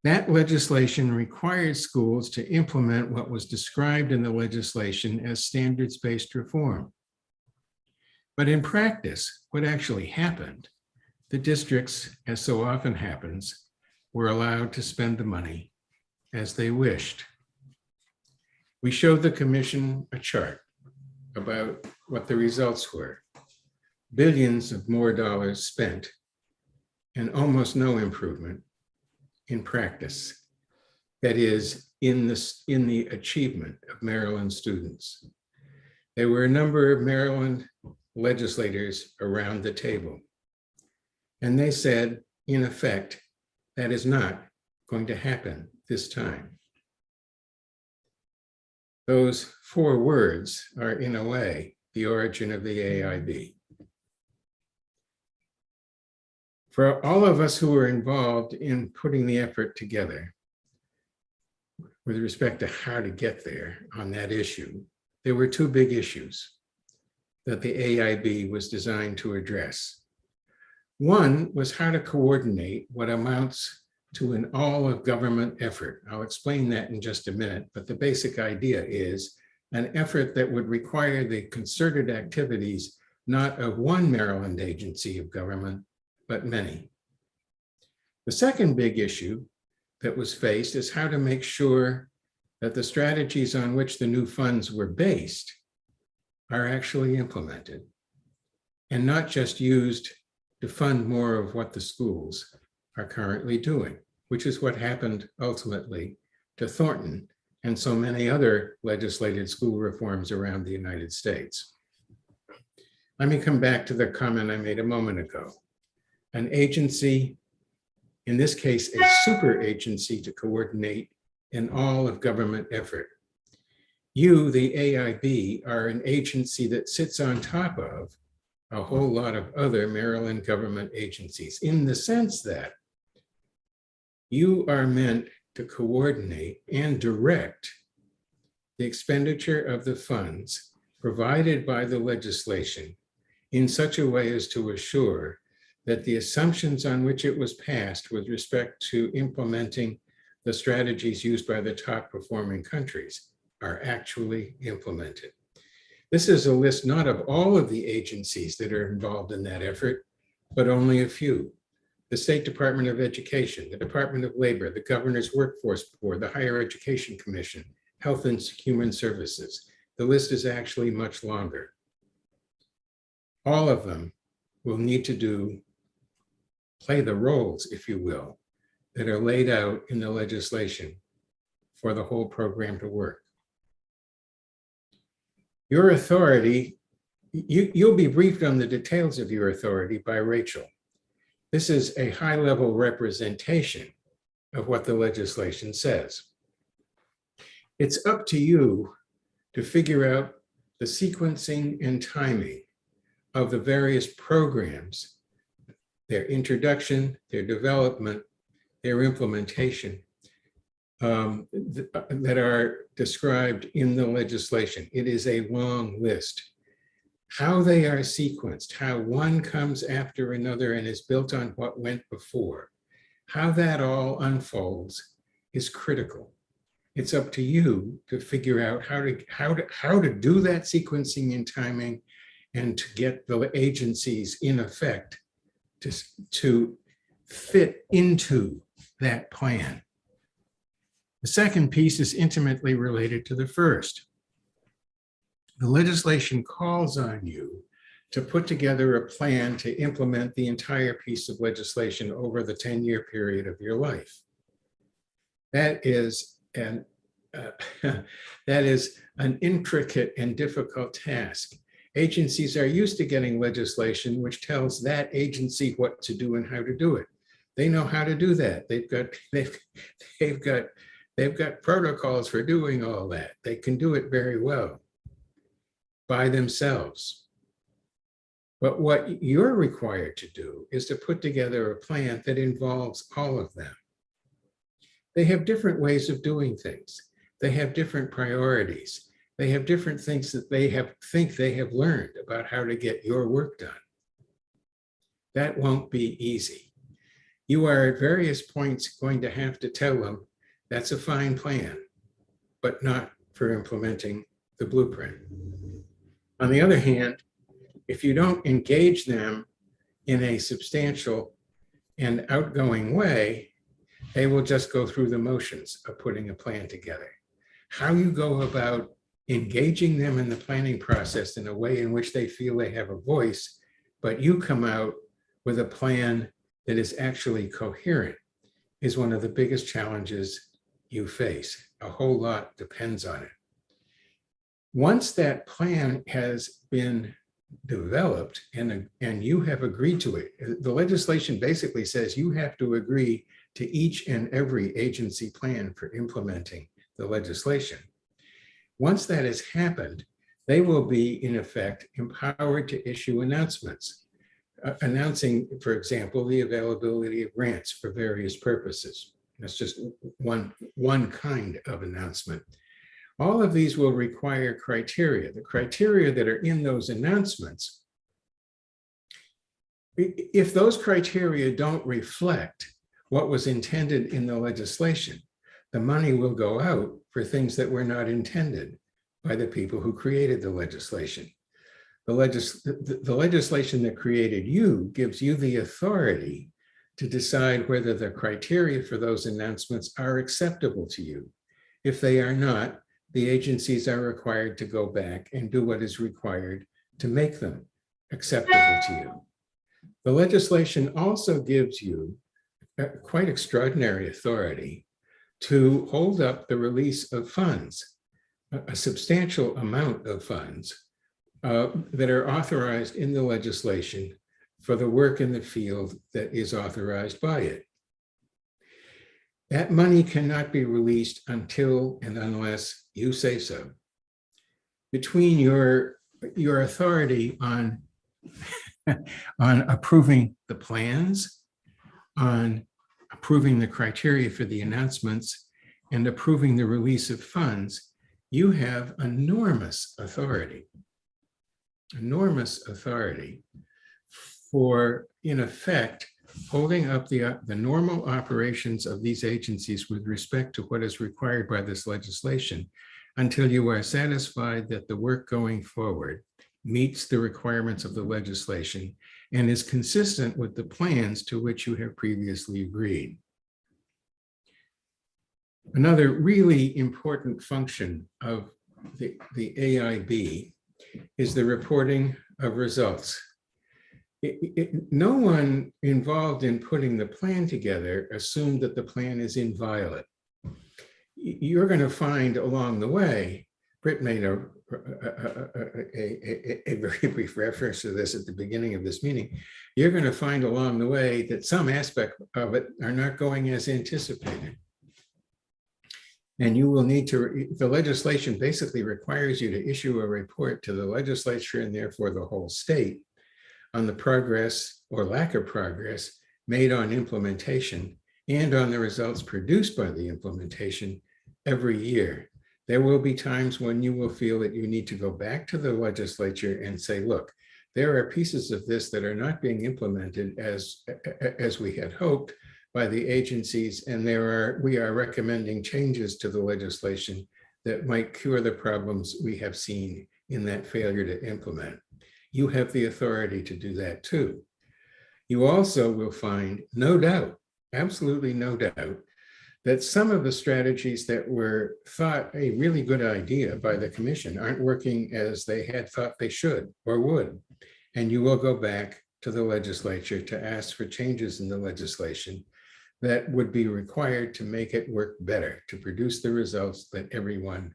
That legislation required schools to implement what was described in the legislation as standards-based reform. But in practice, what actually happened, the districts, as so often happens, were allowed to spend the money as they wished. We showed the commission a chart about what the results were. Billions of more dollars spent and almost no improvement in practice. That is, in the achievement of Maryland students. There were a number of Maryland legislators around the table, and they said, in effect, that is not going to happen this time. Those 4 words are, in a way, the origin of the AIB. For all of us who were involved in putting the effort together with respect to how to get there on that issue, there were 2 big issues that the AIB was designed to address. One was how to coordinate what amounts to an all-of-government effort. I'll explain that in just a minute, but the basic idea is an effort that would require the concerted activities not of one Maryland agency of government, but many. The second big issue that was faced is how to make sure that the strategies on which the new funds were based are actually implemented and not just used to fund more of what the schools are currently doing, which is what happened ultimately to Thornton and so many other legislated school reforms around the United States. Let me come back to the comment I made a moment ago. An agency, in this case, a super agency to coordinate in all of government effort. You, the AIB, are an agency that sits on top of a whole lot of other Maryland government agencies, in the sense that you are meant to coordinate and direct the expenditure of the funds provided by the legislation in such a way as to assure that the assumptions on which it was passed with respect to implementing the strategies used by the top performing countries are actually implemented. This is a list not of all of the agencies that are involved in that effort, but only a few. The State Department of Education, the Department of Labor, the Governor's Workforce Board, the Higher Education Commission, Health and Human Services. The list is actually much longer. All of them will need to play the roles, if you will, that are laid out in the legislation for the whole program to work. Your authority, you'll be briefed on the details of your authority by Rachel. This is a high-level representation of what the legislation says. It's up to you to figure out the sequencing and timing of the various programs, their introduction, their development, their implementation, that are described in the legislation. It is a long list. How they are sequenced, how one comes after another and is built on what went before, how that all unfolds is critical. It's up to you to figure out how to do that sequencing and timing and to get the agencies in effect to fit into that plan. The second piece is intimately related to the first. The legislation calls on you to put together a plan to implement the entire piece of legislation over the 10-year period of your life. That is an intricate and difficult task. Agencies are used to getting legislation which tells that agency what to do and how to do it. They know how to do that. They've got protocols for doing all that. They can do it very well by themselves. But what you're required to do is to put together a plan that involves all of them. They have different ways of doing things. They have different priorities. They have different things that they think they have learned about how to get your work done. That won't be easy. You are at various points going to have to tell them that's a fine plan, but not for implementing the blueprint. On the other hand, if you don't engage them in a substantial and outgoing way, they will just go through the motions of putting a plan together. How you go about engaging them in the planning process in a way in which they feel they have a voice, but you come out with a plan that is actually coherent is one of the biggest challenges you face. A whole lot depends on it. Once that plan has been developed and you have agreed to it, the legislation basically says you have to agree to each and every agency plan for implementing the legislation. Once that has happened, they will be, in effect, empowered to issue announcements, announcing, for example, the availability of grants for various purposes. That's just one kind of announcement. All of these will require criteria. The criteria that are in those announcements, if those criteria don't reflect what was intended in the legislation, the money will go out for things that were not intended by the people who created the legislation. The legislation that created you gives you the authority to decide whether the criteria for those announcements are acceptable to you. If they are not, the agencies are required to go back and do what is required to make them acceptable to you. The legislation also gives you quite extraordinary authority to hold up the release of funds, a substantial amount of funds that are authorized in the legislation for the work in the field that is authorized by it. That money cannot be released until and unless you say so. Between your authority on, on approving the plans, on approving the criteria for the announcements, and approving the release of funds, you have enormous authority for, in effect, holding up the normal operations of these agencies with respect to what is required by this legislation until you are satisfied that the work going forward meets the requirements of the legislation and is consistent with the plans to which you have previously agreed. Another really important function of the AIB is the reporting of results. No one involved in putting the plan together assumed that the plan is inviolate. You're going to find along the way, Britt made a very brief reference to this at the beginning of this meeting. You're going to find along the way that some aspect of it are not going as anticipated. And you will need to, the legislation basically requires you to issue a report to the legislature and therefore the whole state on the progress or lack of progress made on implementation and on the results produced by the implementation every year. There will be times when you will feel that you need to go back to the legislature and say, look, there are pieces of this that are not being implemented as we had hoped by the agencies, and we are recommending changes to the legislation that might cure the problems we have seen in that failure to implement. You have the authority to do that too. You also will find, no doubt, absolutely no doubt, that some of the strategies that were thought a really good idea by the commission aren't working as they had thought they should or would. And you will go back to the legislature to ask for changes in the legislation that would be required to make it work better, to produce the results that everyone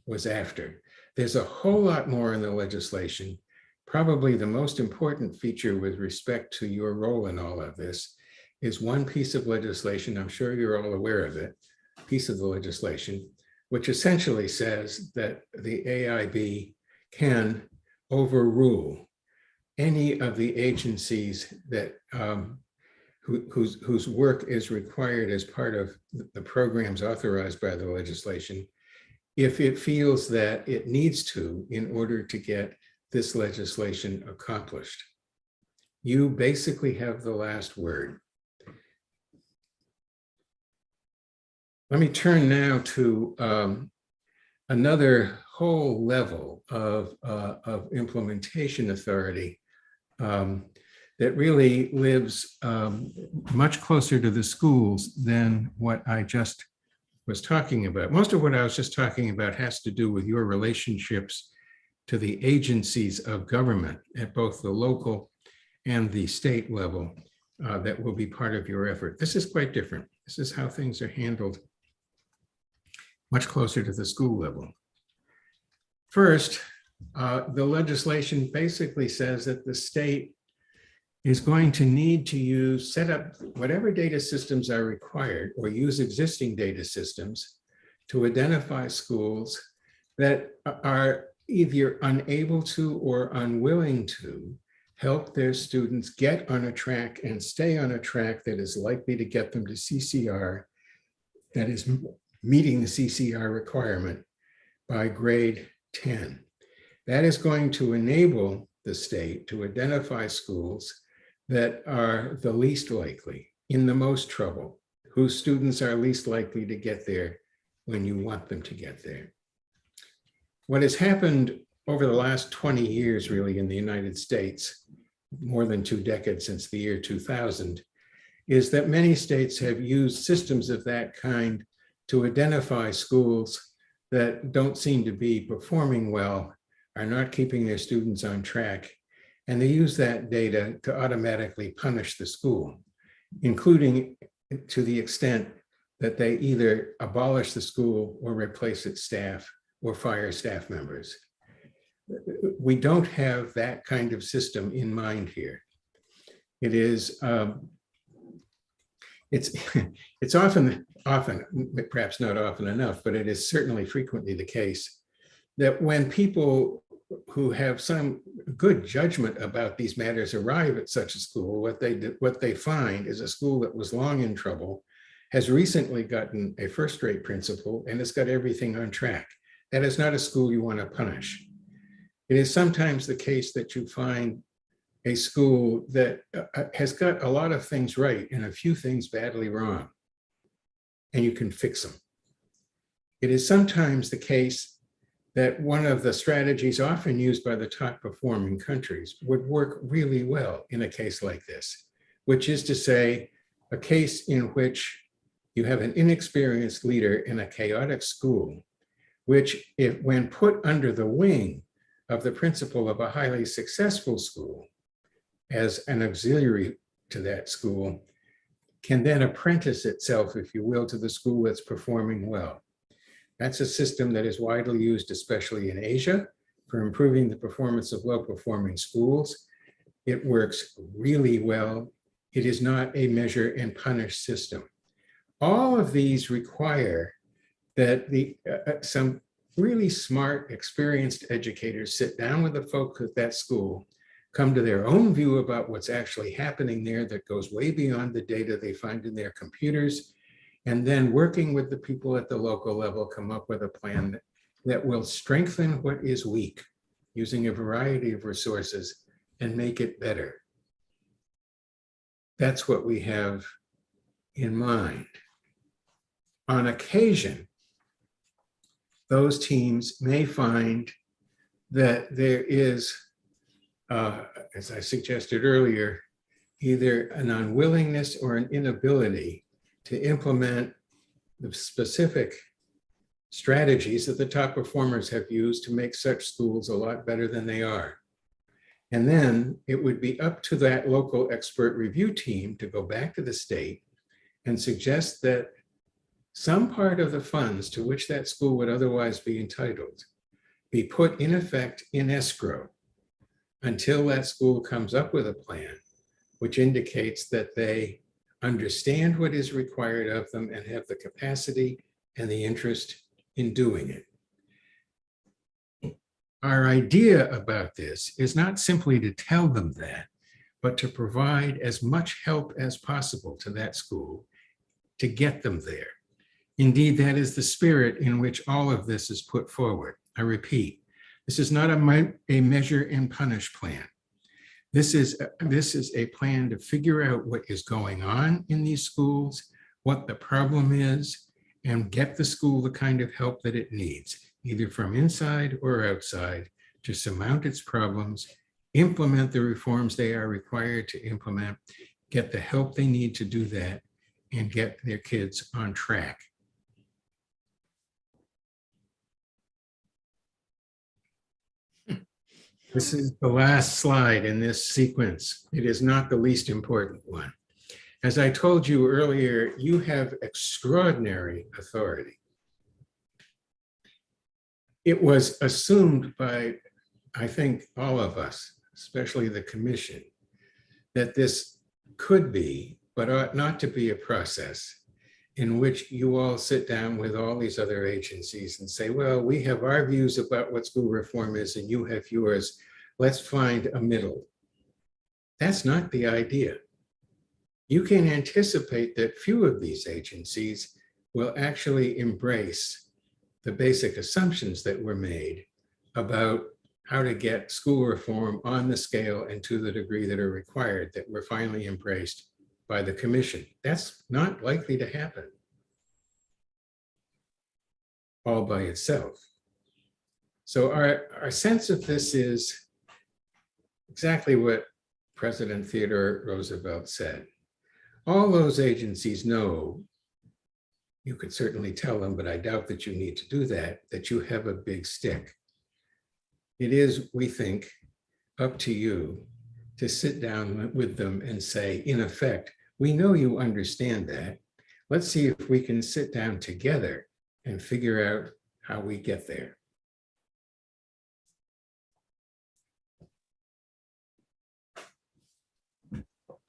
was after. There's a whole lot more in the legislation. Probably the most important feature with respect to your role in all of this is one piece of legislation, I'm sure you're all aware of it, piece of the legislation, which essentially says that the AIB can overrule any of the agencies that whose work is required as part of the programs authorized by the legislation, if it feels that it needs to in order to get this legislation accomplished. You basically have the last word. Let me turn now to another whole level of implementation authority that really lives much closer to the schools than what I just was talking about. Most of what I was just talking about has to do with your relationships to the agencies of government at both the local and the state level that will be part of your effort. This is quite different. This is how things are handled much closer to the school level. First, the legislation basically says that the state is going to need to set up whatever data systems are required or use existing data systems to identify schools that are either unable to or unwilling to help their students get on a track and stay on a track that is likely to get them to CCR, that is meeting the CCR requirement by grade 10. That is going to enable the state to identify schools that are the least likely, in the most trouble, whose students are least likely to get there when you want them to get there. What has happened over the last 20 years, really, in the United States, more than 2 decades since the year 2000, is that many states have used systems of that kind to identify schools that don't seem to be performing well, are not keeping their students on track, and they use that data to automatically punish the school, including to the extent that they either abolish the school or replace its staff or fire staff members. We don't have that kind of system in mind here. It is, it's often, perhaps not often enough, but it is certainly frequently the case that when people who have some good judgment about these matters arrive at such a school, what they find is a school that was long in trouble, has recently gotten a first-rate principal, and has got everything on track. That is not a school you want to punish. It is sometimes the case that you find a school that has got a lot of things right and a few things badly wrong, and you can fix them. It is sometimes the case that one of the strategies often used by the top performing countries would work really well in a case like this, which is to say, a case in which you have an inexperienced leader in a chaotic school, which, if when put under the wing of the principal of a highly successful school as an auxiliary to that school, can then apprentice itself, if you will, to the school that's performing well. That's a system that is widely used, especially in Asia, for improving the performance of well-performing schools. It works really well. It is not a measure and punish system. All of these require that some really smart, experienced educators sit down with the folks at that school, come to their own view about what's actually happening there that goes way beyond the data they find in their computers, and then working with the people at the local level, come up with a plan that will strengthen what is weak, using a variety of resources, and make it better. That's what we have in mind. On occasion, those teams may find that there is, as I suggested earlier, either an unwillingness or an inability to implement the specific strategies that the top performers have used to make such schools a lot better than they are. And then it would be up to that local expert review team to go back to the state and suggest that some part of the funds to which that school would otherwise be entitled be put in effect in escrow until that school comes up with a plan which indicates that they understand what is required of them and have the capacity and the interest in doing it. Our idea about this is not simply to tell them that, but to provide as much help as possible to that school to get them there. Indeed, that is the spirit in which all of this is put forward. I repeat, this is not a measure and punish plan. This is a plan to figure out what is going on in these schools, what the problem is, and get the school the kind of help that it needs, either from inside or outside, to surmount its problems, implement the reforms they are required to implement, get the help they need to do that, and get their kids on track. This is the last slide in this sequence. It is not the least important one. As I told you earlier, you have extraordinary authority. It was assumed by, I think, all of us, especially the commission, that this could be, but ought not to be, a process in which you all sit down with all these other agencies and say, well, we have our views about what school reform is and you have yours. Let's find a middle. That's not the idea. You can anticipate that few of these agencies will actually embrace the basic assumptions that were made about how to get school reform on the scale and to the degree that are required, that were finally embraced by the commission. That's not likely to happen all by itself. So our sense of this is exactly what President Theodore Roosevelt said. All those agencies know you could certainly tell them, but I doubt that you need to do that, that you have a big stick. It is, we think, up to you to sit down with them and say, in effect, we know you understand that. Let's see if we can sit down together and figure out how we get there.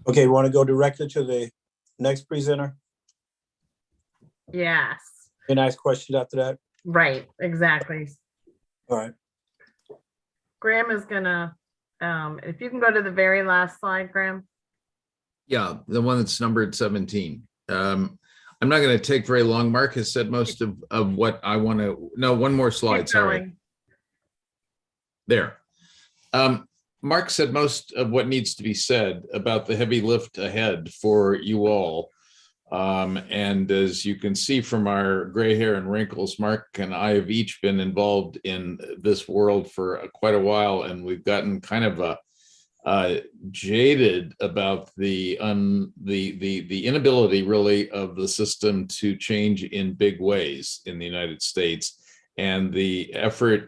Okay, want to go directly to the next presenter? Yes, Can I ask questions after that? right, exactly. All right. Graham is gonna, if you can go to the very last slide, Graham. Yeah, the one that's numbered 17. I'm not going to take very long. Mark has said most of what I want to, no, one more slide, Keep sorry. going. There. Mark said most of what needs to be said about the heavy lift ahead for you all. And as you can see from our gray hair and wrinkles, Mark and I have each been involved in this world for quite a while, and we've gotten kind of jaded about the inability really of the system to change in big ways in the United States, and the effort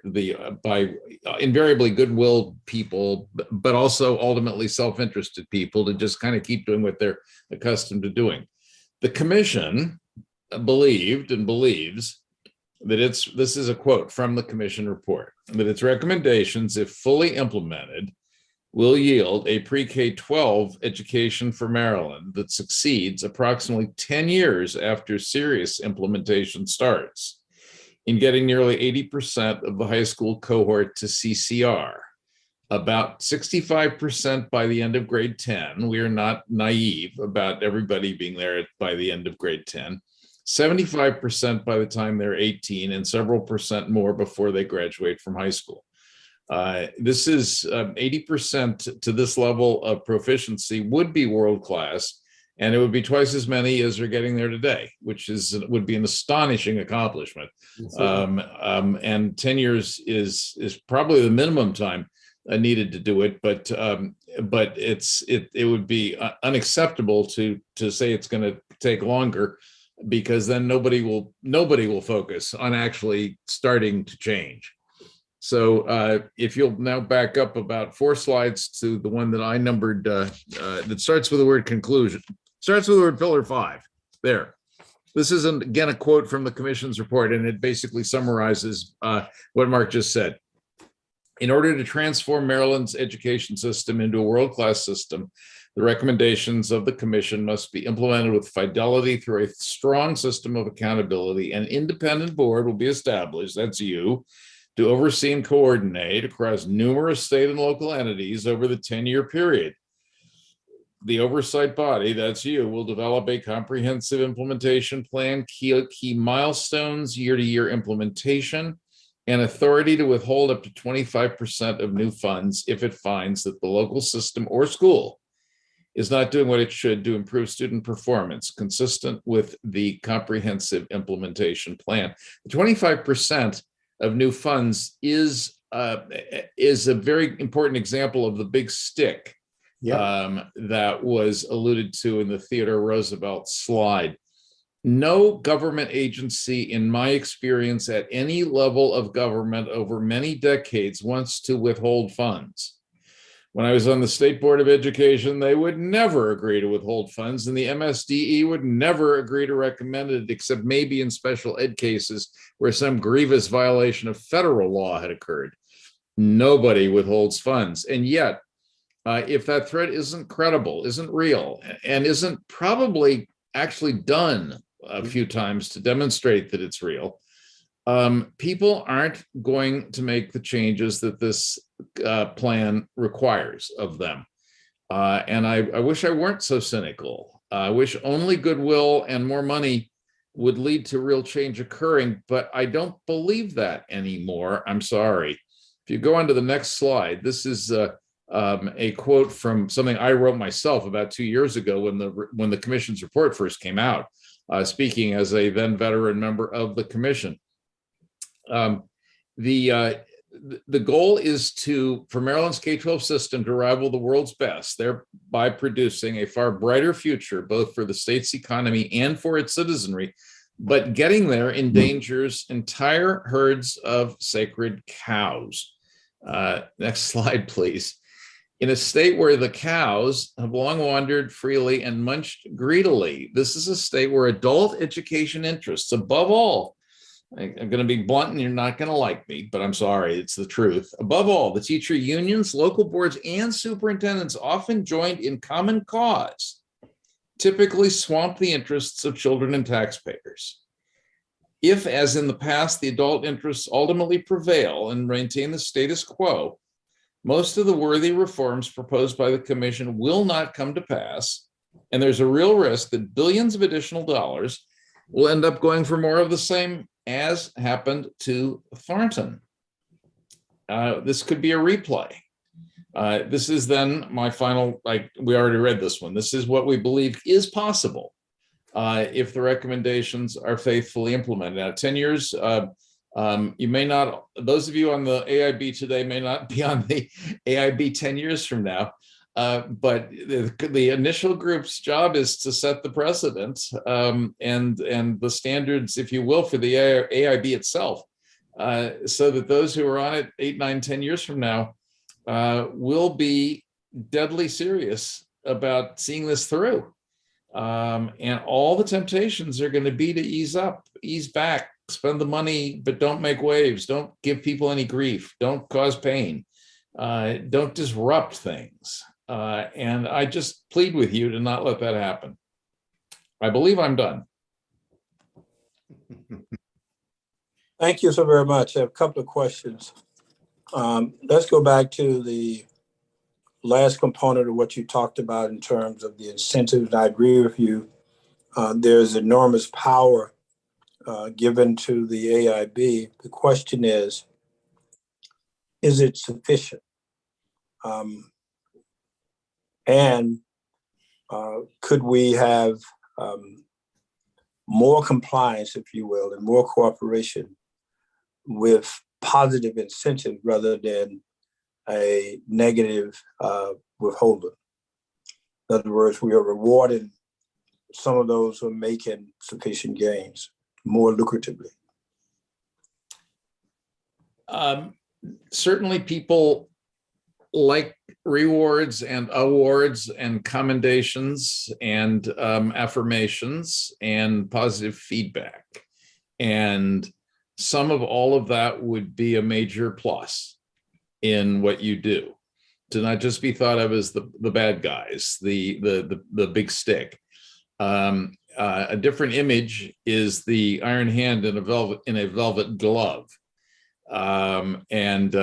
by invariably goodwill people, but also ultimately self-interested people to just kind of keep doing what they're accustomed to doing. The commission believed and believes that this is a quote from the commission report, that its recommendations, if fully implemented, will yield a pre-K-12 education for Maryland that succeeds approximately 10 years after serious implementation starts in getting nearly 80% of the high school cohort to CCR, about 65% by the end of grade 10. We are not naive about everybody being there by the end of grade 10. 75% by the time they're 18, and several percent more before they graduate from high school. This is 80% to this level of proficiency would be world-class, and it would be twice as many as are getting there today, which would be an astonishing accomplishment. And 10 years is probably the minimum time needed to do it, but it would be unacceptable to say it's going to take longer, because then nobody will focus on actually starting to change. So if you'll now back up about 4 slides to the one that I numbered that starts with the word conclusion, starts with the word pillar 5. There. This is, again, a quote from the commission's report, and it basically summarizes what Mark just said. In order to transform Maryland's education system into a world-class system, the recommendations of the commission must be implemented with fidelity through a strong system of accountability. An independent board will be established, that's you, to oversee and coordinate across numerous state and local entities over the 10-year period. The oversight body, that's you, will develop a comprehensive implementation plan, key milestones, year-to-year implementation, and authority to withhold up to 25% of new funds if it finds that the local system or school is not doing what it should to improve student performance consistent with the comprehensive implementation plan. The 25% of new funds is a very important example of the big stick that was alluded to in the Theodore Roosevelt slide. No government agency, in my experience, at any level of government over many decades wants to withhold funds. When I was on the State Board of Education, they would never agree to withhold funds, and the MSDE would never agree to recommend it, except maybe in special ed cases where some grievous violation of federal law had occurred. Nobody withholds funds. And yet, if that threat isn't credible, isn't real, and isn't probably actually done a few times to demonstrate that it's real, people aren't going to make the changes that this plan requires of them. And I wish I weren't so cynical. I wish only goodwill and more money would lead to real change occurring, but I don't believe that anymore. I'm sorry. If you go on to the next slide, this is a quote from something I wrote myself about 2 years ago when the commission's report first came out, speaking as a then veteran member of the commission. The goal is for Maryland's K-12 system to rival the world's best, thereby producing a far brighter future, both for the state's economy and for its citizenry, but getting there endangers entire herds of sacred cows. Next slide, please. In a state where the cows have long wandered freely and munched greedily, this is a state where adult education interests, above all, I'm going to be blunt and you're not going to like me, but I'm sorry, it's the truth. Above all, the teacher unions, local boards, and superintendents often joined in common cause, typically swamp the interests of children and taxpayers. If, as in the past, the adult interests ultimately prevail and maintain the status quo, most of the worthy reforms proposed by the commission will not come to pass, and there's a real risk that billions of additional dollars will end up going for more of the same, as happened to Thornton. This could be a replay. This is then my final, we already read this one. This is what we believe is possible if the recommendations are faithfully implemented. Now, 10 years, you may not, those of you on the AIB today may not be on the AIB 10 years from now, but the initial group's job is to set the precedent and the standards, if you will, for the AIB itself, so that those who are on it 8, 9, 10 years from now will be deadly serious about seeing this through. And all the temptations are going to be to ease up, ease back, spend the money, but don't make waves. Don't give people any grief. Don't cause pain. Don't disrupt things. And I just plead with you to not let that happen. I believe I'm done. Thank you so very much. I have a couple of questions. Let's go back to the last component of what you talked about in terms of the incentives. I agree with you. There's enormous power given to the AIB. The question is it sufficient? And could we have more compliance, if you will, and more cooperation with positive incentive rather than a negative withholding? In other words, we are rewarding some of those who are making sufficient gains more lucratively. Certainly people like rewards and awards and commendations and affirmations and positive feedback. And some of all of that would be a major plus in what you do, to not just be thought of as the bad guys, the big stick. A different image is the iron hand in a velvet glove, and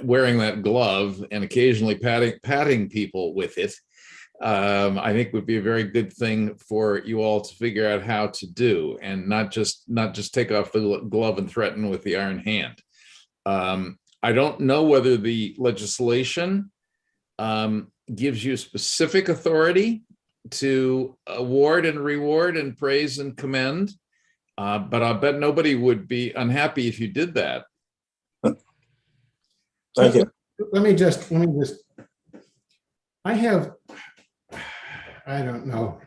wearing that glove and occasionally patting people with it, I think would be a very good thing for you all to figure out how to do, and not just take off the glove and threaten with the iron hand. I don't know whether the legislation gives you specific authority to award and reward and praise and commend, but I'll bet nobody would be unhappy if you did that. Thank you. Let me just, I don't know.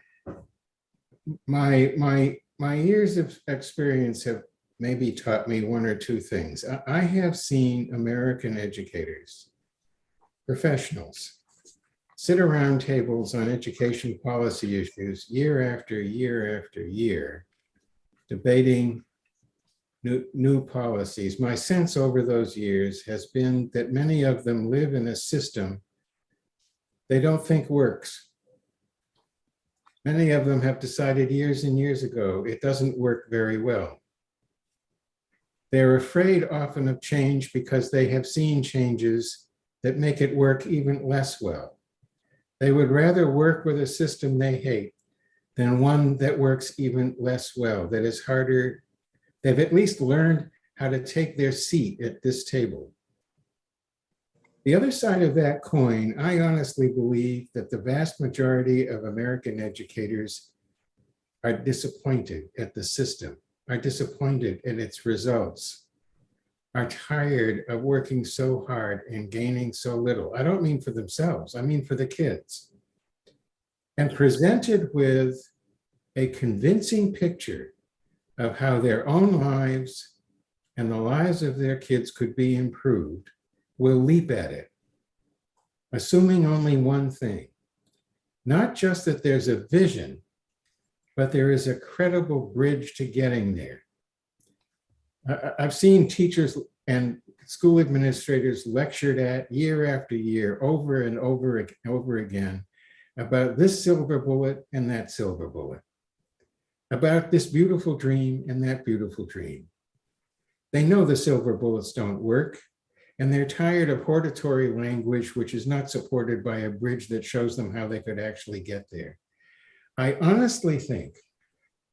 My years of experience have maybe taught me one or two things. I have seen American educators, professionals, sit around tables on education policy issues year after year after year, debating new policies. My sense over those years has been that many of them live in a system they don't think works. Many of them have decided years and years ago it doesn't work very well. They're afraid often of change because they have seen changes that make it work even less well. They would rather work with a system they hate than one that works even less well, that is harder. They've at least learned how to take their seat at this table. The other side of that coin, I honestly believe that the vast majority of American educators are disappointed at the system, are disappointed in its results, are tired of working so hard and gaining so little. I don't mean for themselves, I mean for the kids. And presented with a convincing picture of how their own lives and the lives of their kids could be improved will leap at it, assuming only one thing, not just that there's a vision, but there is a credible bridge to getting there. I've seen teachers and school administrators lectured at year after year, over and over again, about this silver bullet and that silver bullet, about this beautiful dream and that beautiful dream. They know the silver bullets don't work, and they're tired of hortatory language, which is not supported by a bridge that shows them how they could actually get there. I honestly think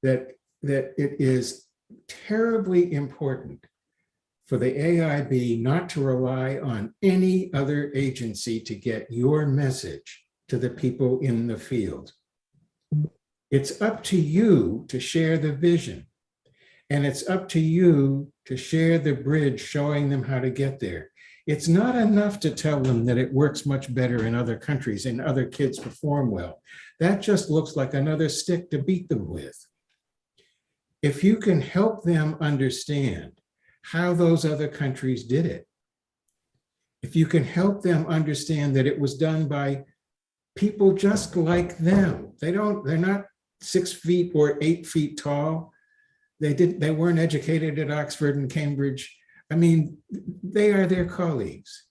that it is terribly important for the AIB not to rely on any other agency to get your message to the people in the field. It's up to you to share the vision, and it's up to you to share the bridge showing them how to get there. It's not enough to tell them that it works much better in other countries and other kids perform well. That just looks like another stick to beat them with. If you can help them understand how those other countries did it, if you can help them understand that it was done by people just like them, they're not 6 feet or 8 feet tall. They weren't educated at Oxford and Cambridge. I mean, they are their colleagues.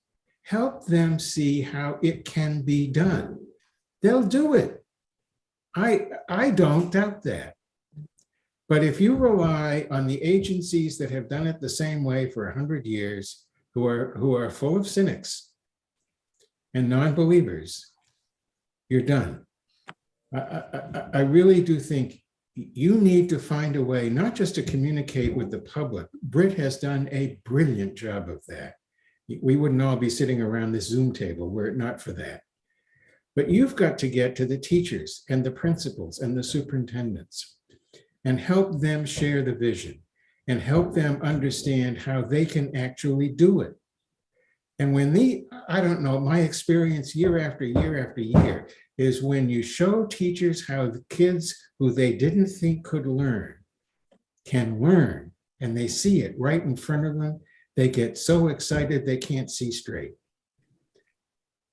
Help them see how it can be done. They'll do it. I don't doubt that. But if you rely on the agencies that have done it the same way for 100 years, who are full of cynics and non-believers, you're done. I really do think you need to find a way, not just to communicate with the public. Britt has done a brilliant job of that. We wouldn't all be sitting around this Zoom table were it not for that. But you've got to get to the teachers and the principals and the superintendents and help them share the vision and help them understand how they can actually do it. And when I don't know, my experience year after year after year is when you show teachers how the kids who they didn't think could learn can learn, and they see it right in front of them, they get so excited they can't see straight.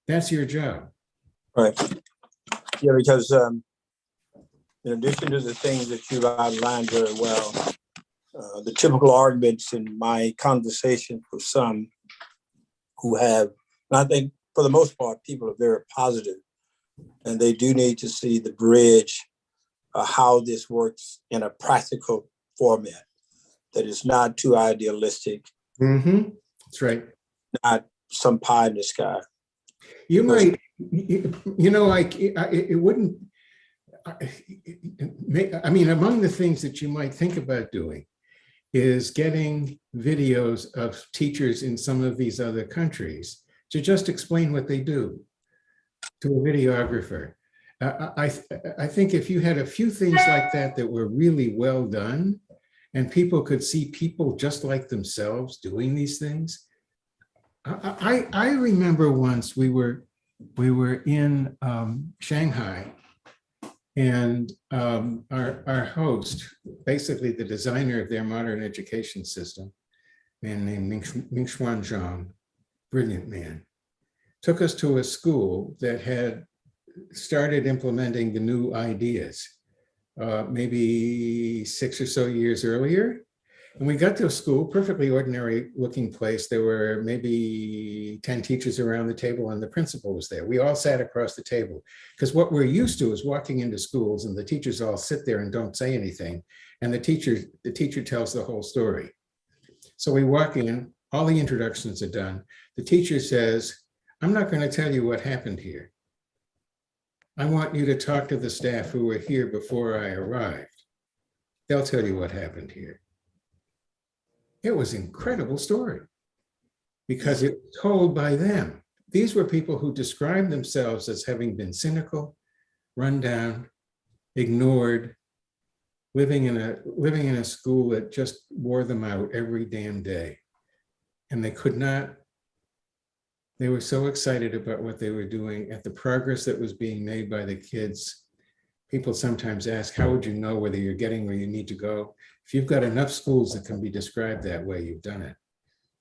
That's your job. Right. Yeah, because in addition to the things that you've outlined very well, the typical arguments in my conversation with some who have, and I think for the most part, people are very positive, and they do need to see the bridge, how this works in a practical format that is not too idealistic. Mm-hmm. That's right. Not some pie in the sky. You might, it wouldn't, I mean, among the things that you might think about doing is getting videos of teachers in some of these other countries to just explain what they do to a videographer. I think if you had a few things like that that were really well done and people could see people just like themselves doing these things. I remember once we were in Shanghai, and our host, basically the designer of their modern education system, a man named Ming-Xuan Zhang, brilliant man, took us to a school that had started implementing the new ideas maybe 6 or so years earlier. And we got to a school, perfectly ordinary looking place. There were maybe 10 teachers around the table and the principal was there. We all sat across the table because what we're used to is walking into schools and the teachers all sit there and don't say anything. And the teacher tells the whole story. So we walk in, all the introductions are done. The teacher says, I'm not going to tell you what happened here. I want you to talk to the staff who were here before I arrived. They'll tell you what happened here. It was an incredible story because it was told by them. These were people who described themselves as having been cynical, run down, ignored, living in a school that just wore them out every damn day. And they were so excited about what they were doing, at the progress that was being made by the kids, people sometimes ask, how would you know whether you're getting where you need to go? If you've got enough schools that can be described that way, you've done it.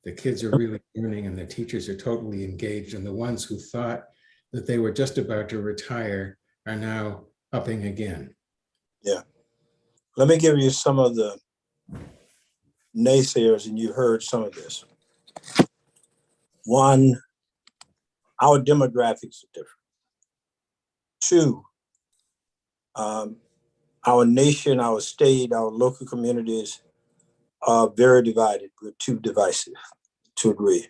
The kids are really learning and the teachers are totally engaged, and the ones who thought that they were just about to retire are now upping again. Yeah. Let me give you some of the naysayers, and you heard some of this. One, our demographics are different. Two, our nation, our state, our local communities are very divided. We're too divisive to agree.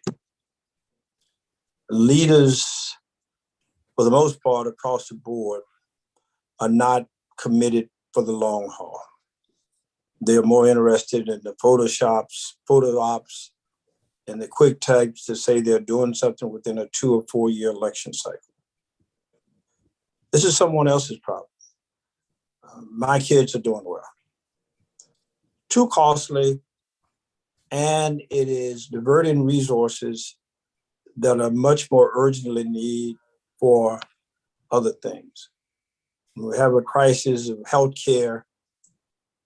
Leaders, for the most part, across the board, are not committed for the long haul. They're more interested in the photo ops, and the quick types to say they're doing something within a 2 or 4 year election cycle. This is someone else's problem. My kids are doing well. Too costly, and it is diverting resources that are much more urgently needed for other things. We have a crisis of healthcare,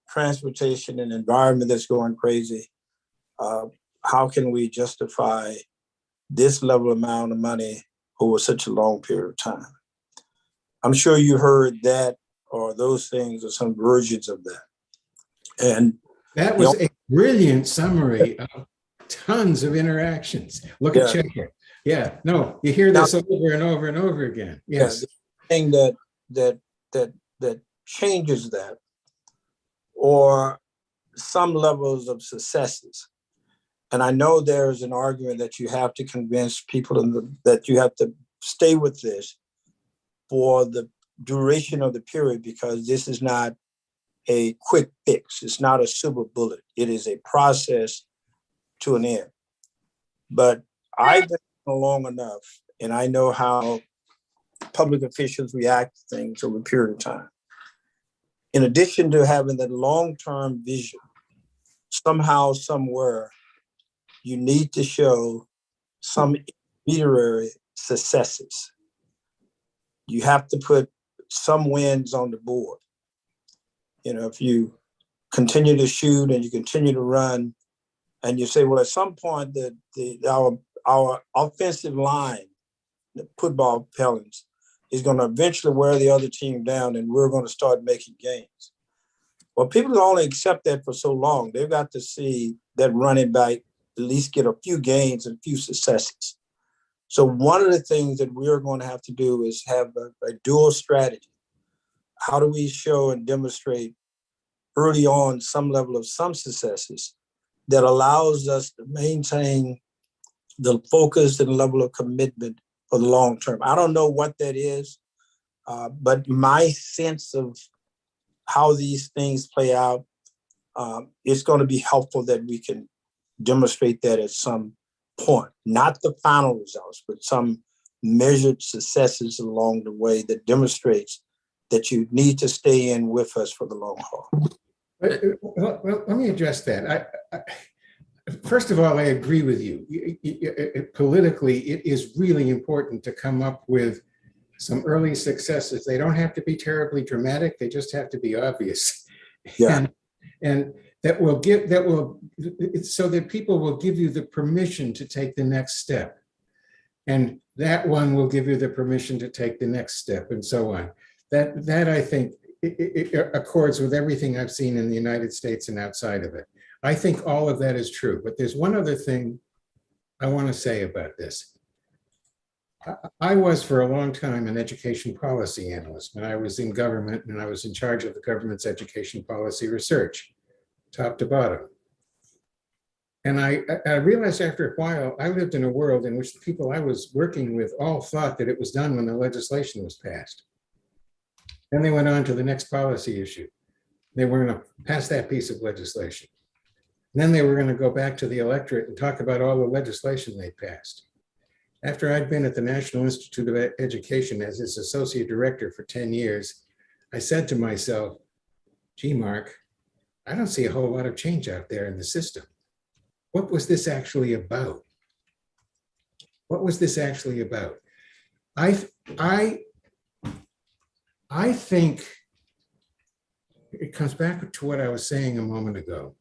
transportation, and environment that's going crazy. How can we justify this level amount of money over such a long period of time? I'm sure you heard that, or those things, or some versions of that. And that was a brilliant summary of tons of interactions. Look at Checker. Yeah, no, you hear this over and over and over again. Yes. The thing that changes that, or some levels of successes. And I know there's an argument that you have to convince people that you have to stay with this for the duration of the period, because this is not a quick fix. It's not a silver bullet. It is a process to an end. But I've been long enough, and I know how public officials react to things over a period of time. In addition to having that long-term vision, somehow, somewhere, you need to show some intermediary successes. You have to put some wins on the board. You know, if you continue to shoot and you continue to run, and you say, well, at some point, our offensive line, the football pellets, is going to eventually wear the other team down, and we're going to start making gains. Well, people can only accept that for so long. They've got to see that running back at least get a few gains and a few successes. So one of the things that we're going to have to do is have a dual strategy. How do we show and demonstrate early on some level of some successes that allows us to maintain the focus and level of commitment for the long term? I don't know what that is, but my sense of how these things play out, it's going to be helpful that we can demonstrate that at some point, not the final results, but some measured successes along the way that demonstrates that you need to stay in with us for the long haul. Well, let me address that. First of all, I agree with you. Politically, it is really important to come up with some early successes. They don't have to be terribly dramatic. They just have to be obvious. Yeah. And so that people will give you the permission to take the next step. And that one will give you the permission to take the next step, and so on. That I think it accords with everything I've seen in the United States and outside of it. I think all of that is true, but there's one other thing I want to say about this. I was for a long time an education policy analyst when I was in government, and I was in charge of the government's education policy research, top to bottom. And I realized after a while, I lived in a world in which the people I was working with all thought that it was done when the legislation was passed. Then they went on to the next policy issue. They were going to pass that piece of legislation. And then they were going to go back to the electorate and talk about all the legislation they passed. After I'd been at the National Institute of Education as its associate director for 10 years, I said to myself, gee, Mark, I don't see a whole lot of change out there in the system. What was this actually about? What was this actually about? I think it comes back to what I was saying a moment ago.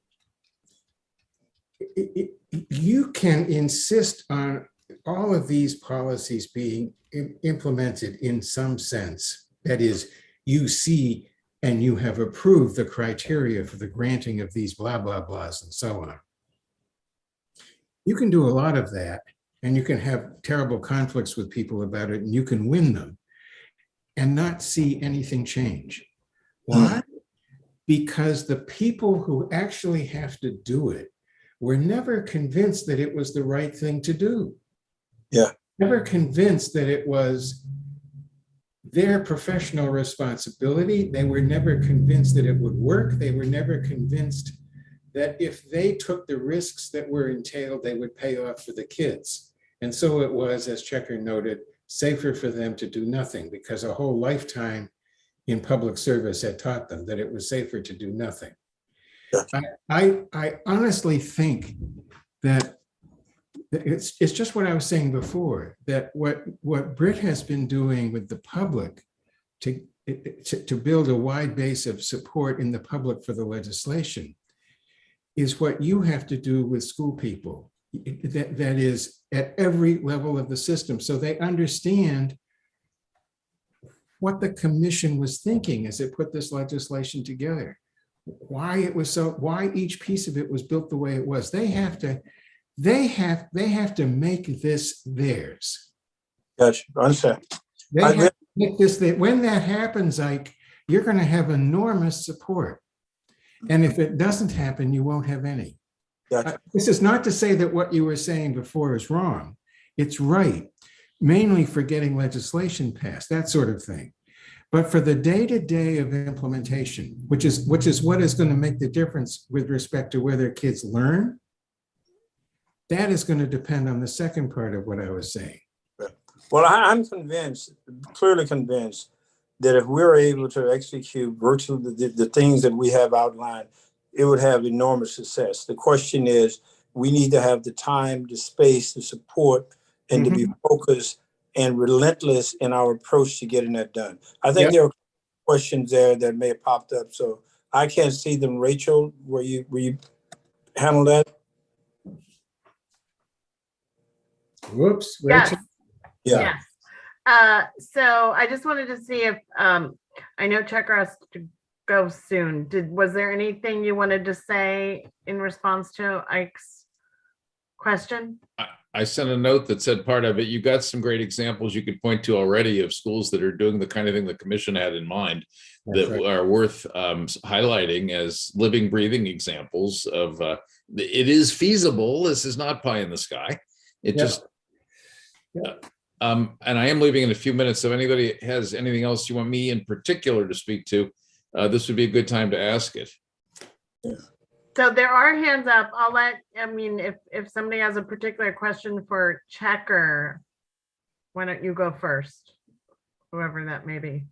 You can insist on all of these policies being implemented in some sense. That is, you see and you have approved the criteria for the granting of these blah, blah, blahs and so on. You can do a lot of that, and you can have terrible conflicts with people about it, and you can win them and not see anything change. Why? Because the people who actually have to do it were never convinced that it was the right thing to do. Yeah. Never convinced that it was their professional responsibility. They were never convinced that it would work. They were never convinced that if they took the risks that were entailed, they would pay off for the kids. And so it was, as Checker noted, safer for them to do nothing, because a whole lifetime in public service had taught them that it was safer to do nothing. I honestly think that it's just what I was saying before, that what Britt has been doing with the public to build a wide base of support in the public for the legislation is what you have to do with school people. That is at every level of the system, so they understand what the commission was thinking as it put this legislation together, why it was so, why each piece of it was built the way it was. They have to make this theirs. Gotcha. I understand. They have to make this, when that happens, Ike, you're going to have enormous support. And if it doesn't happen, you won't have any. Gotcha. This is not to say that what you were saying before is wrong. It's right, mainly for getting legislation passed, that sort of thing. But for the day-to-day of implementation, which is what is going to make the difference with respect to whether kids learn, that is going to depend on the second part of what I was saying. Well, I'm convinced, clearly convinced, that if we're able to execute virtually the things that we have outlined, it would have enormous success. The question is, we need to have the time, the space, the support, and to be focused and relentless in our approach to getting that done. I think there are questions there that may have popped up, so I can't see them. Rachel, will you handle that? Whoops. Yes. Rachel? Yeah. Yes. So I just wanted to see if, I know Checker has to go soon. Was there anything you wanted to say in response to Ike's question? I sent a note that said part of it. You got some great examples you could point to already of schools that are doing the kind of thing the commission had in mind that are worth highlighting as living, breathing examples of it is feasible. This is not pie in the sky. It just, and I am leaving in a few minutes. So if anybody has anything else you want me in particular to speak to, this would be a good time to ask it. So there are hands up. If somebody has a particular question for Checker, why don't you go first? Whoever that may be.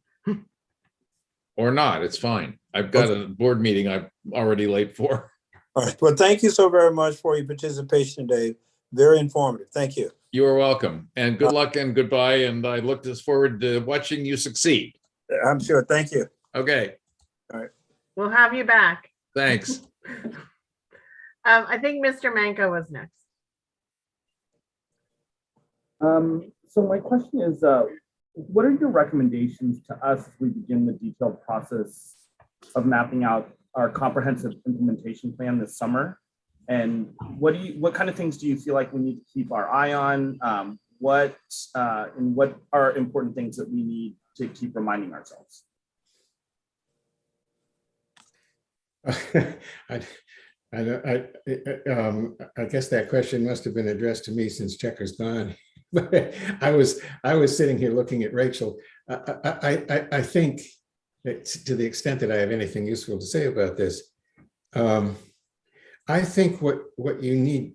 Or not, it's fine. I've got a board meeting I'm already late for. All right. Well, thank you so very much for your participation today. Very informative. Thank you. You are welcome. And good luck and goodbye. And I look forward to watching you succeed. I'm sure. Thank you. Okay. All right. We'll have you back. Thanks. I think Mr. Manco was next. So my question is, what are your recommendations to us as we begin the detailed process of mapping out our comprehensive implementation plan this summer? And what kind of things do you feel like we need to keep our eye on? What are important things that we need to keep reminding ourselves? I guess that question must have been addressed to me since Checker's gone. But I was sitting here looking at Rachel. I think that to the extent that I have anything useful to say about this, I think what you need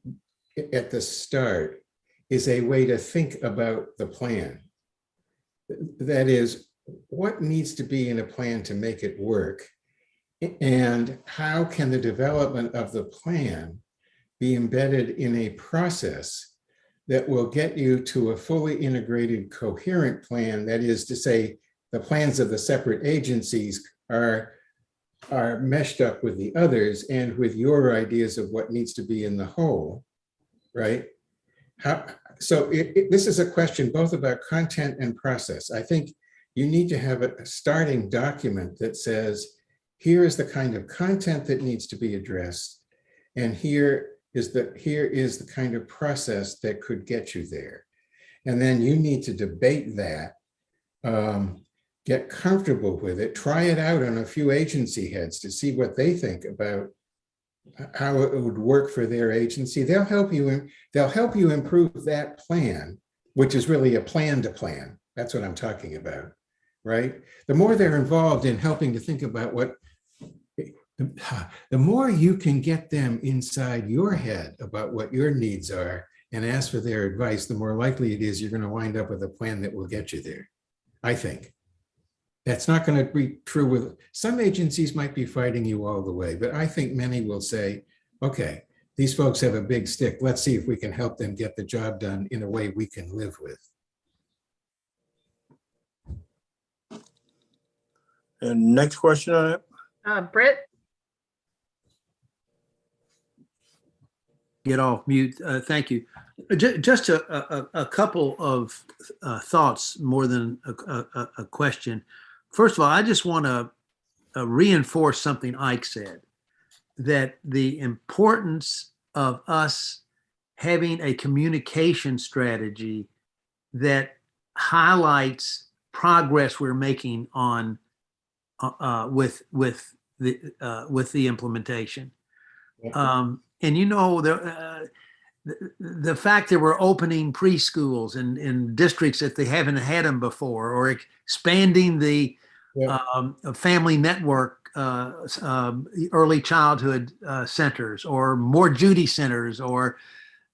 at the start is a way to think about the plan. That is, what needs to be in a plan to make it work? And how can the development of the plan be embedded in a process that will get you to a fully integrated, coherent plan? That is to say, the plans of the separate agencies are are meshed up with the others and with your ideas of what needs to be in the whole, right? So this is a question both about content and process. I think you need to have a starting document that says, here is the kind of content that needs to be addressed, and here is the kind of process that could get you there. And then you need to debate that, get comfortable with it, try it out on a few agency heads to see what they think about how it would work for their agency. They'll help you improve that plan, which is really a plan to plan. That's what I'm talking about, right? The more they're involved in helping to think about the more you can get them inside your head about what your needs are and ask for their advice, the more likely it is you're going to wind up with a plan that will get you there, I think. That's not going to be true with some agencies. Might be fighting you all the way, but I think many will say, okay, these folks have a big stick. Let's see if we can help them get the job done in a way we can live with. And next question on that. Britt? Get off mute. Thank you. Just a couple of thoughts more than a question. First of all, I just want to reinforce something Ike said, that the importance of us having a communication strategy that highlights progress we're making on with the implementation. And you know, the fact that we're opening preschools in districts that they haven't had them before, or expanding the family network, early childhood centers, or more Judy centers, or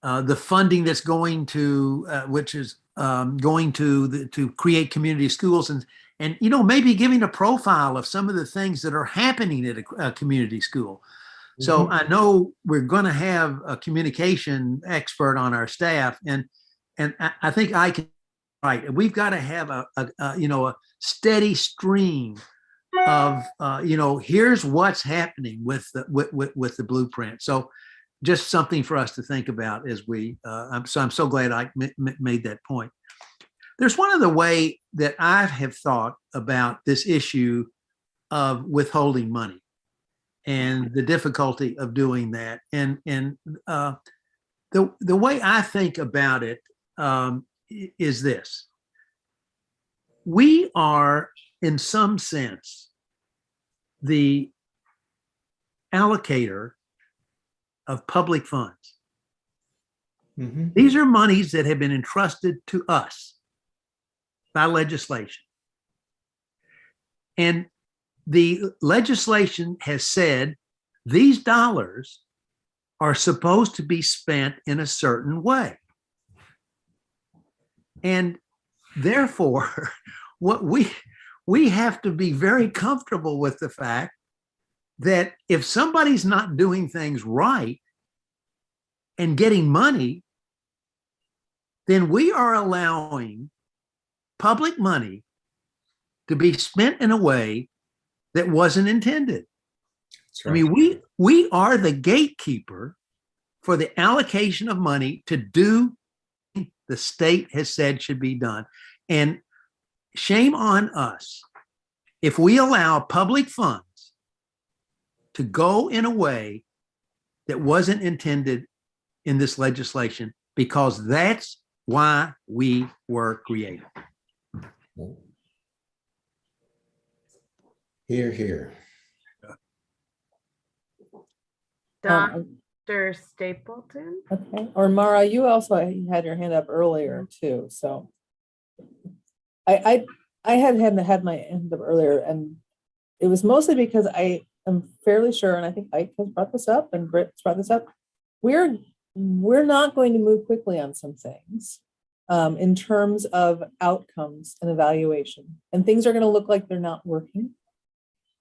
the funding that's going to, which is going to create community schools, and you know, maybe giving a profile of some of the things that are happening at a community school. So I know we're going to have a communication expert on our staff, and I think I can. Right, we've got to have a steady stream of here's what's happening with the blueprint. So just something for us to think about as we. I'm so glad I made that point. There's one other way that I have thought about this issue of withholding money and the difficulty of doing that. And the way I think about it is this. We are, in some sense, the allocator of public funds. These are monies that have been entrusted to us by legislation. And the legislation has said these dollars are supposed to be spent in a certain way. And therefore, what we have to be very comfortable with the fact that if somebody's not doing things right and getting money, then we are allowing public money to be spent in a way that wasn't intended. Right. I mean, we are the gatekeeper for the allocation of money to do the state has said should be done. And shame on us if we allow public funds to go in a way that wasn't intended in this legislation, because that's why we were created. Hear, hear. Dr. Stapleton? Okay, or Mara, you also had your hand up earlier too, so. I had my hand up earlier, and it was mostly because I am fairly sure, and I think Ike has brought this up and Britt's brought this up, we're not going to move quickly on some things in terms of outcomes and evaluation, and things are going to look like they're not working.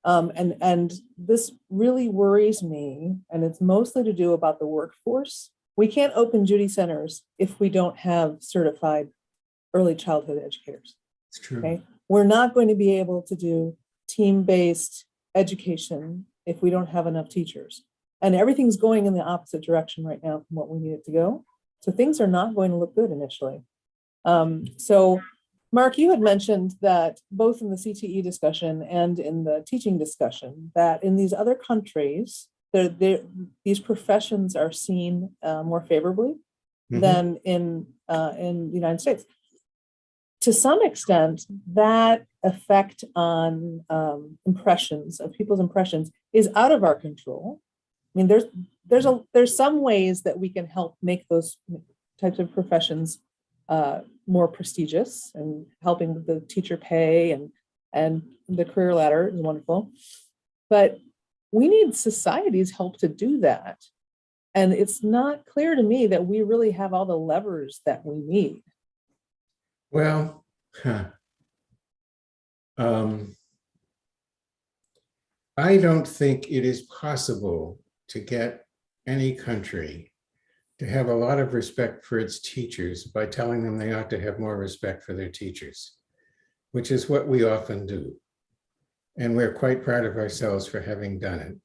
And this really worries me, and it's mostly to do about the workforce. We can't open Judy centers if we don't have certified early childhood educators. It's true. Okay, we're not going to be able to do team-based education if we don't have enough teachers. And everything's going in the opposite direction right now from what we need it to go. So things are not going to look good initially. So Mark, you had mentioned that both in the CTE discussion and in the teaching discussion, that in these other countries, these professions are seen more favorably than in the United States. To some extent, that effect on impressions of people's impressions is out of our control. I mean, there's some ways that we can help make those types of professions more prestigious, and helping with the teacher pay and the career ladder is wonderful. But we need society's help to do that. And it's not clear to me that we really have all the levers that we need. Well, I don't think it is possible to get any country to have a lot of respect for its teachers by telling them they ought to have more respect for their teachers, which is what we often do. And we're quite proud of ourselves for having done it,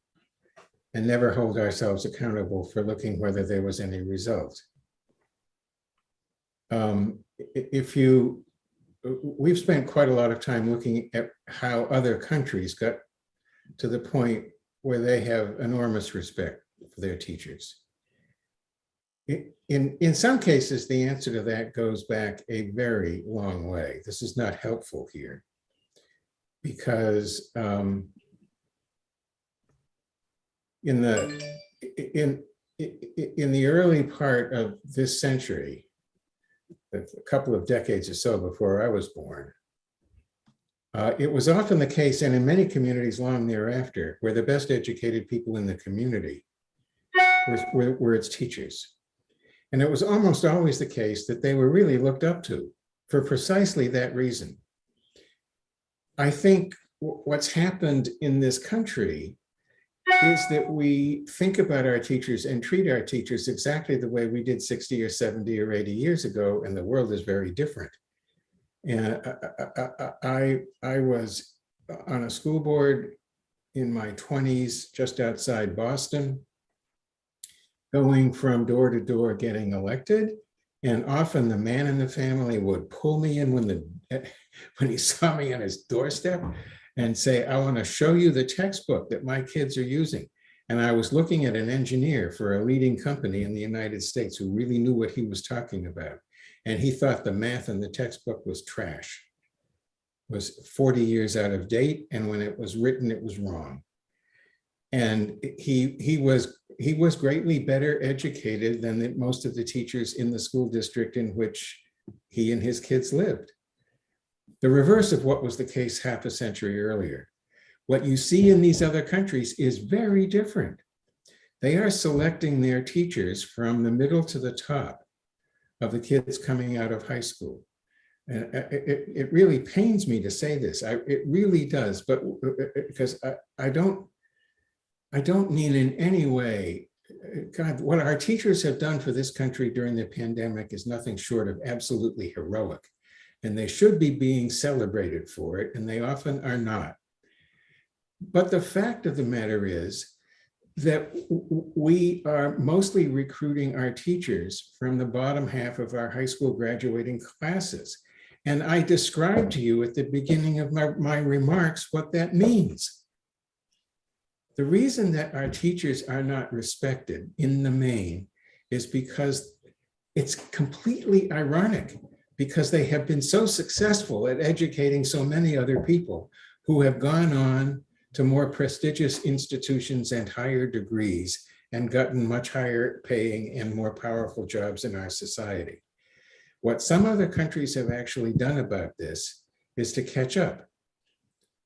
and never hold ourselves accountable for looking whether there was any result. We've spent quite a lot of time looking at how other countries got to the point where they have enormous respect for their teachers. In some cases, the answer to that goes back a very long way. This is not helpful here, because in the early part of this century, a couple of decades or so before I was born, it was often the case, and in many communities long thereafter, where the best educated people in the community were its teachers. And it was almost always the case that they were really looked up to for precisely that reason. I think what's happened in this country is that we think about our teachers and treat our teachers exactly the way we did 60 or 70 or 80 years ago, and the world is very different. And I was on a school board in my 20s, just outside Boston, going from door to door getting elected. And often the man in the family would pull me in when he saw me on his doorstep and say, I want to show you the textbook that my kids are using. And I was looking at an engineer for a leading company in the United States who really knew what he was talking about. And he thought the math in the textbook was trash, was 40 years out of date. And when it was written, it was wrong. And he was greatly better educated than most of the teachers in the school district in which he and his kids lived. The reverse of what was the case half a century earlier. What you see in these other countries is very different. They are selecting their teachers from the middle to the top of the kids coming out of high school. And it really pains me to say this. It really does, but because I don't mean in any way, God, what our teachers have done for this country during the pandemic is nothing short of absolutely heroic. And they should be being celebrated for it, and they often are not. But the fact of the matter is that we are mostly recruiting our teachers from the bottom half of our high school graduating classes. And I described to you at the beginning of my remarks what that means. The reason that our teachers are not respected in the main is because it's completely ironic, because they have been so successful at educating so many other people who have gone on to more prestigious institutions and higher degrees and gotten much higher paying and more powerful jobs in our society. What some other countries have actually done about this is to catch up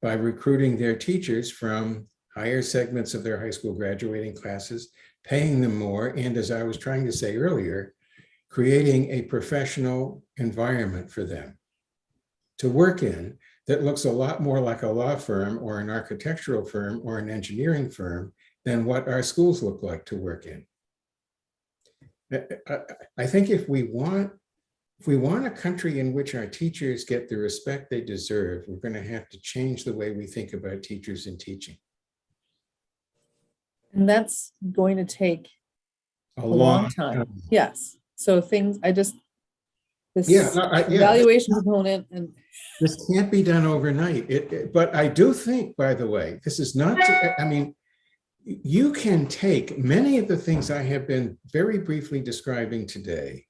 by recruiting their teachers from higher segments of their high school graduating classes, paying them more, and as I was trying to say earlier, creating a professional environment for them to work in that looks a lot more like a law firm or an architectural firm or an engineering firm than what our schools look like to work in. I think if we want a country in which our teachers get the respect they deserve, we're going to have to change the way we think about teachers and teaching. And that's going to take A a long time. Yes. So things, this Yeah, no, yeah. evaluation component and This can't be done overnight. But I do think, by the way, this is not, I mean, you can take many of the things I have been very briefly describing today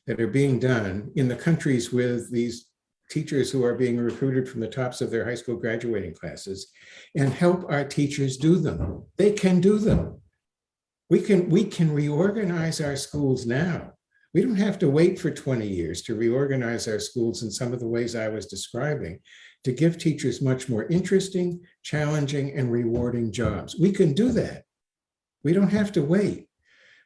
that are being done in the countries with these teachers who are being recruited from the tops of their high school graduating classes and help our teachers do them. They can do them. We can reorganize our schools now. We don't have to wait for 20 years to reorganize our schools in some of the ways I was describing, to give teachers much more interesting, challenging, and rewarding jobs. We can do that. We don't have to wait.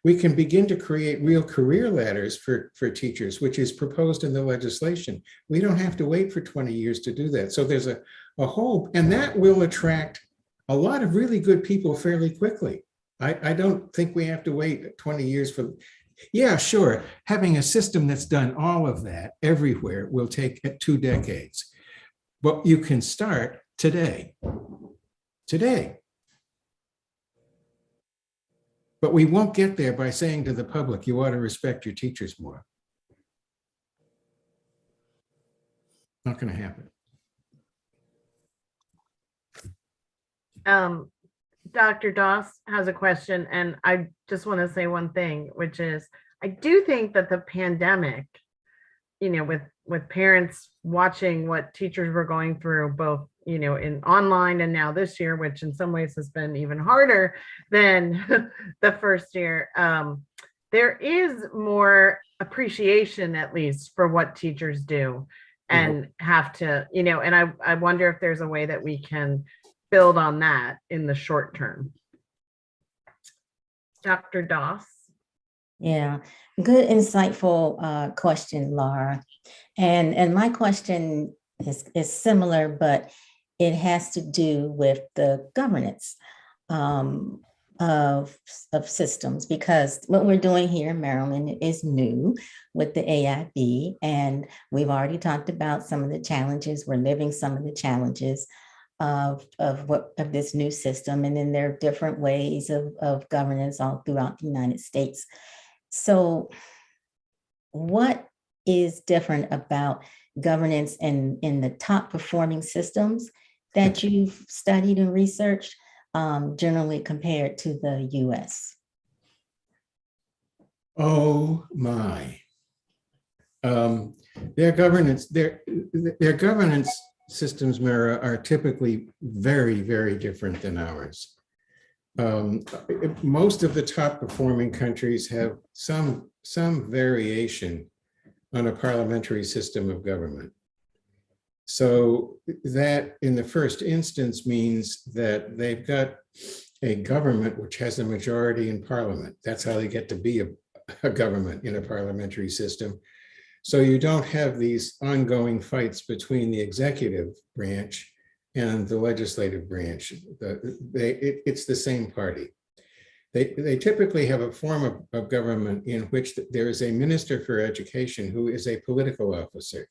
We can begin to create real career ladders for teachers, which is proposed in the legislation. We don't have to wait for 20 years to do that. So there's a whole, and that will attract a lot of really good people fairly quickly. I don't think we have to wait 20 years for, yeah, sure. Having a system that's done all of that everywhere will take 2 decades. But you can start today. But we won't get there by saying to the public, you ought to respect your teachers more. Not going to happen. Dr. Doss has a question, and I just want to say one thing, which is I do think that the pandemic, with parents watching what teachers were going through, both, in online and now this year, which in some ways has been even harder than the first year, there is more appreciation, at least, for what teachers do and have to, and I wonder if there's a way that we can build on that in the short term. Dr. Doss. Yeah, good, insightful question, Laura. And my question is similar, but it has to do with the governance of systems, because what we're doing here in Maryland is new with the AIB, and we've already talked about some of the challenges. We're living some of the challenges of this new system, and then there are different ways of governance all throughout the United States. So what is different about governance in the top performing systems that you've studied and researched, generally compared to the US? Oh my. Their governance systems, Mara, are typically very, very different than ours. Most of the top performing countries have some variation on a parliamentary system of government. So that in the first instance means that they've got a government which has a majority in parliament. That's how they get to be a government in a parliamentary system. So you don't have these ongoing fights between the executive branch and the legislative branch. It's the same party. They typically have a form of government in which there is a minister for education who is a political officer.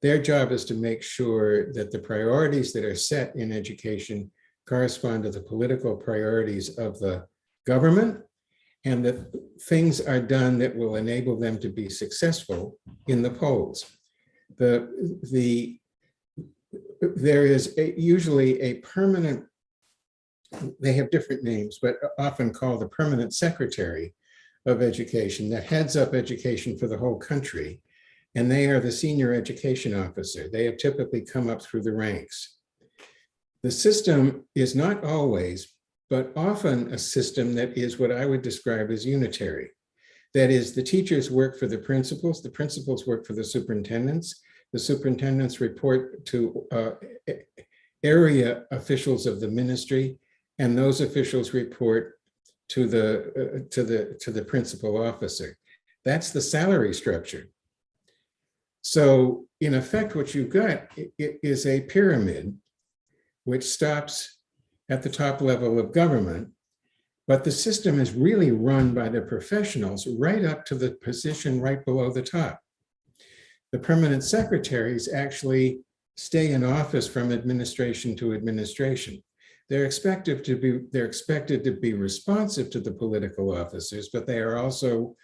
Their job is to make sure that the priorities that are set in education correspond to the political priorities of the government, and that things are done that will enable them to be successful in the polls. There is usually a permanent, they have different names, but often called the permanent secretary of education that heads up education for the whole country. And they are the senior education officer. They have typically come up through the ranks. The system is not always, but often a system that is what I would describe as unitary. That is, the teachers work for the principals work for the superintendents report to area officials of the ministry, and those officials report to the principal officer. That's the salary structure. So in effect, what you've got is a pyramid which stops at the top level of government, but the system is really run by the professionals right up to the position right below the top. The permanent secretaries actually stay in office from administration to administration. they're expected to be responsive to the political officers, but they are also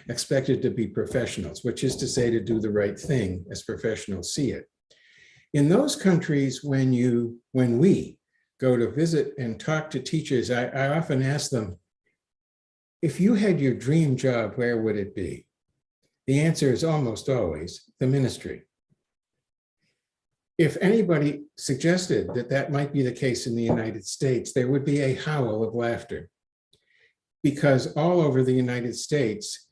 expected to be professionals, which is to say to do the right thing as professionals see it. In those countries, when we go to visit and talk to teachers, I often ask them, if you had your dream job, where would it be? The answer is almost always the ministry. If anybody suggested that that might be the case in the United States, there would be a howl of laughter. Because all over the United States,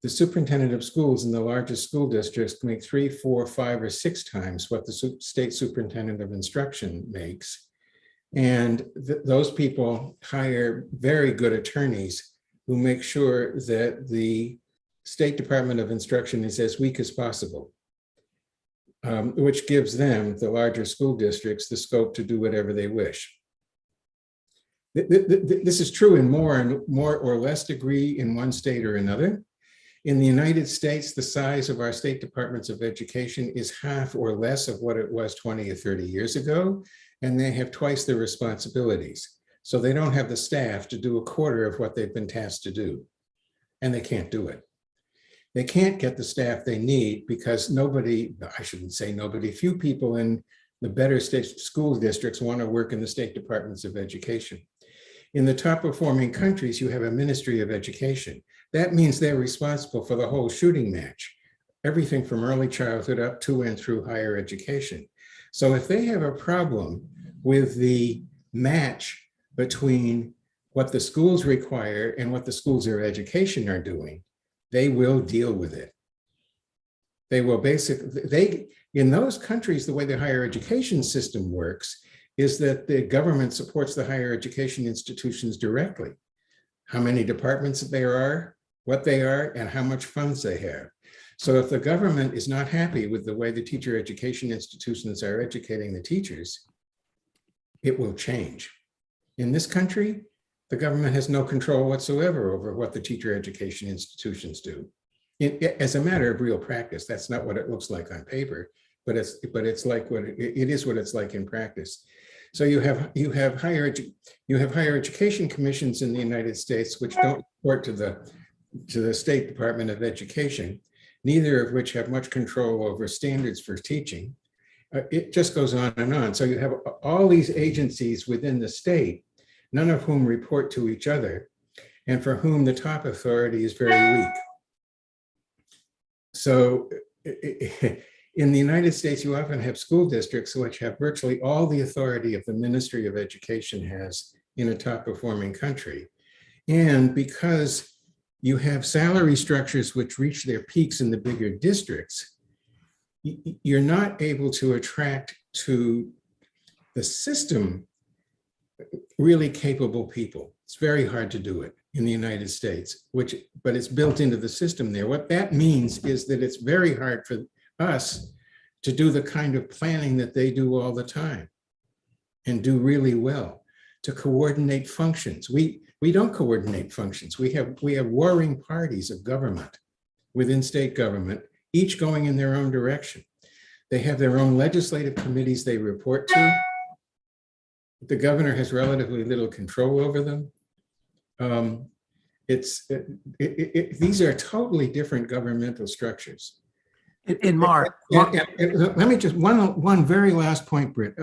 the superintendent of schools in the largest school districts make 3, 4, 5, or 6 times what the state superintendent of instruction makes. And those people hire very good attorneys who make sure that the State Department of Instruction is as weak as possible, which gives them, the larger school districts, the scope to do whatever they wish. This is true in more or less degree in one state or another. In the United States, the size of our state departments of education is half or less of what it was 20 or 30 years ago, and they have twice the responsibilities. So they don't have the staff to do a quarter of what they've been tasked to do, and they can't do it. They can't get the staff they need because few people in the better state school districts want to work in the state departments of education. In the top performing countries, you have a ministry of education. That means they're responsible for the whole shooting match, everything from early childhood up to and through higher education. So if they have a problem with the match between what the schools require and what the schools of education are doing, they will deal with it. They will in those countries, the way the higher education system works is that the government supports the higher education institutions directly. How many departments there are, what they are, and how much funds they have. So if the government is not happy with the way the teacher education institutions are educating the teachers, it will change. In this country, the government has no control whatsoever over what the teacher education institutions do. As a matter of real practice, that's not what it looks like on paper, but it's like it is what it's like in practice. So you have higher education commissions in the United States, which don't report to the State Department of Education, neither of which have much control over standards for teaching. It just goes on and on. So you have all these agencies within the state, none of whom report to each other, and for whom the top authority is very weak. So in the United States, you often have school districts which have virtually all the authority of the Ministry of Education has in a top performing country. And because you have salary structures which reach their peaks in the bigger districts, you're not able to attract to the system really capable people. It's very hard to do it in the United States, but it's built into the system there. What that means is that it's very hard for us to do the kind of planning that they do all the time and do really well, to coordinate functions. We don't coordinate functions. We have warring parties of government within state government, each going in their own direction. They have their own legislative committees they report to. The governor has relatively little control over them. These are totally different governmental structures. And Mark, let me just, one very last point, Britt.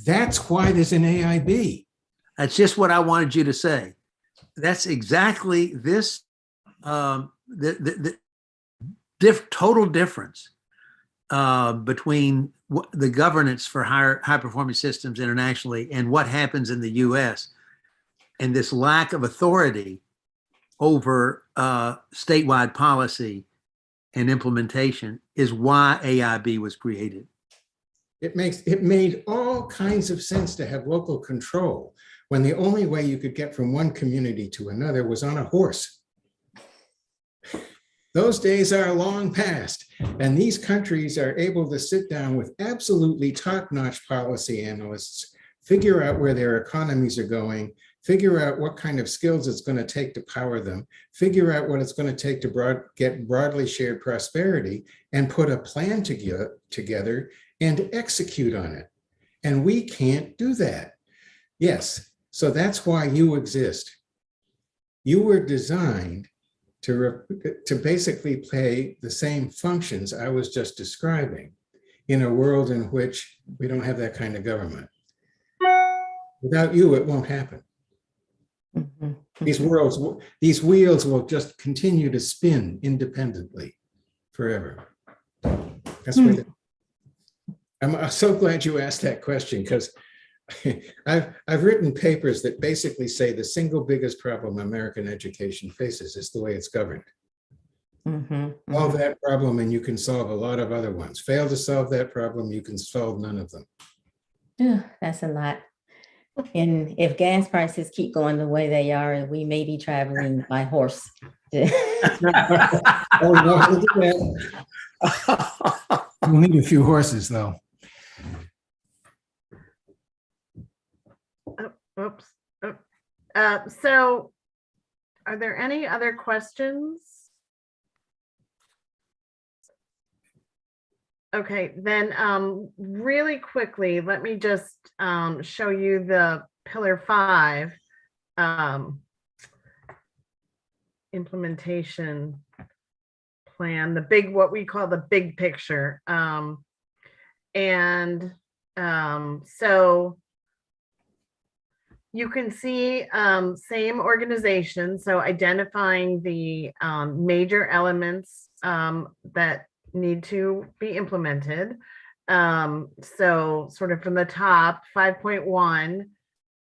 That's why there's an AIB. that's just what I wanted you to say. That's exactly this, the total difference between the governance for high performing systems internationally and what happens in the US, and this lack of authority over statewide policy and implementation is why AIB was created. It made all kinds of sense to have local control when the only way you could get from one community to another was on a horse. Those days are long past, and these countries are able to sit down with absolutely top-notch policy analysts, figure out where their economies are going, figure out what kind of skills it's going to take to power them, figure out what it's going to take to get broadly shared prosperity, and put a plan together and execute on it. And we can't do that. Yes, so that's why you exist. You were designed to basically play the same functions I was just describing in a world in which we don't have that kind of government. Without you, it won't happen. Mhm. These wheels will just continue to spin independently forever. That's what I'm so glad you asked that question, because I've written papers that basically say the single biggest problem American education faces is the way it's governed. Mhm. Solve that problem and you can solve a lot of other ones. Fail to solve that problem, you can solve none of them. Yeah, that's a lot. And if gas prices keep going the way they are, we may be traveling by horse. Oh, no, don't do that. We'll need a few horses, though. Oops. So are there any other questions? Okay, then really quickly, let me just show you the Pillar 5 implementation plan, the big, what we call the big picture. So you can see same organization, so identifying the major elements that need to be implemented. So sort of from the top, 5.1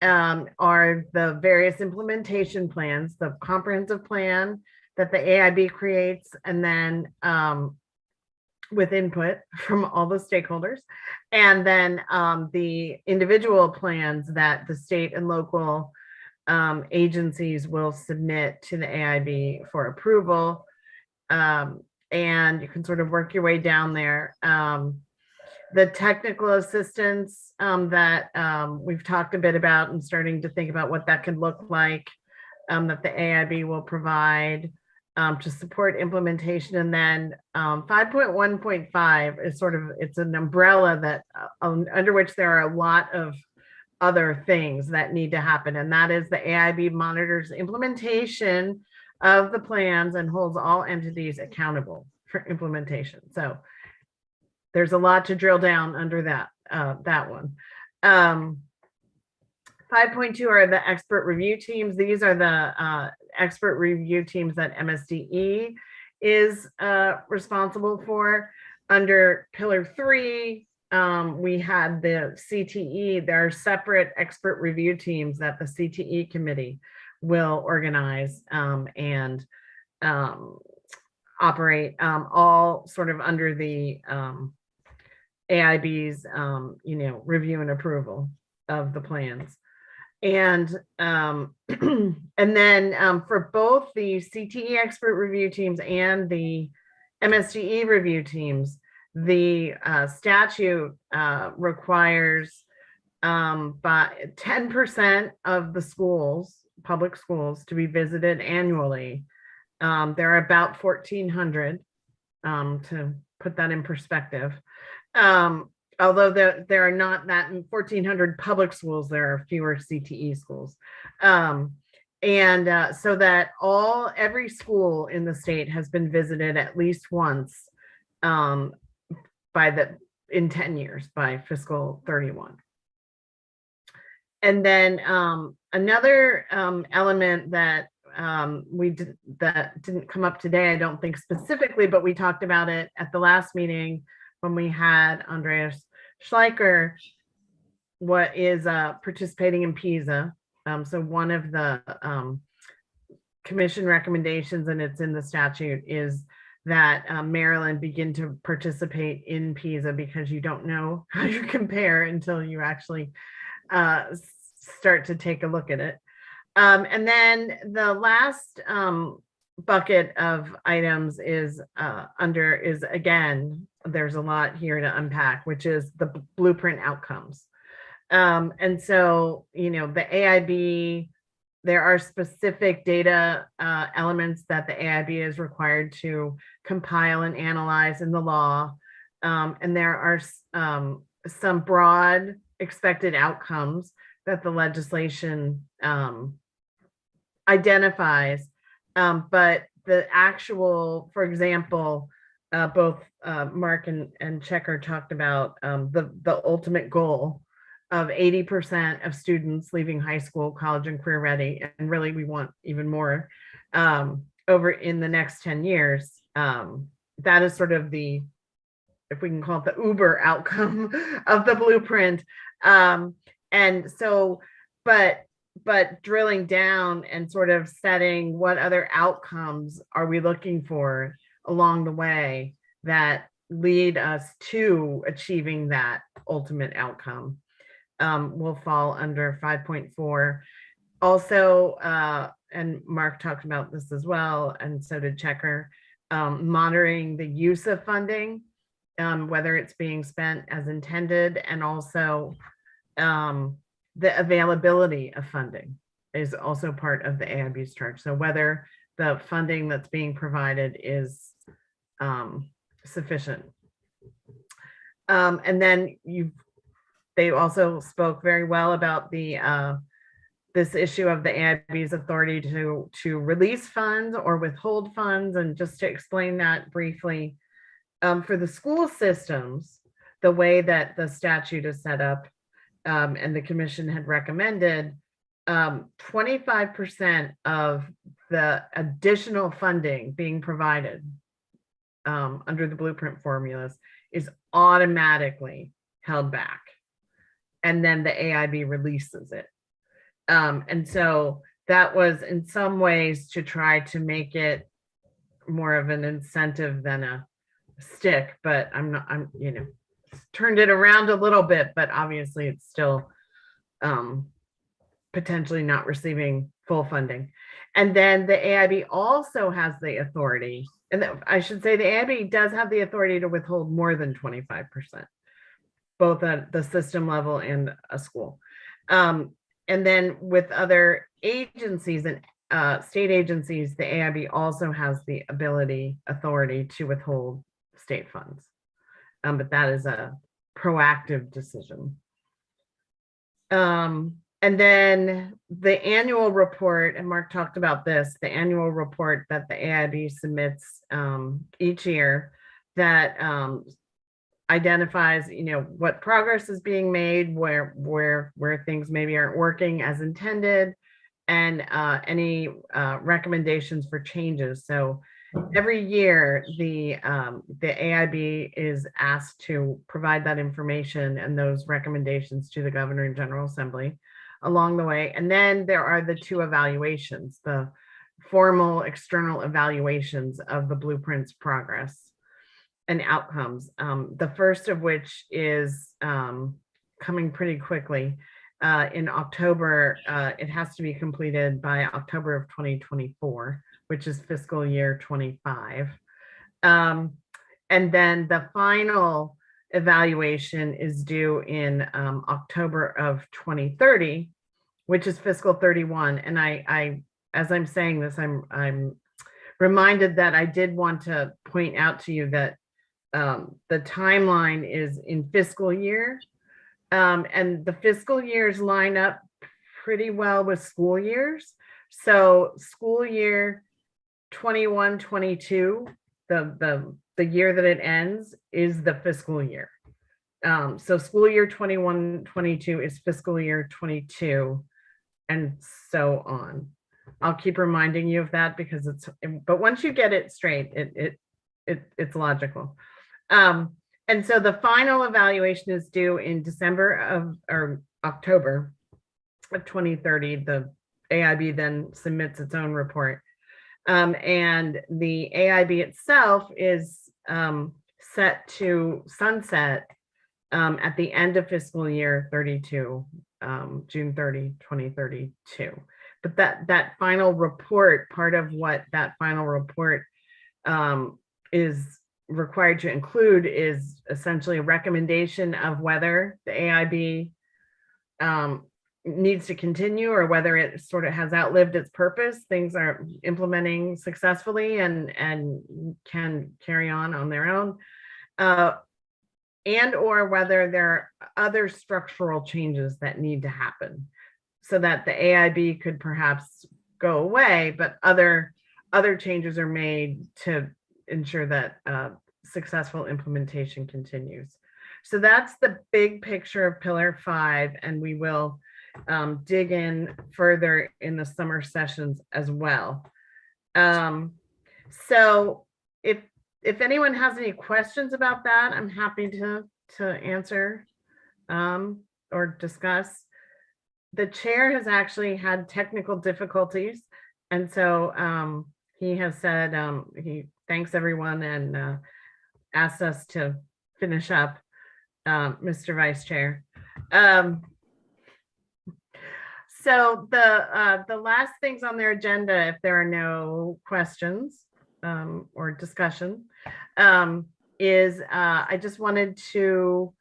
are the various implementation plans, the comprehensive plan that the AIB creates, and then with input from all the stakeholders, and then the individual plans that the state and local agencies will submit to the AIB for approval. And you can sort of work your way down there. The technical assistance that we've talked a bit about and starting to think about what that could look like, that the AIB will provide to support implementation. And then 5.1.5 is sort of, it's an umbrella that under which there are a lot of other things that need to happen. And that is the AIB monitors implementation of the plans and holds all entities accountable for implementation. So there's a lot to drill down under that, that one. 5.2 are the expert review teams. These are the expert review teams that MSDE is responsible for. Under Pillar 3, we had the CTE. There are separate expert review teams that the CTE committee will organize and operate, all sort of under the AIB's, review and approval of the plans. And and then for both the CTE expert review teams and the MSDE review teams, the statute requires by 10% of the schools, public schools, to be visited annually. There are about 1,400, to put that in perspective. Although there are not that 1,400 public schools, there are fewer CTE schools. So that every school in the state has been visited at least once in 10 years by fiscal 31. And then another element that that didn't come up today, I don't think specifically, but we talked about it at the last meeting when we had Andreas Schleicher, what is participating in PISA. So one of the commission recommendations, and it's in the statute, is that Maryland begin to participate in PISA, because you don't know how you compare until you actually start to take a look at it. And then the last bucket of items is again, there's a lot here to unpack, which is the blueprint outcomes. And so, the AIB, there are specific data elements that the AIB is required to compile and analyze in the law. And there are some broad expected outcomes that the legislation identifies. But the actual, for example, both Mark and Checker talked about the ultimate goal of 80% of students leaving high school, college, and career ready. And really, we want even more over in the next 10 years. That is sort of the, if we can call it the Uber outcome of the blueprint. And so, but drilling down and sort of setting what other outcomes are we looking for along the way that lead us to achieving that ultimate outcome will fall under 5.4. Also, and Mark talked about this as well, and so did Checker, monitoring the use of funding, whether it's being spent as intended, and also the availability of funding is also part of the AIB's charge. So whether the funding that's being provided is sufficient. And then they also spoke very well about the this issue of the AIB's authority to release funds or withhold funds. And just to explain that briefly, for the school systems, the way that the statute is set up, and the commission had recommended, 25% of the additional funding being provided under the blueprint formulas is automatically held back. And then the AIB releases it. And so that was in some ways to try to make it more of an incentive than a stick, but I'm turned it around a little bit, but obviously it's still potentially not receiving full funding. And then the AIB also has the authority, and I should say the AIB does have the authority to withhold more than 25%, both at the system level and a school. And then with other agencies and state agencies, the AIB also has the authority to withhold state funds. But that is a proactive decision. And then the annual report, and Mark talked about this, the annual report that the AIB submits each year that identifies, what progress is being made, where things maybe aren't working as intended, and any recommendations for changes. So every year, the AIB is asked to provide that information and those recommendations to the Governor and General Assembly along the way. And then there are the two evaluations, the formal external evaluations of the blueprint's progress and outcomes. The first of which is coming pretty quickly. In October, it has to be completed by October of 2024, which is fiscal year 25. And then the final evaluation is due in October of 2030, which is fiscal 31. And I as I'm saying this, I'm reminded that I did want to point out to you that the timeline is in fiscal year, and the fiscal years line up pretty well with school years. So school year 21-22, the year that it ends, is the fiscal year. So school year 21-22 is fiscal year 22, and so on. I'll keep reminding you of that because but once you get it straight, it's logical. And so the final evaluation is due in October of 2030. The AIB then submits its own report. And the AIB itself is set to sunset at the end of fiscal year 32, June 30, 2032. But that final report, part of what that final report is required to include is essentially a recommendation of whether the AIB needs to continue or whether it sort of has outlived its purpose. Things are implementing successfully and can carry on their own. and or whether there are other structural changes that need to happen so that the AIB could perhaps go away, but other changes are made to ensure that successful implementation continues. So that's the big picture of Pillar 5, and we will dig in further in the summer sessions as well. So if anyone has any questions about that, I'm happy to answer or discuss. The chair has actually had technical difficulties, and so he has said he thanks everyone and asks us to finish up, Mr. Vice Chair. So the last things on their agenda, if there are no questions or discussion, is I just wanted to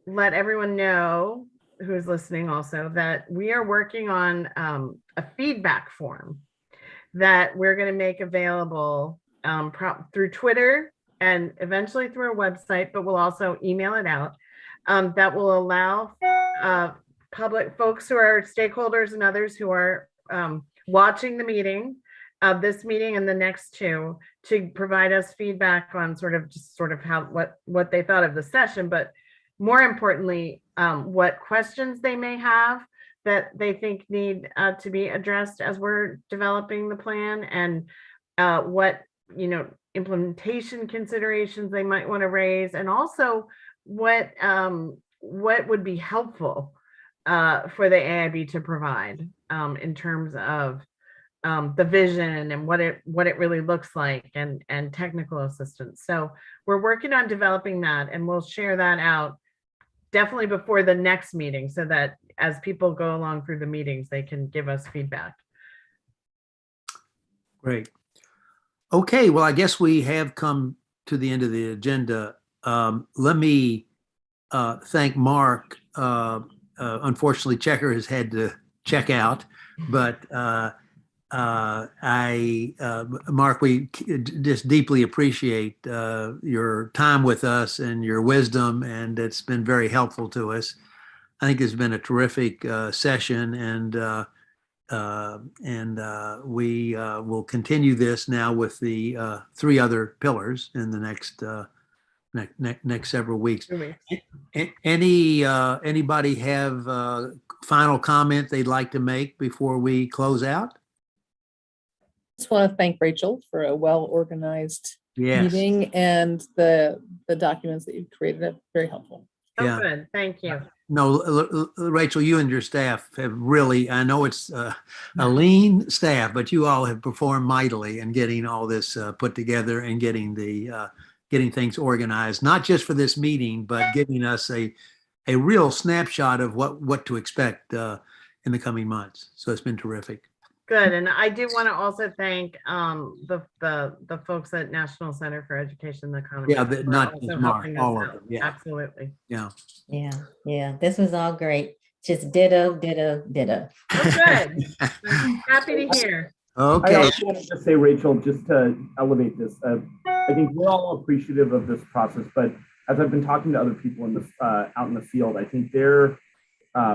let everyone know who's listening also that we are working on a feedback form that we're going to make available through Twitter and eventually through our website, but we'll also email it out. That will allow public folks who are stakeholders and others who are watching the meeting, this meeting and the next two, to provide us feedback on sort of how what they thought of the session, but more importantly, what questions they may have that they think need to be addressed as we're developing the plan, and what implementation considerations they might want to raise, and also what would be helpful for the AIB to provide in terms of the vision and what it really looks like, and technical assistance. So we're working on developing that, and we'll share that out definitely before the next meeting, so that as people go along through the meetings, they can give us feedback. Great. Okay, well, I guess we have come to the end of the agenda. Let me thank Mark. Unfortunately, Checker has had to check out, but Mark, we just deeply appreciate your time with us and your wisdom, and it's been very helpful to us. I think it's been a terrific session, and we will continue this now with the 3 other pillars in the next several weeks. Anybody have a final comment they'd like to make before we close out? Just want to thank Rachel for a well-organized Yes. meeting, and the documents that you've created are very helpful. Oh, Yeah. good. Thank you. No, Rachel, you and your staff have really, I know it's a lean staff, but you all have performed mightily in getting all this put together and getting things organized, not just for this meeting, but giving us a real snapshot of what to expect in the coming months. So it's been terrific. Good. And I do want to also thank the folks at National Center for Education and the Economy. Yeah, for not also just Mark, helping us all of out. them. Yeah. Absolutely. Yeah. Yeah. This was all great. Just ditto. Oh, good. I'm happy to hear. I Okay. also wanted to say, Rachel, just to elevate this, I think we're all appreciative of this process, but as I've been talking to other people in the out in the field, I think they're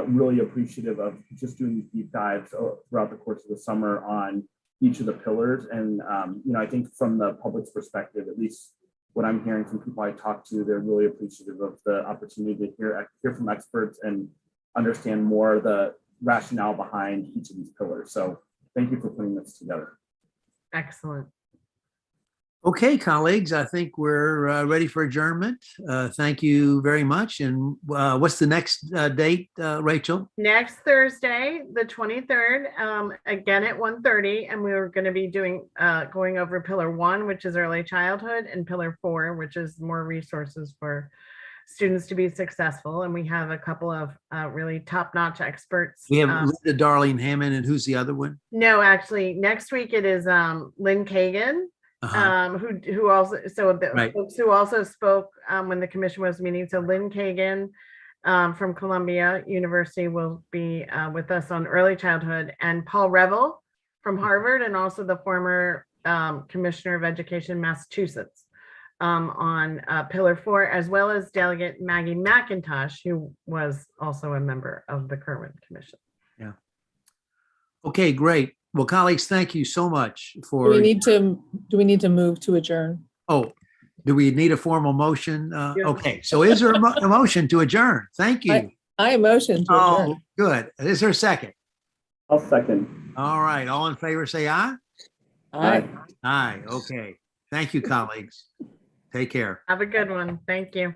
really appreciative of just doing these deep dives throughout the course of the summer on each of the pillars. And I think from the public's perspective, at least what I'm hearing from people I talk to, they're really appreciative of the opportunity to hear from experts and understand more the rationale behind each of these pillars. So thank you for putting this together. Excellent. Okay, colleagues, I think we're ready for adjournment. Thank you very much. And what's the next date, Rachel? Next Thursday, the 23rd, again at 1:30, and we were going to be going over Pillar 1, which is early childhood, and Pillar 4, which is more resources for students to be successful. And we have a couple of really top-notch experts. We have Linda Darling Hammond, and who's the other one? No, actually, next week it is Lynn Kagan. Who also, so the Right. folks who also spoke when the commission was meeting. So Lynn Kagan from Columbia University will be with us on early childhood, and Paul Revel from Harvard, and also the former commissioner of education in Massachusetts on Pillar 4, as well as Delegate Maggie McIntosh, who was also a member of the Kerwin Commission. Okay, great. Well, colleagues, thank you so much Do for, we need to move to adjourn? oh, do we need a formal motion? Yeah. Okay, so is there a motion to adjourn? Thank you. I motion to Oh, adjourn. good. Is there a second? I'll second. All right, all in favor, say aye. Aye. Aye, okay. Thank you, colleagues. Take care. Have a good one. Thank you.